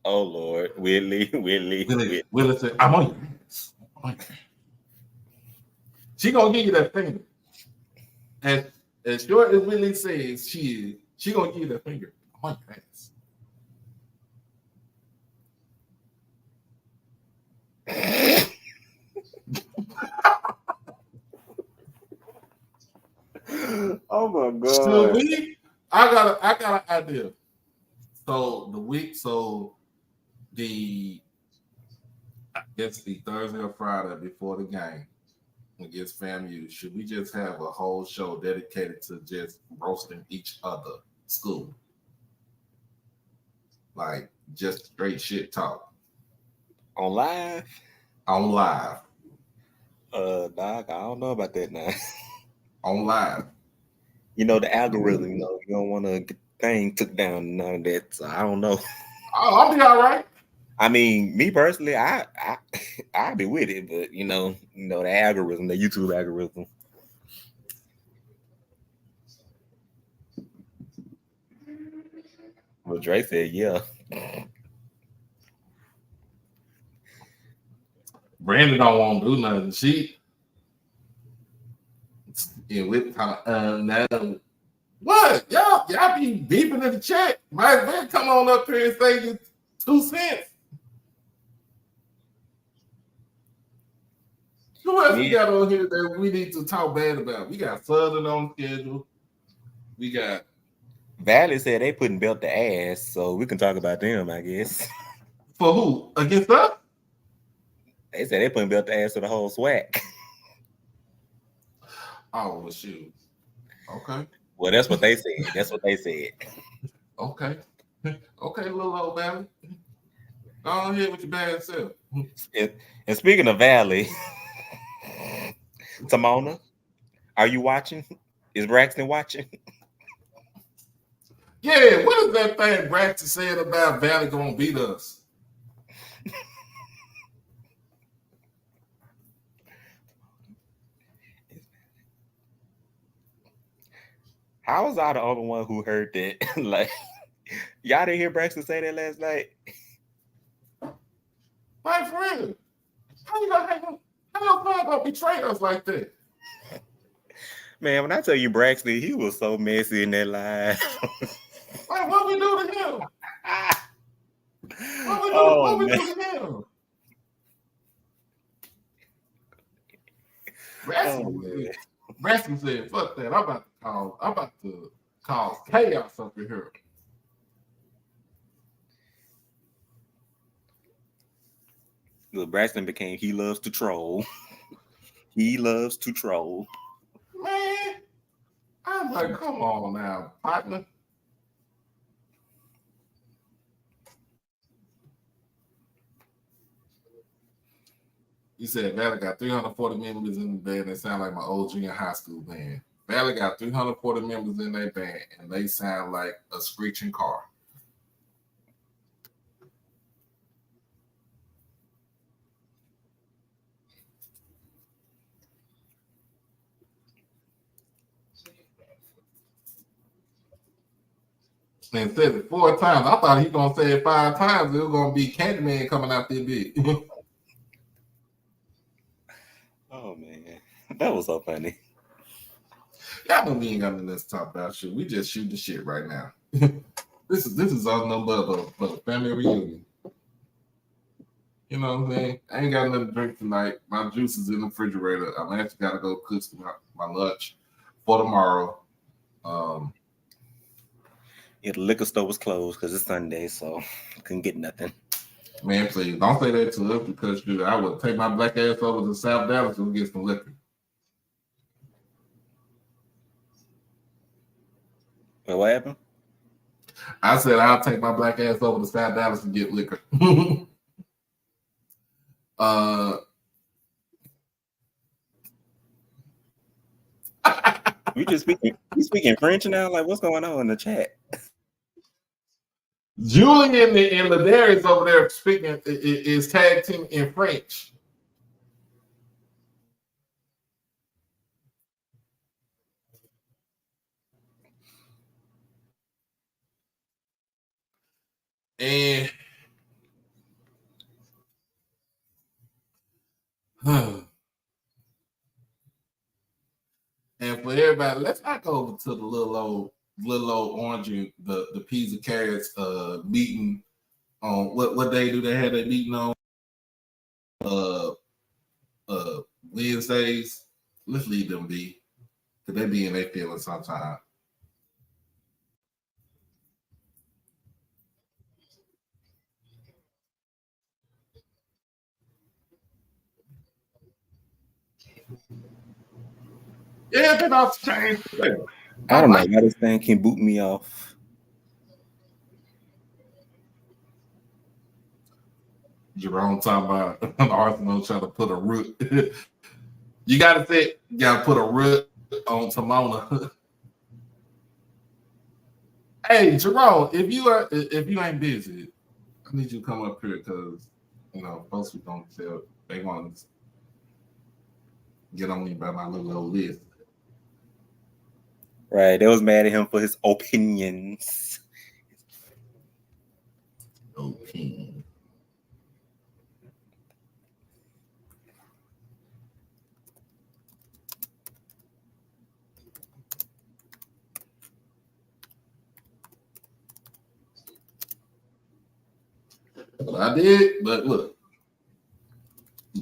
Oh Lord, Willie. Willie said, I'm on your ass. She gonna give you that finger. As short as Willie says she gonna give you that finger. I'm on your ass. Oh my God. So I got an idea. So I guess the Thursday or Friday before the game against FAMU, should we just have a whole show dedicated to just roasting each other school? Like just straight shit talk. On live? On live. Doc, I don't know about that now. On live. You know the algorithm. You know you don't want to get thing took down and none of that. So I don't know. Oh, I'll be all right. I mean, me personally, I'd be with it, but you know the algorithm, the YouTube algorithm. Well, Dre said, yeah. Brandon don't want to do nothing. She with no. What? Y'all be beeping in the chat. Might as well come on up here and say your 2 cents. Who else we got on here that we need to talk bad about? We got Southern on schedule. We got Valley said they putting belt to ass, so we can talk about them, I guess. For who? Against us? They said they putting belt to ass to the whole swag. Oh, well, shoot. Okay. Well, that's what they said. That's what they said. Okay. Okay, little old Valley. Go on here with your bad self. And speaking of Valley, Tamona, are you watching? Is Braxton watching? Yeah, what is that thing Braxton said about Valley gonna beat us? How was I the only one who heard that? Like, y'all didn't hear Braxton say that last night? My friend, how your friend gonna betray us like that? Man, when I tell you Braxton, he was so messy in that live. Like, what we do to him? What we do to him? Braxton said, fuck that. I'm about to cause chaos up in here. Look, Braxton became he loves to troll. He loves to troll. Man, I'm like, come on now, partner. He said Valley got 340 members in the band. They sound like my old junior high school band. Valley got 340 members in their band, and they sound like a screeching car. And said it 4 times. I thought he was gonna say it 5 times. It was gonna be Candyman coming out there big. Oh man, that was so funny. Y'all know we ain't got nothing to talk about shit. We just shoot the shit right now. This is all number but a family reunion. You know what I'm saying? I ain't got nothing to drink tonight. My juice is in the refrigerator. I'm actually gotta go cook my lunch for tomorrow. Yeah, the liquor store was closed because it's Sunday, so couldn't get nothing. Man, please don't say that to us because I would take my black ass over to South Dallas and get some liquor. Well, what happened? I said I'll take my black ass over to South Dallas and get liquor. You speaking French now? Like, what's going on in the chat? Julian and Ladarius over there speaking is tag team in French. And and for everybody, let's not go over to the little old orange, the peas and carrots meeting on what day do they have that meeting on? Wednesdays. Let's leave them be. Cause they be in their feelings sometimes. Yeah, they're not changed. I don't know why this thing can boot me off. Jerome talking about Arsenal trying to put a root. You gotta put a root on Timona. Hey, Jerome, if you ain't busy, I need you to come up here because folks who don't tell they want to get on me by my little old list. Right. They was mad at him for his opinions. Okay. Well, I did, but look,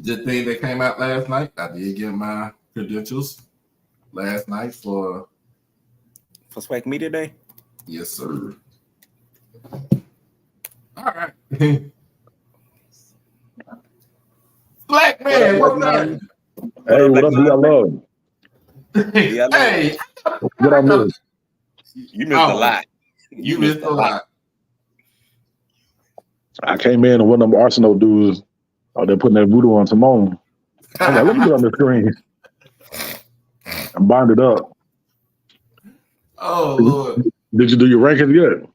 good thing that came out last night. I did get my credentials last night for Swag Media Day. Yes, sir. All right. Black man, what's that? Hey, what up, DLO? Hey, What I missed? You missed a lot. You missed a lot. I came in and one of them Arsenal dudes, they're putting that voodoo on Timon. I'm like, let me get on the screen. I'm binded up. Oh, Lord. Did you do your rankings yet?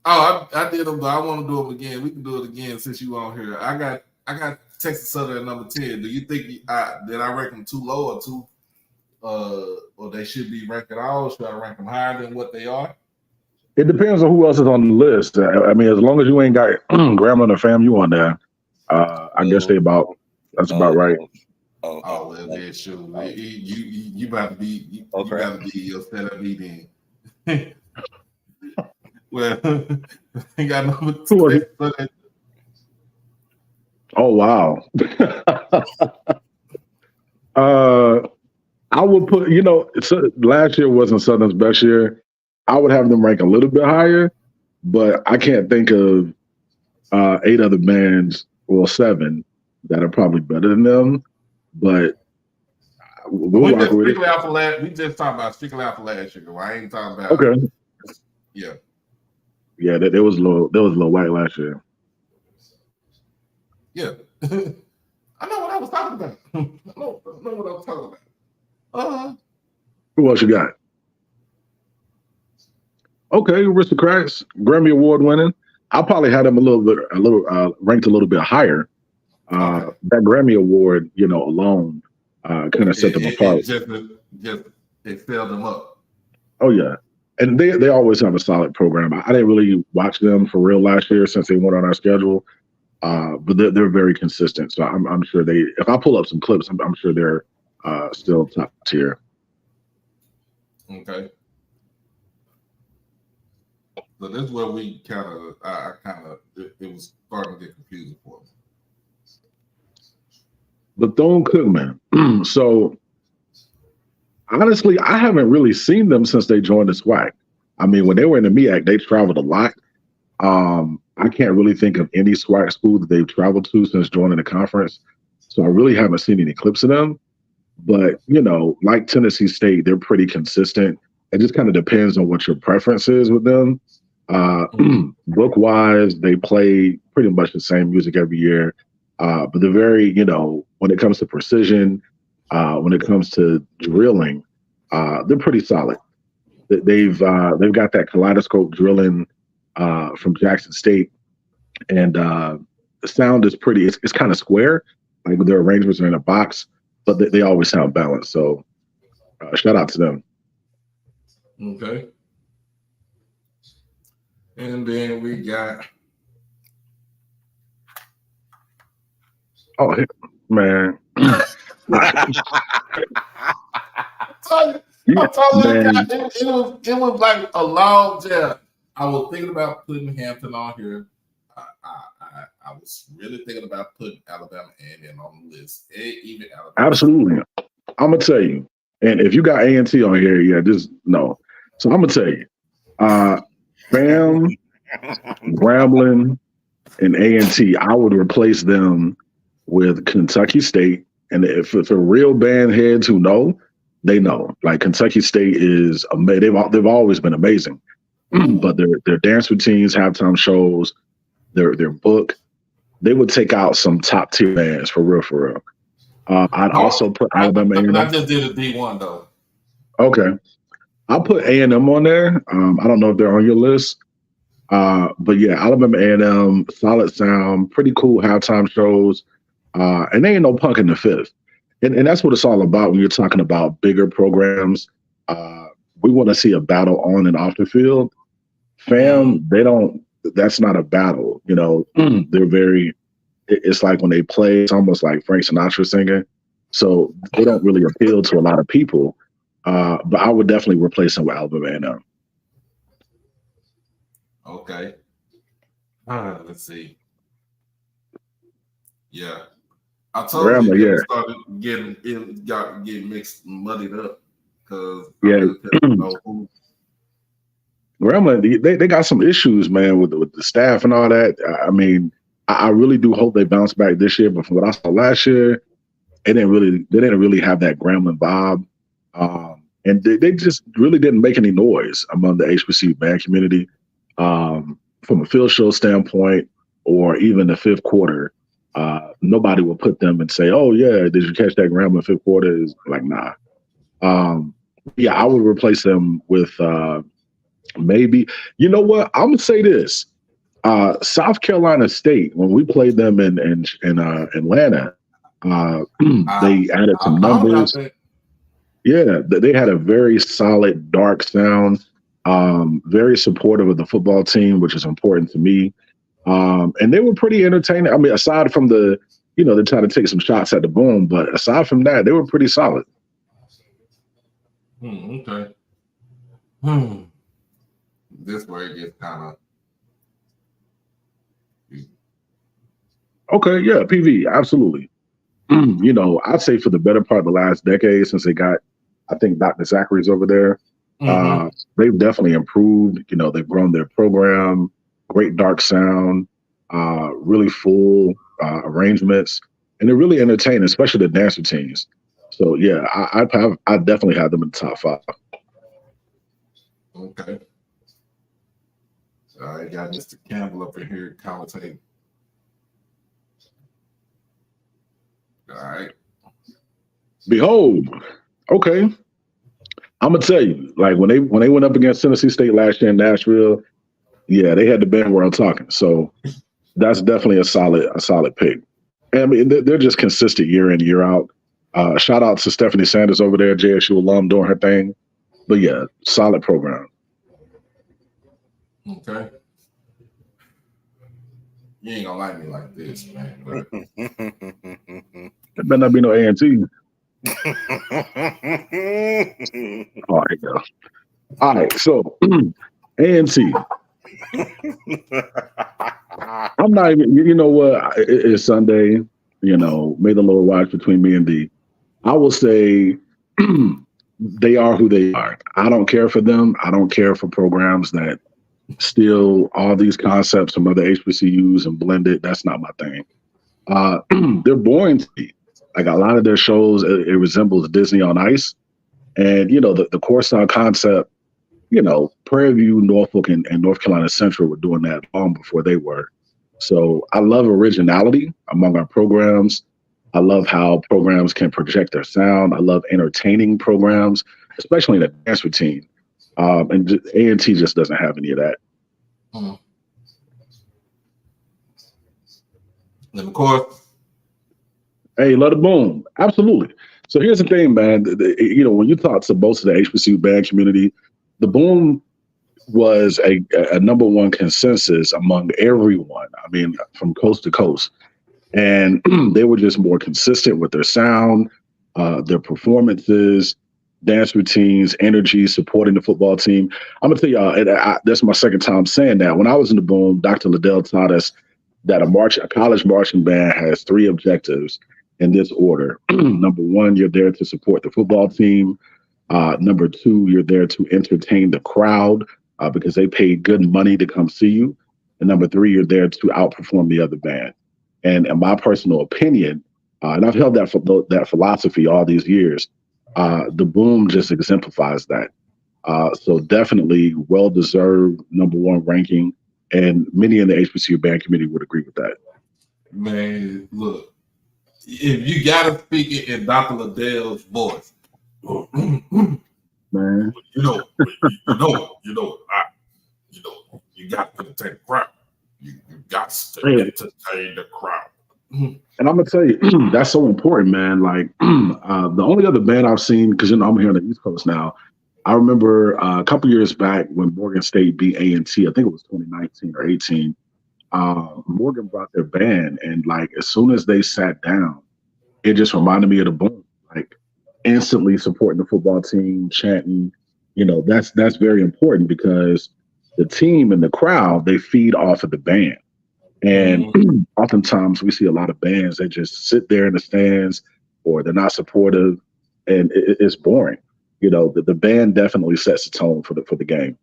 Oh, I did them, but I want to do them again. We can do it again since you on here. I got Texas Southern at number 10. Do you think did I rank them too low or they should be ranked at all? Should I rank them higher than what they are? It depends on who else is on the list. I mean, as long as you ain't got Grambling and FAMU on there, I guess that's about right. Oh, well, that's true. You about to be you got to be your setup meeting. Well, you got number 2. Oh wow. I would put, last year wasn't Southern's best year. I would have them rank a little bit higher, but I can't think of 8 other bands, well, 7 that are probably better than them. But we'll rock with it. We just talked about Strictly Out for last year. I ain't talking about. Okay. Yeah. Yeah, there was a little white last year. Yeah. I know what I was talking about. I know what I was talking about. Who else you got? Okay, Aristocrats, Grammy Award winning. I'll probably have them ranked a little bit higher. That Grammy Award, alone, kind of set them apart. Just excel them up. Oh yeah, and they always have a solid program. I didn't really watch them for real last year since they went on our schedule, but they're very consistent. So I'm sure if I pull up some clips, I'm sure they're still top tier. Okay. So this is where we it was starting to get confusing for me. Bethune-Cookman. So honestly, I haven't really seen them since they joined the SWAC. I mean, when they were in the MEAC, they traveled a lot. I can't really think of any SWAC school that they've traveled to since joining the conference. So I really haven't seen any clips of them. But, like Tennessee State, they're pretty consistent. It just kind of depends on what your preference is with them. Book-wise, they play pretty much the same music every year. But they're very, when it comes to precision, when it comes to drilling, they're pretty solid. They've got that kaleidoscope drilling from Jackson State, and the sound is pretty. It's kind of square, like their arrangements are in a box, but they always sound balanced. So, shout out to them. Okay. And then we got. Oh man. It was like a long jab. I was thinking about putting Hampton on here. I was really thinking about putting Alabama A&M on the list. Even Alabama. Absolutely. I'm gonna tell you. And if you got A&T on here, yeah, just no. So I'm gonna tell you. Bam, Grambling, and A&T, I would replace them with Kentucky State. And if for real band heads who know, they know. Like Kentucky State is amazing. They've always been amazing. But their dance routines, halftime shows, their book, they would take out some top tier bands for real, for real. I'd also put Alabama A&M. I just did a D-1 though. Okay, I'll put A&M on there. I don't know if they're on your list, but yeah, Alabama A&M, solid sound, pretty cool halftime shows, and they ain't no punk in the fifth. And that's what it's all about when you're talking about bigger programs. We want to see a battle on and off the field. Fam, they don't. That's not a battle. You know, they're very. It's like when they play, it's almost like Frank Sinatra singing. So they don't really appeal to a lot of people. But I would definitely replace them with Alabama A&M. Okay. Let's see. Yeah. I told Grandma, you yeah. it started getting mixed, muddied up because Yeah. Grandma, they got some issues, man, with the staff and all that. I mean, I really do hope they bounce back this year. But from what I saw last year, they didn't really have that Grambling vibe, and they just really didn't make any noise among the HBCU band community, from a field show standpoint, or even the fifth quarter. Nobody will put them and say, "Oh yeah, did you catch that Grambling fifth quarter?" Is like, nah. Yeah, I would replace them with maybe. You know what? I'm gonna say this. South Carolina State, when we played them in Atlanta, they added some numbers. Yeah, they had a very solid, dark sound, very supportive of the football team, which is important to me. And they were pretty entertaining. I mean, aside from they tried to take some shots at the Boom, but aside from that, they were pretty solid. Okay. This where it gets kind of. Okay, yeah, PV, absolutely. I'd say for the better part of the last decade, since they got, I think Dr. Zachary's over there, they've definitely improved. They've grown their program, great dark sound, really full arrangements, and they're really entertaining, especially the dancer teams. So yeah, I definitely have them in the top 5. Okay. All right, got Mr. Campbell up in here commentating. All right. Behold, okay. I'm gonna tell you, like when they went up against Tennessee State last year in Nashville, yeah, they had the band world talking. So that's definitely a solid pick. And I mean, they're just consistent year in, year out. Shout out to Stephanie Sanders over there, JSU alum, doing her thing. But yeah, solid program. Okay. You ain't gonna like me like this, man. But... There better not be no A&T. All right, go. All right, so A&T. I'm not even. You know what? It's Sunday. May the Lord watch between me and thee. I will say they are who they are. I don't care for them. I don't care for programs that steal all these concepts from other HBCUs and blend it. That's not my thing. They're boring to me. Like a lot of their shows, it resembles Disney on Ice. And, the core sound concept, Prairie View, Norfolk, and North Carolina Central were doing that long before they were. So I love originality among our programs. I love how programs can project their sound. I love entertaining programs, especially in a dance routine. And A&T just doesn't have any of that. And of course, hey, let it boom. Absolutely. So here's the thing, man. When you talk to most of the HBCU band community, the Boom was a number one consensus among everyone. I mean, from coast to coast. And they were just more consistent with their sound, their performances, dance routines, energy, supporting the football team. I'm going to tell y'all, that's my second time saying that. When I was in the Boom, Dr. Liddell taught us that a college marching band has 3 objectives in this order. Number 1, you're there to support the football team. Number 2, you're there to entertain the crowd because they paid good money to come see you. And number 3, you're there to outperform the other band. And in my personal opinion, and I've held that philosophy all these years, the Boom just exemplifies that. So definitely well-deserved number 1 ranking. And many in the HBCU band community would agree with that. Man, look, if you gotta speak it in Dr. Liddell's voice, Man, you got to entertain the crowd. You got to man. entertain the crowd. And I'm gonna tell you, that's so important, man. Like the only other band I've seen, because I'm here on the East Coast now. I remember a couple years back when Morgan State beat A&T. I think it was 2019 or 18. Morgan brought their band, and like as soon as they sat down, it just reminded me of the Boom. Like instantly supporting the football team, chanting. That's very important because the team and the crowd, they feed off of the band. And oftentimes we see a lot of bands that just sit there in the stands or they're not supportive, and it's boring. The band definitely sets the tone for the game.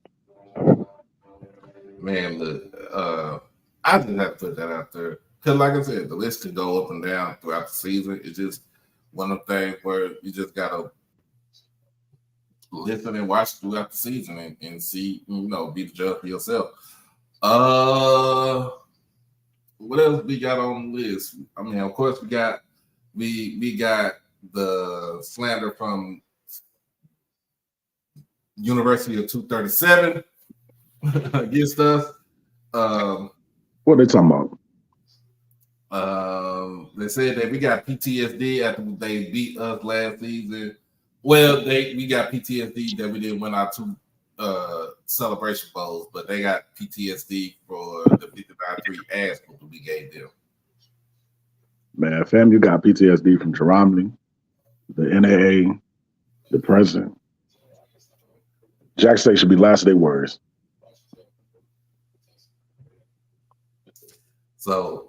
Man, look, I just have to put that out there because, like I said, the list can go up and down throughout the season. It's just one of the things where you just gotta listen and watch throughout the season and see, be the judge for yourself. What else we got on the list? I mean, of course, we got the slander from University of 237 against us. What are they talking about? They said that we got PTSD after they beat us last season. Well, we got PTSD that we didn't win our two celebration bowls, but they got PTSD for the 59-3 ass that we gave them. Man, fam, you got PTSD from Germany, the NAA, the president. Jack State should be last of their words. So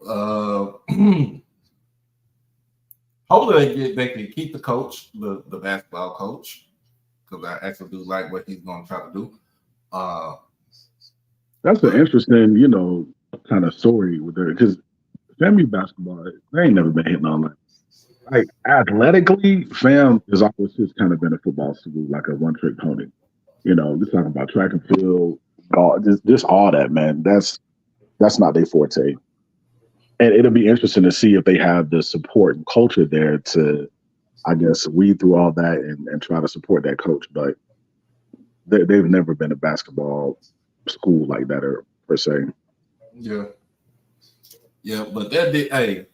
hopefully they can keep the coach, the basketball coach, because I actually do like what he's going to try to do. That's an interesting, kind of story with her, because FAMU basketball, they ain't never been hitting on that. Like athletically, FAM has always just kind of been a football school, like a one-trick pony. We're talking about track and field, just all that, man. That's not their forte. And it'll be interesting to see if they have the support and culture there to, I guess, weed through all that and try to support that coach. But they've never been a basketball school like that, or per se. Yeah, but that did. Hey,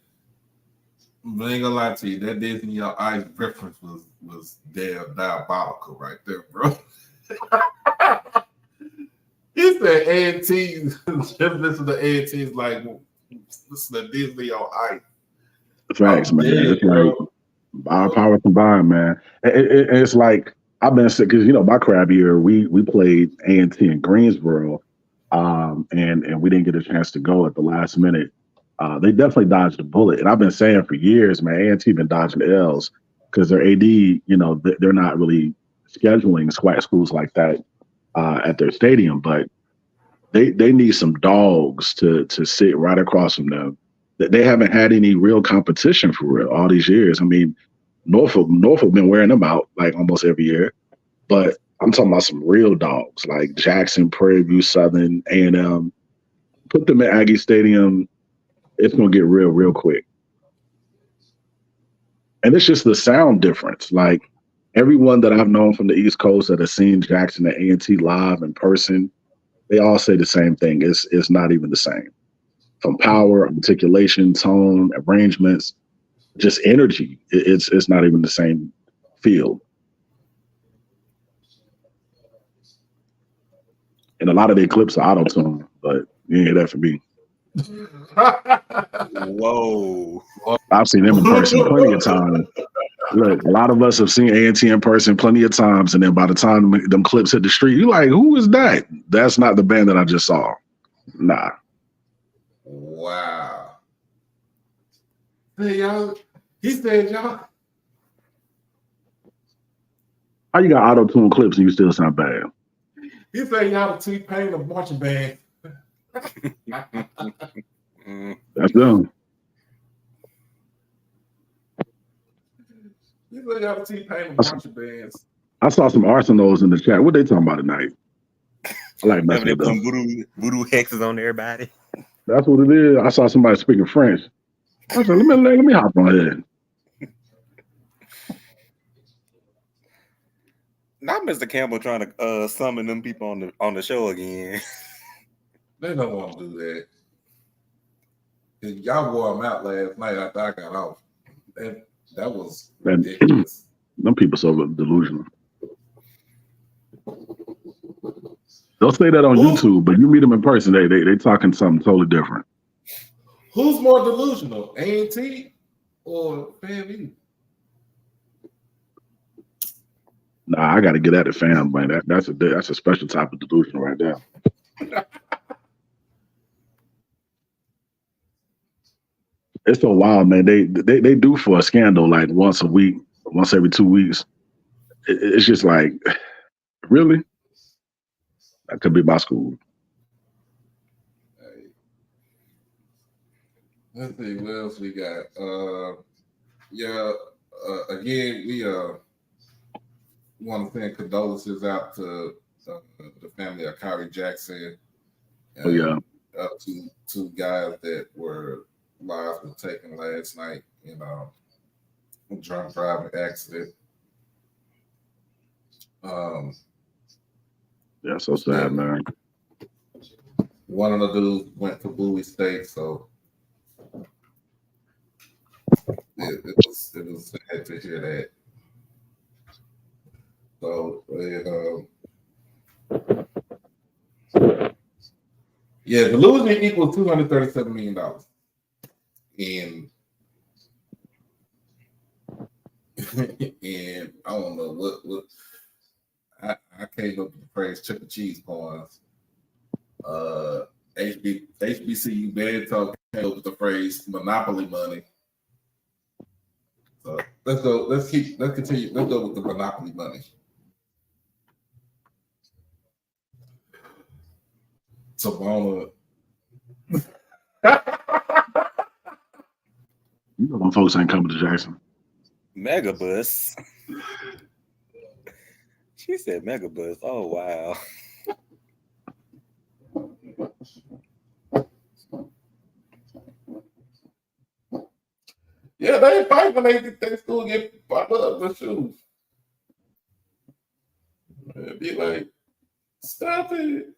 I ain't gonna lie to you. That Disney Your Eyes reference was damn diabolical right there, bro. He said A&T's. Just listen to A&T's like listen to Disney Your Eyes. Facts, man. It's like our power combined, man. It's like I've been sick because my crab year we played A&T in Greensboro, and we didn't get a chance to go at the last minute. They definitely dodged a bullet, and I've been saying for years, man, A&T been dodging L's because their AD, they're not really scheduling SWAC schools like that at their stadium, but they need some dogs to sit right across from them. They haven't had any real competition for real all these years. I mean, Norfolk been wearing them out like almost every year, but I'm talking about some real dogs like Jackson, Prairie View, Southern, A&M. Put them at Aggie Stadium, it's gonna get real quick. And it's just the sound difference. Like everyone that I've known from the East Coast that has seen Jackson at A&T live in person, they all say the same thing. It's not even the same. From power, articulation, tone, arrangements, just energy. It's not even the same field. And a lot of their clips are auto-tune, but you ain't hear that from me. Whoa. I've seen them in person plenty of times. Look, a lot of us have seen A&T in person plenty of times, and then by the time them clips hit the street, you're like, who is that? That's not the band that I just saw. Nah. Wow. Hey, y'all. He said, y'all. How you got auto-tune clips and you still sound bad? He said, y'all the T-Pain of marching band. That's them. He said, y'all the T-Pain of marching bands. I saw some Arsenals in the chat. What they talking about tonight? I like messing They with put them. voodoo hexes on everybody. That's what it is. I saw somebody speaking French. I said, let me hop on here. Not Mr. Campbell trying to summon them people on the show again. They don't want to do that. 'Cause y'all wore them out last night after I got off. That was ridiculous. Them people so delusional. They'll say that on YouTube, but you meet them in person, they talking something totally different. Who's more delusional, A&T or FAMU? Nah, I got to get at the fam, man. That's a special type of delusion right there. It's so wild, man. They do for a scandal like once a week, once every 2 weeks. It's just like, really? That could be my school. Let's see what else we got. Again, we want to send condolences out to the family of Kyrie Jackson. Oh yeah, two guys that lives were taken last night in a drunk driving accident. Yeah, so sad, man. One of the dudes went to Bowie State, so it was sad to hear that. So the losing equals $237 million. And and I don't know what I came up with the phrase Chuck E. Cheese coins. HBCU banter came up with the phrase monopoly money. So let's continue. Let's go with the monopoly money. Savannah. You know them folks ain't coming to Jackson. Megabus. She said Megabus. Oh wow. Yeah, they fight when they still get popped up with shoes. It'd be like, stop it.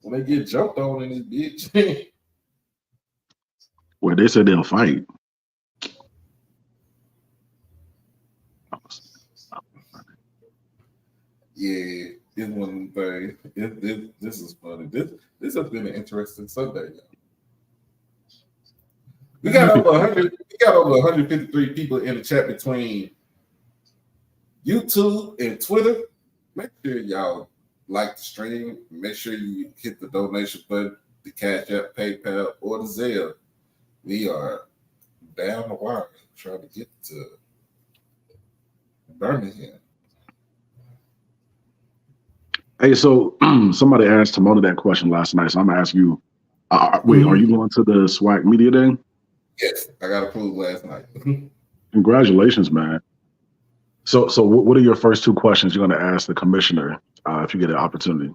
When they get jumped on in this bitch. Well, they said they'll fight. Yeah, it's one of the things. This is funny. This has been an interesting Sunday. We got over 100. We got over 153 people in the chat between YouTube and Twitter. Make sure y'all like the stream. Make sure you hit the donation button, the Cash App, PayPal, or the Zelle. We are down the wire trying to get to Birmingham. Hey, so somebody asked Timona that question last night, so I'm gonna ask you. Wait, are you going to the SWAC Media Day? Yes, I got approved last night. Congratulations, man. So what are your first two questions you're going to ask the commissioner if you get an opportunity?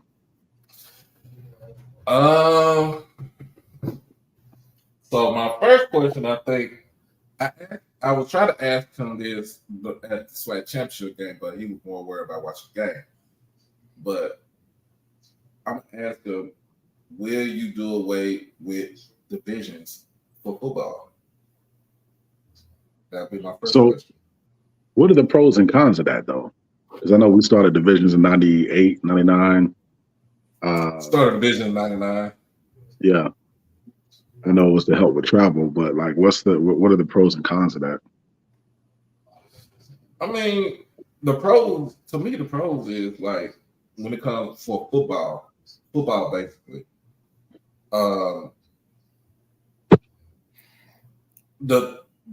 So my first question, I think, I was trying to ask him this at the SWAC championship game, but he was more worried about watching the game. But I'm gonna ask him, will you do away with divisions for football? That'd be my first question. What are the pros and cons of that, though? Because I know we started divisions in 98, 99. Started division in 99. Yeah. I know it was to help with travel, but like, what are the pros and cons of that? I mean, the pros is like when it comes for football basically.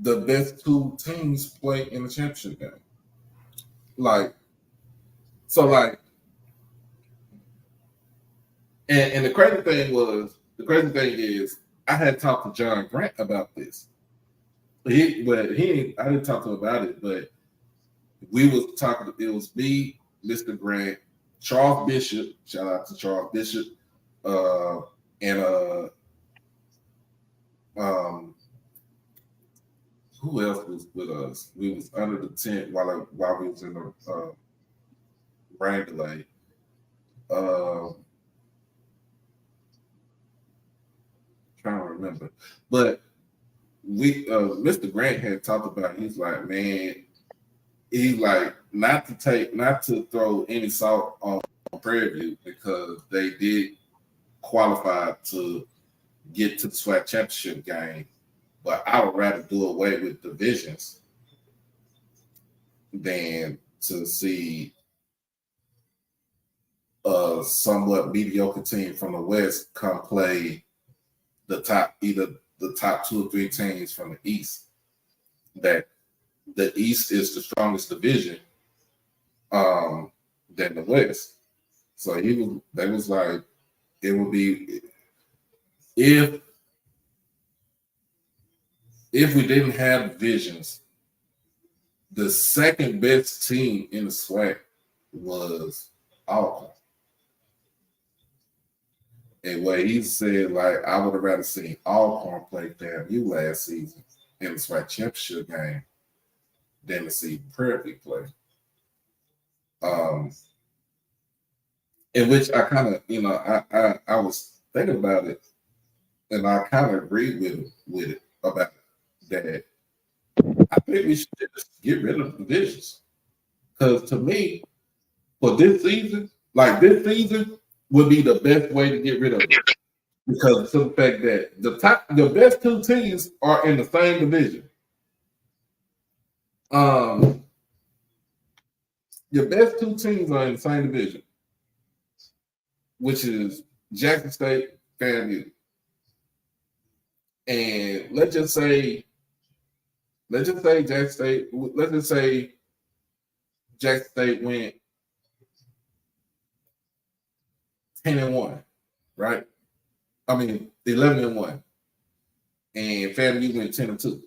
The best two teams play in the championship game. And the crazy thing is I had talked to John Grant about this. I didn't talk to him about it, but we was talking. It was me, Mr. Grant, Charles Bishop. Shout out to Charles Bishop, and Um, who else was with us? We was under the tent while we was in the rain delay. Trying to remember, but we Mr. Grant had talked about. He's like, man, he's like not to throw any salt on Prairie View because they did qualify to get to the SWAC championship game, but I would rather do away with divisions than to see a somewhat mediocre team from the West come play either the top 2 or 3 teams from the East. That the East is the strongest division than the West. So they was like, it would be if we didn't have divisions, the second best team in the SWAC was Alcorn. And what he said, like, I would have rather seen Alcorn play FAMU last season in the SWAC championship game than to see Prairie View play. In which I kind of, I was thinking about it, and I kind of agreed with it about that. I think we should just get rid of the divisions, because to me, for this season would be the best way to get rid of it, because of the fact that the best 2 teams are in the same division. Your best 2 teams are in the same division, which is Jackson State, FAMU. And let's just say Jackson State went 10-1, right? I mean 11-1, and FAMU went 10-2.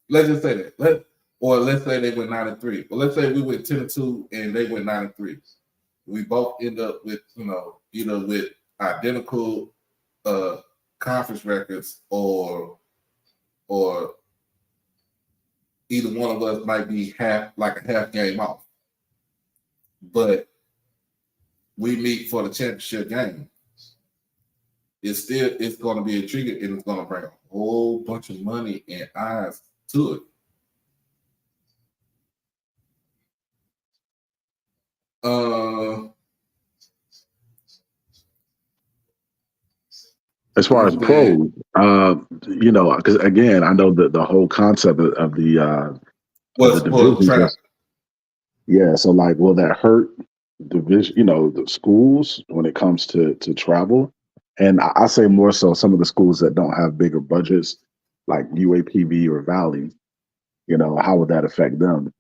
Let's just say that. Let's say they went 9-3. Well, let's say we went 10-2 and they went 9-3. We both end up with either with identical conference records, or either one of us might be a half game off. But we meet for the championship game. It's going to be intriguing, and it's going to bring a whole bunch of money and eyes to it. As far as pros, because again, I know that the whole concept of the division. Yeah, so like, will that hurt division? The schools when it comes to travel, and I say more so some of the schools that don't have bigger budgets, like UAPB or Valley. How would that affect them?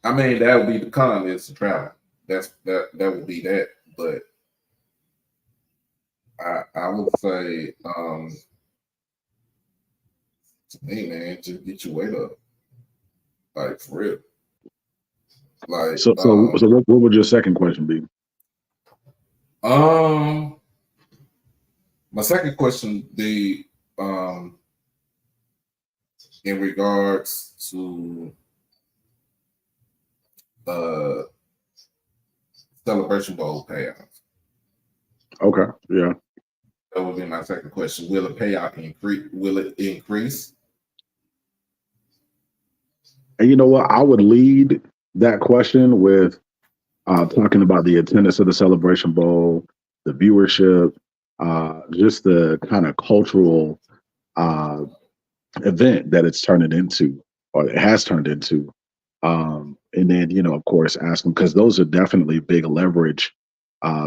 I mean, that would be the con is to travel. That would be that. But I would say, to me, man, just get your weight up, like for real. Like, so what would your second question be? My second question be in regards to Celebration Bowl payout. Okay, yeah. That would be my second question. Will the payout increase? Will it increase? And you know what? I would lead that question with talking about the attendance of the Celebration Bowl, the viewership, just the kind of cultural event that it's turning into, or it has turned into. And then, of course, ask them, because those are definitely big leverage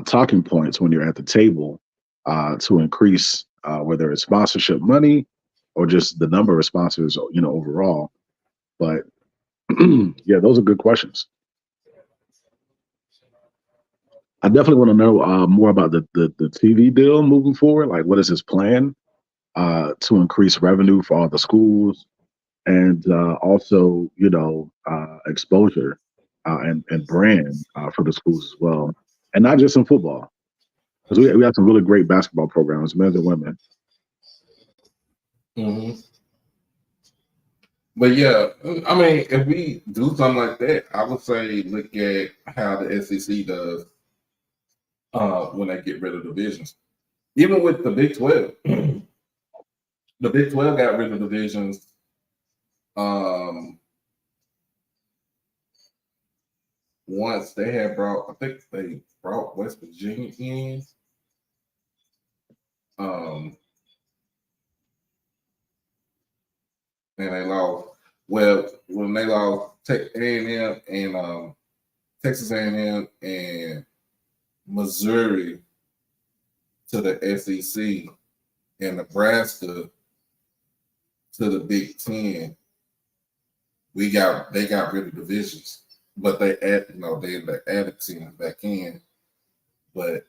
talking points when you're at the table to increase whether it's sponsorship money or just the number of sponsors, overall. But yeah, those are good questions. I definitely want to know more about the TV deal moving forward. Like, what is his plan to increase revenue for all the schools, and also, exposure and brand for the schools as well. and not just in football. Because we have some really great basketball programs, men and women. Mm-hmm. But yeah, I mean, if we do something like that, I would say look at how the SEC does when they get rid of divisions. Even with the Big 12, the Big 12 got rid of divisions. Once they had brought, I think they brought West Virginia in. And they lost. Well, when they lost A&M and Texas A&M and Missouri to the SEC and Nebraska to the Big Ten, they got rid of divisions, but they added teams back in. But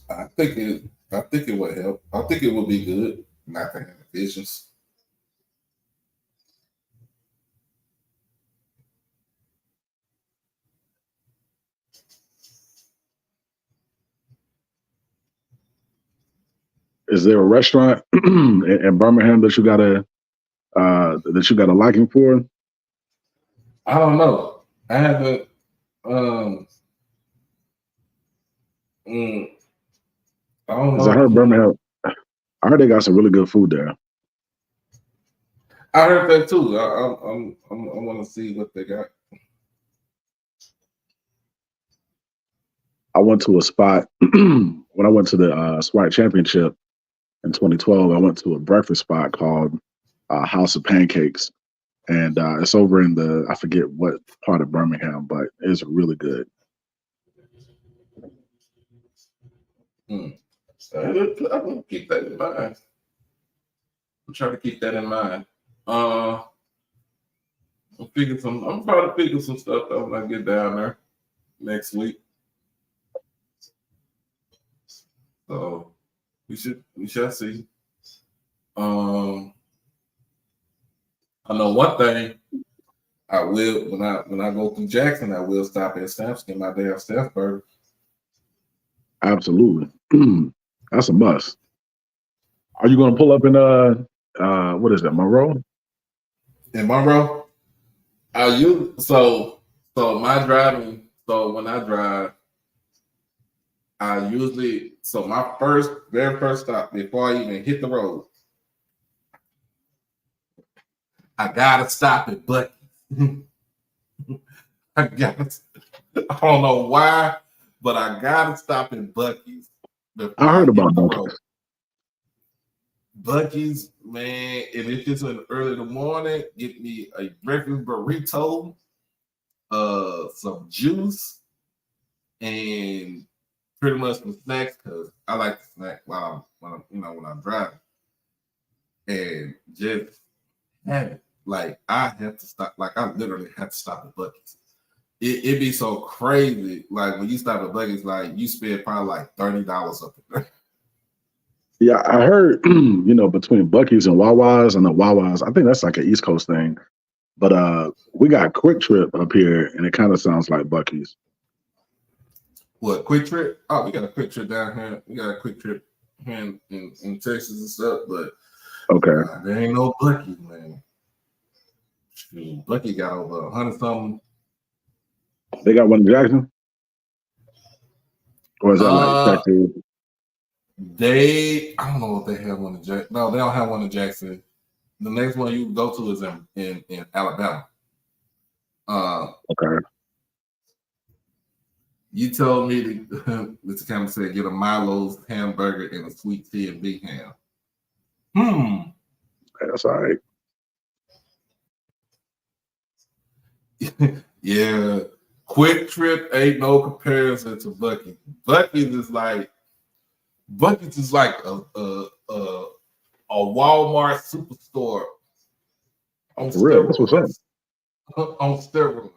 I think it would help. I think it would be good not to have divisions. Is there a restaurant in Birmingham that you got a liking for? I don't know. I haven't. I don't Because I heard know. Birmingham. I heard they got some really good food there. I heard that too. I want to see what they got. I went to a spot when I went to the SWAT championship in 2012. I went to a breakfast spot called House of Pancakes, and it's over in I forget what part of Birmingham, but it's really good. I'm gonna keep that in mind. I'm trying to keep that in mind. I'm probably figure some stuff out when I get down there next week. So we shall see. I know one thing. I will when I go through Jackson, I will stop at Stamps, get my damn Stamps burger. Absolutely, that's a must. Are you going to pull up in what is that, Monroe? In Monroe, so my driving. So when I drive, I usually my very first stop before I even hit the road, I gotta stop at Buc-ee's. I don't know why, but I gotta stop at Buc-ee's. I heard about Buc-ee's. Buc-ee's, man, and if it's early in the morning, get me a breakfast burrito, some juice, and pretty much some snacks because I like to snack while when I'm driving, and just have it. Like I have to stop. Like I literally have to stop at Buc-ee's. It'd be so crazy. Like when you stop at Buc-ee's, like you spend probably like $30 up there. Yeah, I heard, between Buc-ee's and Wawa's, and the Wawa's, I think that's like an East Coast thing. But we got Quick Trip up here, and it kind of sounds like Buc-ee's. What, Quick Trip? Oh, we got a Quick Trip down here. We got a Quick Trip here in Texas and stuff, but okay, there ain't no Buc-ee's, man. Buc-ee's got over 100-something. They got one in Jackson? Or is that like Texas? I don't know if they have one in Jackson. No, they don't have one in Jackson. The next one you go to is in Alabama. Okay. You told me to kind of say get a Milo's hamburger and a sweet tea and big ham. That's all right. Yeah. Quick Trip ain't no comparison to Buc-ee's. Buc-ee's is like a Walmart superstore on real, that's what's up. On steroids.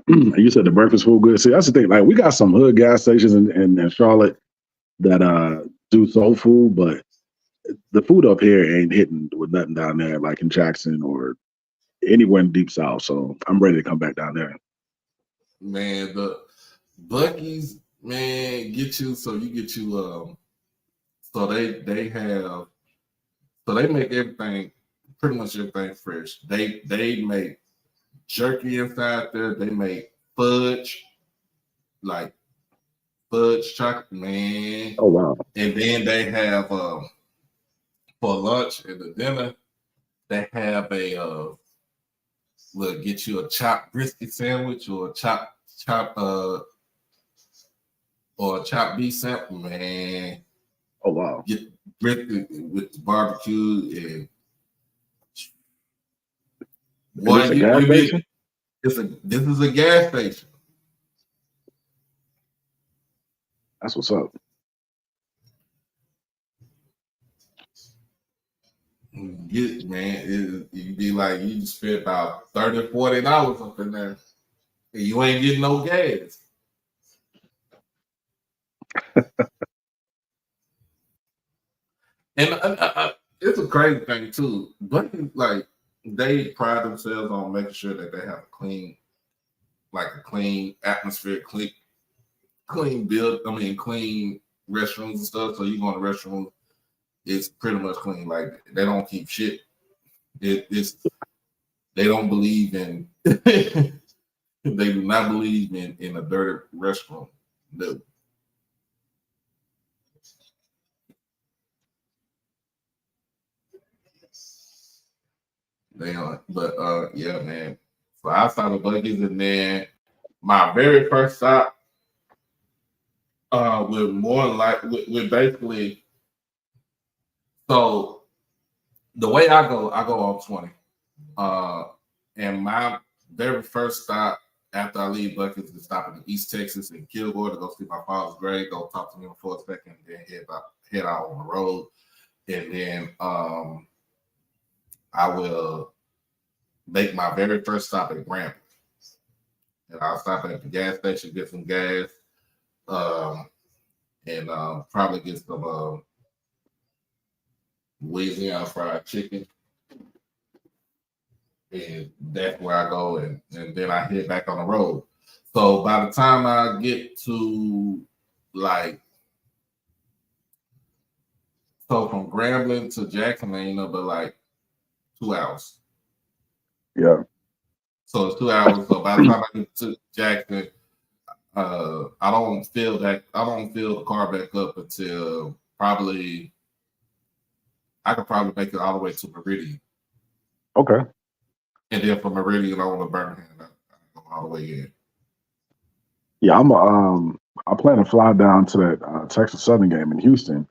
You said the breakfast food good. See, that's the thing. Like we got some hood gas stations in Charlotte that do soul food, but the food up here ain't hitting with nothing down there like in Jackson or anywhere in Deep South. So I'm ready to come back down there. Man, the Bucky's, man, so they make everything, pretty much everything fresh. They make jerky inside there. They make fudge, like fudge chocolate, man. Oh wow. And then they have for lunch and the dinner, they have will get you a chopped brisket sandwich or a chopped beef sandwich, man. Oh wow. Get brisket with the barbecue and Is this a gas station? This is a gas station. That's what's up. You'd be like, you spent about $30, $40 up in there, and you ain't getting no gas. And it's a crazy thing too. But like, they pride themselves on making sure that they have a clean atmosphere, clean clean restrooms and stuff. So you go in the restroom, it's pretty much clean. Like, they don't keep shit. They don't believe in they do not believe in a dirty restroom. No. They are, but yeah, man. So I saw the Bucky's, and then my very first stop with basically, so the way I go on 20. And my very first stop after I leave Bucky's is stop in East Texas in Kilgore to go see my father's grave, go talk to him for a second, and then head out on the road. And then I will make my very first stop at Grambling. And I'll stop at the gas station, get some gas, and probably get some Louisiana fried chicken. And that's where I go, and then I head back on the road. So by the time I get to from Grambling to Jackson, ain't no but like 2 hours. Yeah. So it's 2 hours. So by the time I get to Jackson, I don't fill the car back up until I could probably make it all the way to Meridian. Okay. And then from Meridian on to Birmingham, I go all the way in. Yeah, I plan to fly down to that Texas Southern game in Houston,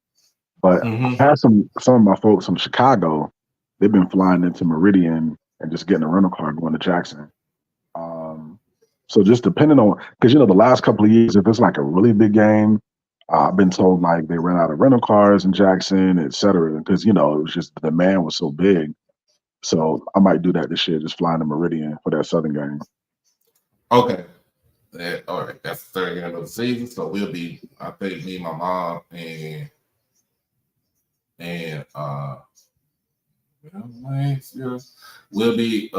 but I had some of my folks from Chicago. They've been flying into Meridian and just getting a rental car going to Jackson. So just depending on, because the last couple of years, if it's like a really big game, I've been told like they ran out of rental cars in Jackson, et cetera, because it was just the demand was so big. So I might do that this year, just flying to Meridian for that Southern game. Okay. All right. That's the third game of the season. So we'll be, I think, me, my mom, and we'll be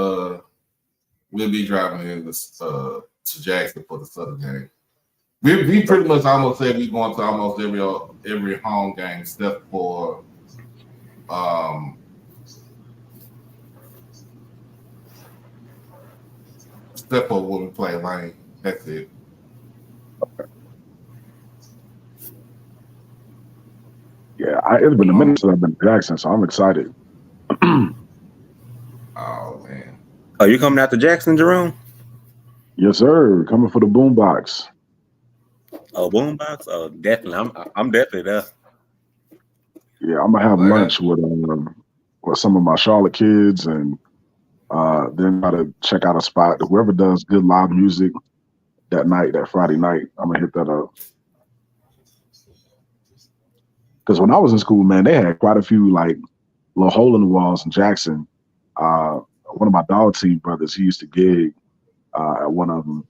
driving in to Jackson for the Southern game. We pretty much almost said we going to almost every home game except for when we play Lane. That's it. Yeah, it's been a minute since I've been to Jackson, so I'm excited. Oh man. Are you coming out to Jackson, Jerome? Yes, sir. Coming for the boombox. Oh, boombox? Oh, definitely. I'm definitely there. Yeah, I'm gonna have lunch with some of my Charlotte kids, and then try to check out a spot. Whoever does good live music that night, that Friday night, I'm gonna hit that up. Because when I was in school, man, they had quite a few like little hole in the walls in Jackson. One of my dog team brothers, he used to gig at one of them.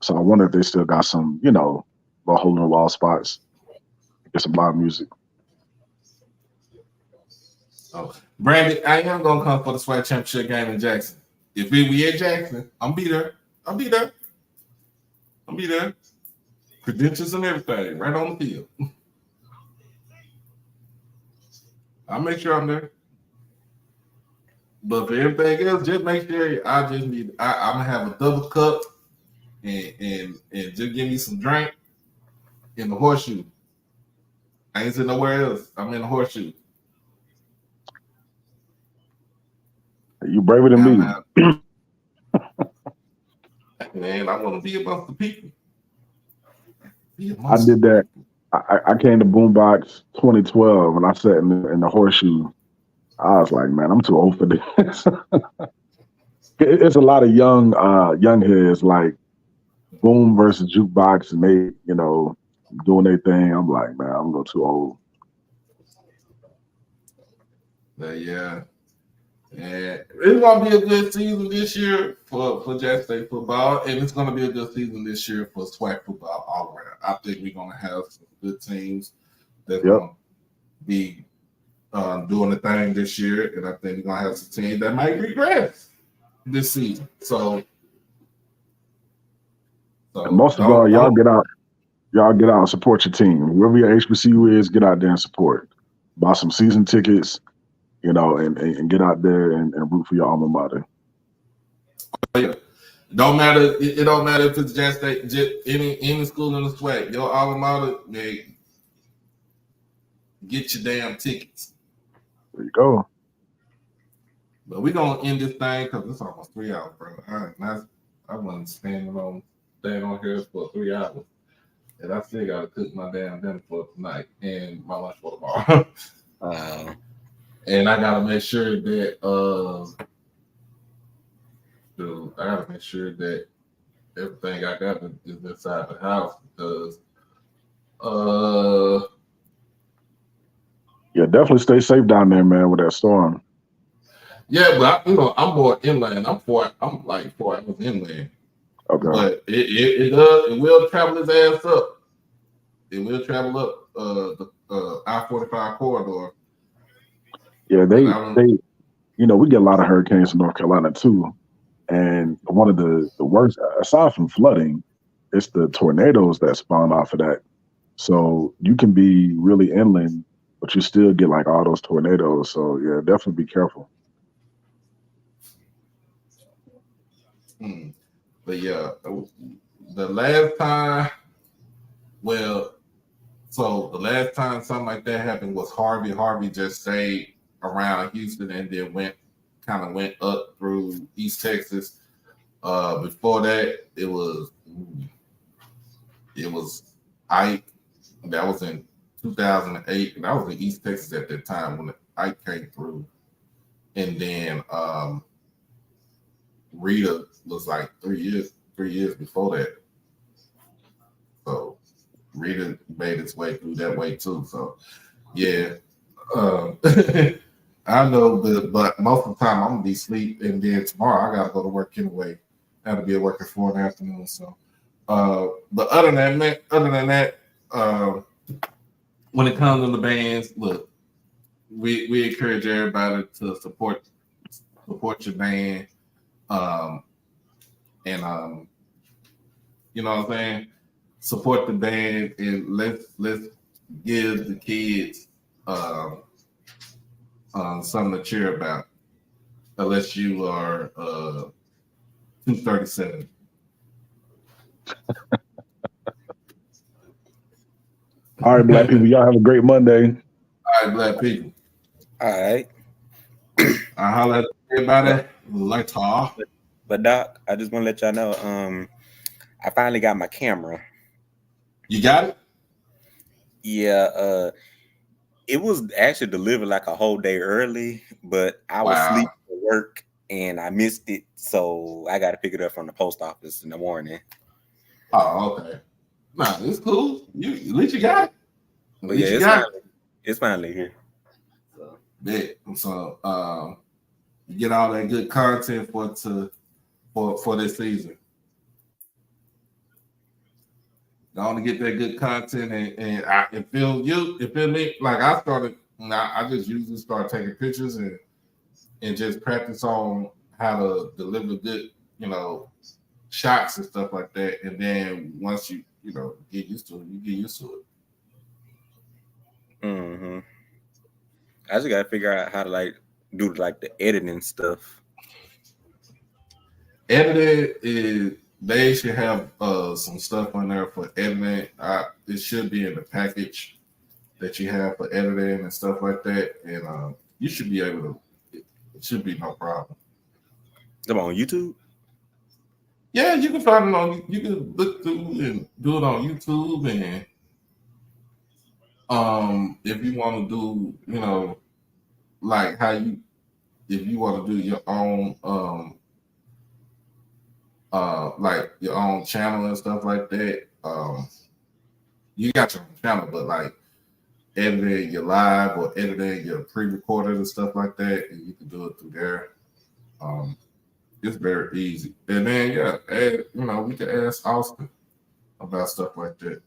So I wonder if they still got some, little hole in the wall spots. Get some live music. Oh, Brandon, I am gonna come for the SWAC championship game in Jackson. If we at Jackson, I'll be there. I'll be there. Credentials and everything, right on the field. I'll make sure I'm there. But for everything else, just make sure I'm gonna have a double cup and just give me some drink in the horseshoe. I ain't sitting nowhere else. I'm in the horseshoe. You braver than me. Man, I want to be amongst the people. I did that. I came to Boombox 2012 and I sat in the horseshoe. I was like, man, I'm too old for this. It's a lot of young heads like Boom versus Jukebox, and they, doing their thing. I'm like, man, I'm going too old. Yeah. And it's gonna be a good season this year for Jack State football, and it's gonna be a good season this year for SWAC football all around. I think we're gonna have some good teams that's gonna be doing the thing this year, and I think we're gonna have some teams that might regress this season. So most of all, y'all get out and support your team. Whoever your HBCU is, get out there and support. Buy some season tickets. And get out there and root for your alma mater. Yeah. Don't matter. It don't matter if it's Jack State, just any school in the SWAC. Your alma mater, man, get your damn tickets. There you go. But we're gonna end this thing because it's almost 3 hours, bro. I wasn't staying on here for 3 hours, and I still gotta cook my damn dinner for tonight and my lunch for tomorrow. And I gotta make sure that everything I got is inside the house because yeah, definitely stay safe down there, man, with that storm. Yeah, but I'm more inland. I'm like 4 hours inland. Okay. But it will travel its ass up. It will travel up the I-45 corridor. Yeah, they we get a lot of hurricanes in North Carolina too. And one of the worst, aside from flooding, it's the tornadoes that spawn off of that. So you can be really inland, but you still get like all those tornadoes. So yeah, definitely be careful. But yeah, the last time something like that happened was Harvey. Harvey just stayed around Houston and then went up through East Texas. Before that, it was Ike. That was in 2008, and I was in East Texas at that time when Ike came through. And then Rita was like 3 years before that. So Rita made its way through that way too. So yeah. I know, but most of the time I'm gonna be asleep, and then tomorrow I gotta go to work anyway. I gotta be at work at 4 in the afternoon. So, but other than that, when it comes to the bands, look, we encourage everybody to support your band, and you know what I'm saying, support the band, and let's give the kids something to cheer about, unless you are 237. All right, black people, y'all have a great Monday. All right, black people. All right. I holler at everybody later. But Doc, I just want to let y'all know, I finally got my camera. You got it? Yeah, it was actually delivered like a whole day early, but I was asleep at work and I missed it, so I got to pick it up from the post office in the morning. Oh, okay. Nah, it's cool. At least you got it. But yeah, it's finally here. So, yeah. So you get all that good content for this season. Going to get that good content, and it feel me like I just usually start taking pictures and just practice on how to deliver good, shots and stuff like that. And then once you get used to it, you get used to it. Mm-hmm. I just gotta figure out how to like do like the editing stuff. Editing is they should have some stuff on there for editing. It should be in the package that you have for editing and stuff like that, and you should be able to. It should be no problem. Come on YouTube. Yeah, you can find it on. You can look through and do it on YouTube, and if you want to do, like if you want to do your own, like your own channel and stuff like that, you got your own channel, but like editing your live or editing your pre-recorded and stuff like that, and you can do it through there. It's very easy. And then we can ask Austin about stuff like that.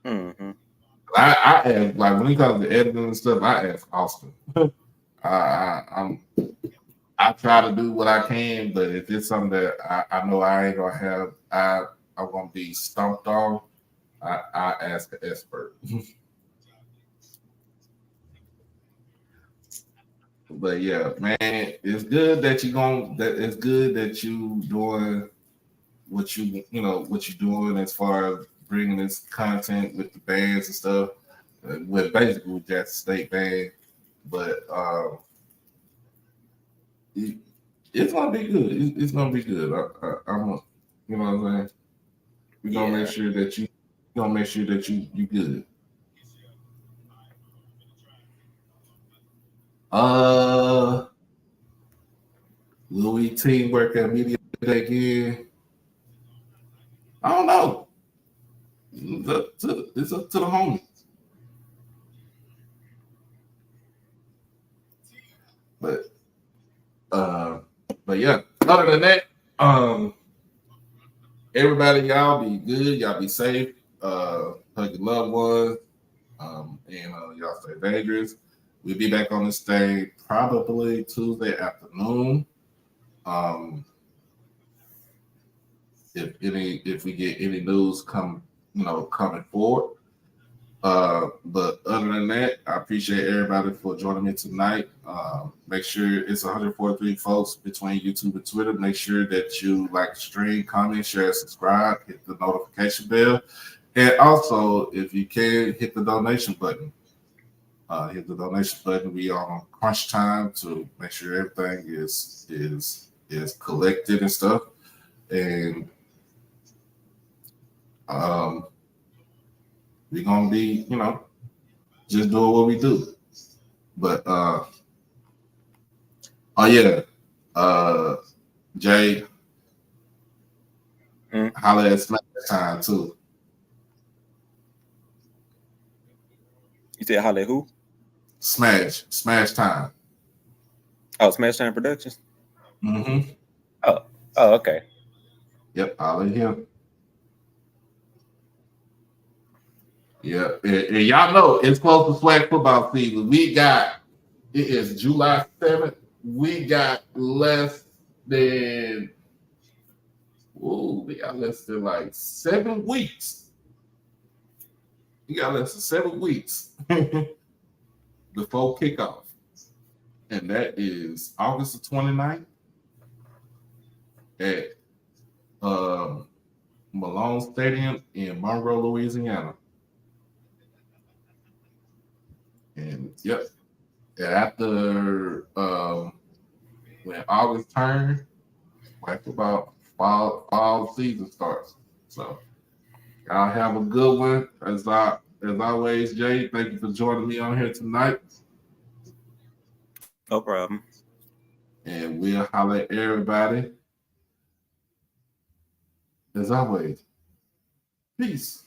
Mm-hmm. I ask, like, when it comes to editing and stuff, I ask Austin. I try to do what I can, but if it's something that I know I ain't gonna have, I'm gonna be stumped on, I ask an expert. But yeah, man, it's good that it's good that you doing what you're doing as far as bringing this content with the bands and stuff, with basically with Jackson State Band. But it's gonna be good. It's gonna be good. I'm, you know what I'm saying. We're gonna make sure that you good. Louis teamwork at media day again. I don't know. It's up to the homies. But yeah, other than that, everybody, y'all be good, y'all be safe, hug your loved ones, and y'all stay dangerous. We'll be back on this thing probably Tuesday afternoon. If we get any news coming forward. But other than that, I appreciate everybody for joining me tonight. Make sure it's 143 folks between YouTube and Twitter. Make sure that you like, stream, comment, share, subscribe, hit the notification bell, and also if you can, hit the donation button. Hit the donation button. We are on crunch time to make sure everything is collected and stuff, and we're gonna be, just doing what we do. But Jay, holla at Smash Time too. You said holla at who? Smash Time. Oh, Smash Time Productions. Mm-hmm. Oh, okay. Yep, holla at him. Yeah, and y'all know it's close to swag football season. It is July 7th. We got less than like 7 weeks. We got less than 7 weeks before kickoff. And that is August the 29th at Malone Stadium in Monroe, Louisiana. And yep, after when August turns, like about fall season starts. So y'all have a good one. As always, Jay, thank you for joining me on here tonight. No problem. And we'll holler at everybody. As always, peace.